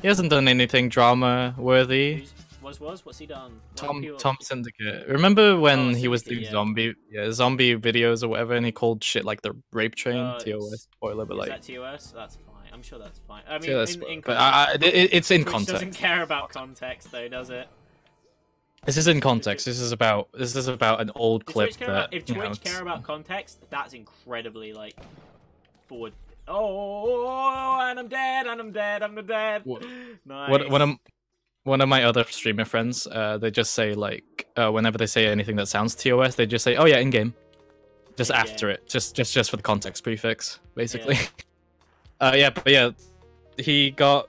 He hasn't done anything drama worthy. What's he done? Tom Syndicate. Remember when he was doing Syndicate, zombie videos or whatever, and he called shit like the rape train? TOS. Spoiler, but is like. that TOS? That's fine. I'm sure that's fine. I mean, TOS, in but it's in Twitch context. doesn't care about context though, does it? This is in context. This is about an old clip If Twitch care about context, that's incredibly like forward. Oh, and I'm dead. Nice. One of my other streamer friends, they just say like whenever they say anything that sounds TOS, they just say, "Oh yeah, in game," just In-game. after it, just for the context prefix, basically. Yeah. He got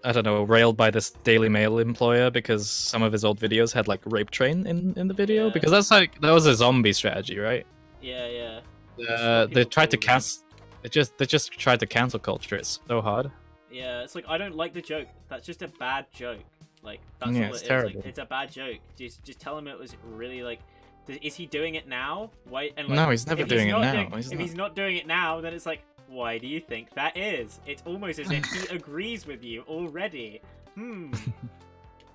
I don't know, railed by this Daily Mail employer because some of his old videos had like rape train in the video, Yeah. because that was a zombie strategy, right? Yeah. They tried to cancel. They just tried to cancel culture. It's so hard. Yeah, it's like I don't like the joke. That's just a bad joke. Like that's Yeah, all it's it is. terrible. Like, it's a bad joke. Just tell him it was really like. Is he doing it now? Why? And like, No, he's never if doing it not now. If he's not doing it now, then it's like, why do you think that is? It's almost as if he agrees with you already.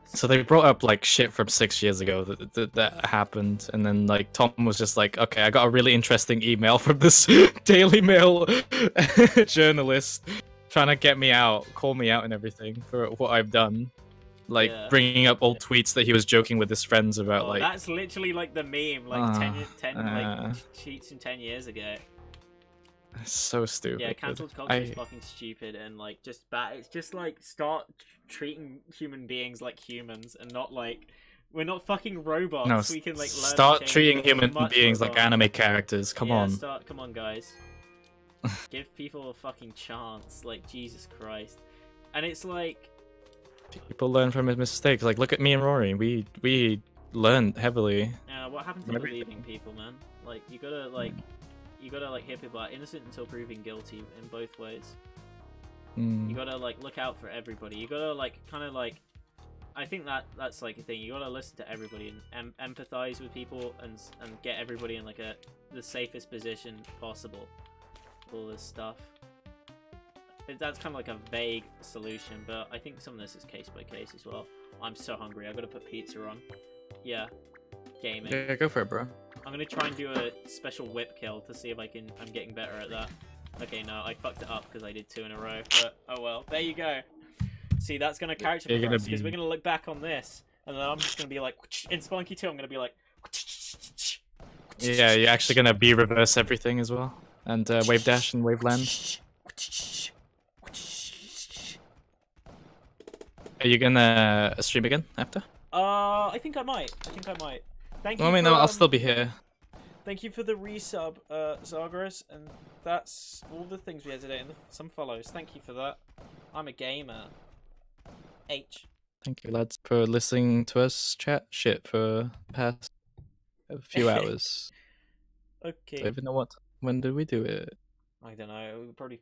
So they brought up like shit from 6 years ago that happened, and then like Tom was just like, okay, I got a really interesting email from this Daily Mail journalist trying to get me out, call me out and everything for what I've done. Like bringing up old tweets that he was joking with his friends about. Like that's literally like the meme, like 10 like cheats from 10 years ago. It's so stupid. Yeah, cancelled culture is fucking stupid and like just bad. It's just like start treating human beings like humans and not like we're not fucking robots. No, we can like learn start treating human beings like anime characters. Come on. Come on, guys. Give people a fucking chance. Like Jesus Christ. And it's like people learn from his mistakes. Like look at me and Rory. We learned heavily. Yeah, what happens to believing people, man? Like you gotta hear people are innocent until proven guilty in both ways. You gotta like look out for everybody. You gotta like kind of like I think that's like a thing. You gotta listen to everybody and empathize with people and get everybody in like the safest position possible. All this stuff. That's kind of like a vague solution, but I think some of this is case by case as well. I'm so hungry. I gotta put pizza on. Yeah, gaming. Yeah, go for it, bro. I'm gonna try and do a special whip kill to see if I'm getting better at that. Okay, no, I fucked it up because I did 2 in a row. But oh well, there you go. See, that's gonna character progress because we're gonna look back on this, and then I'm just gonna be like, in Spelunky 2, I'm gonna be like. Yeah, you're actually gonna be reverse everything as well, and wave dash and wave land. Are you gonna stream again after? I think I might. Thank you. Well, I mean, I'll still be here. Thank you for the resub, Zagras, and that's all the things we had today, and some follows. Thank you for that. I'm a gamer. H. Thank you, lads, for listening to us chat shit for the past a few hours. Okay. I don't even know when did we do it? I don't know. We probably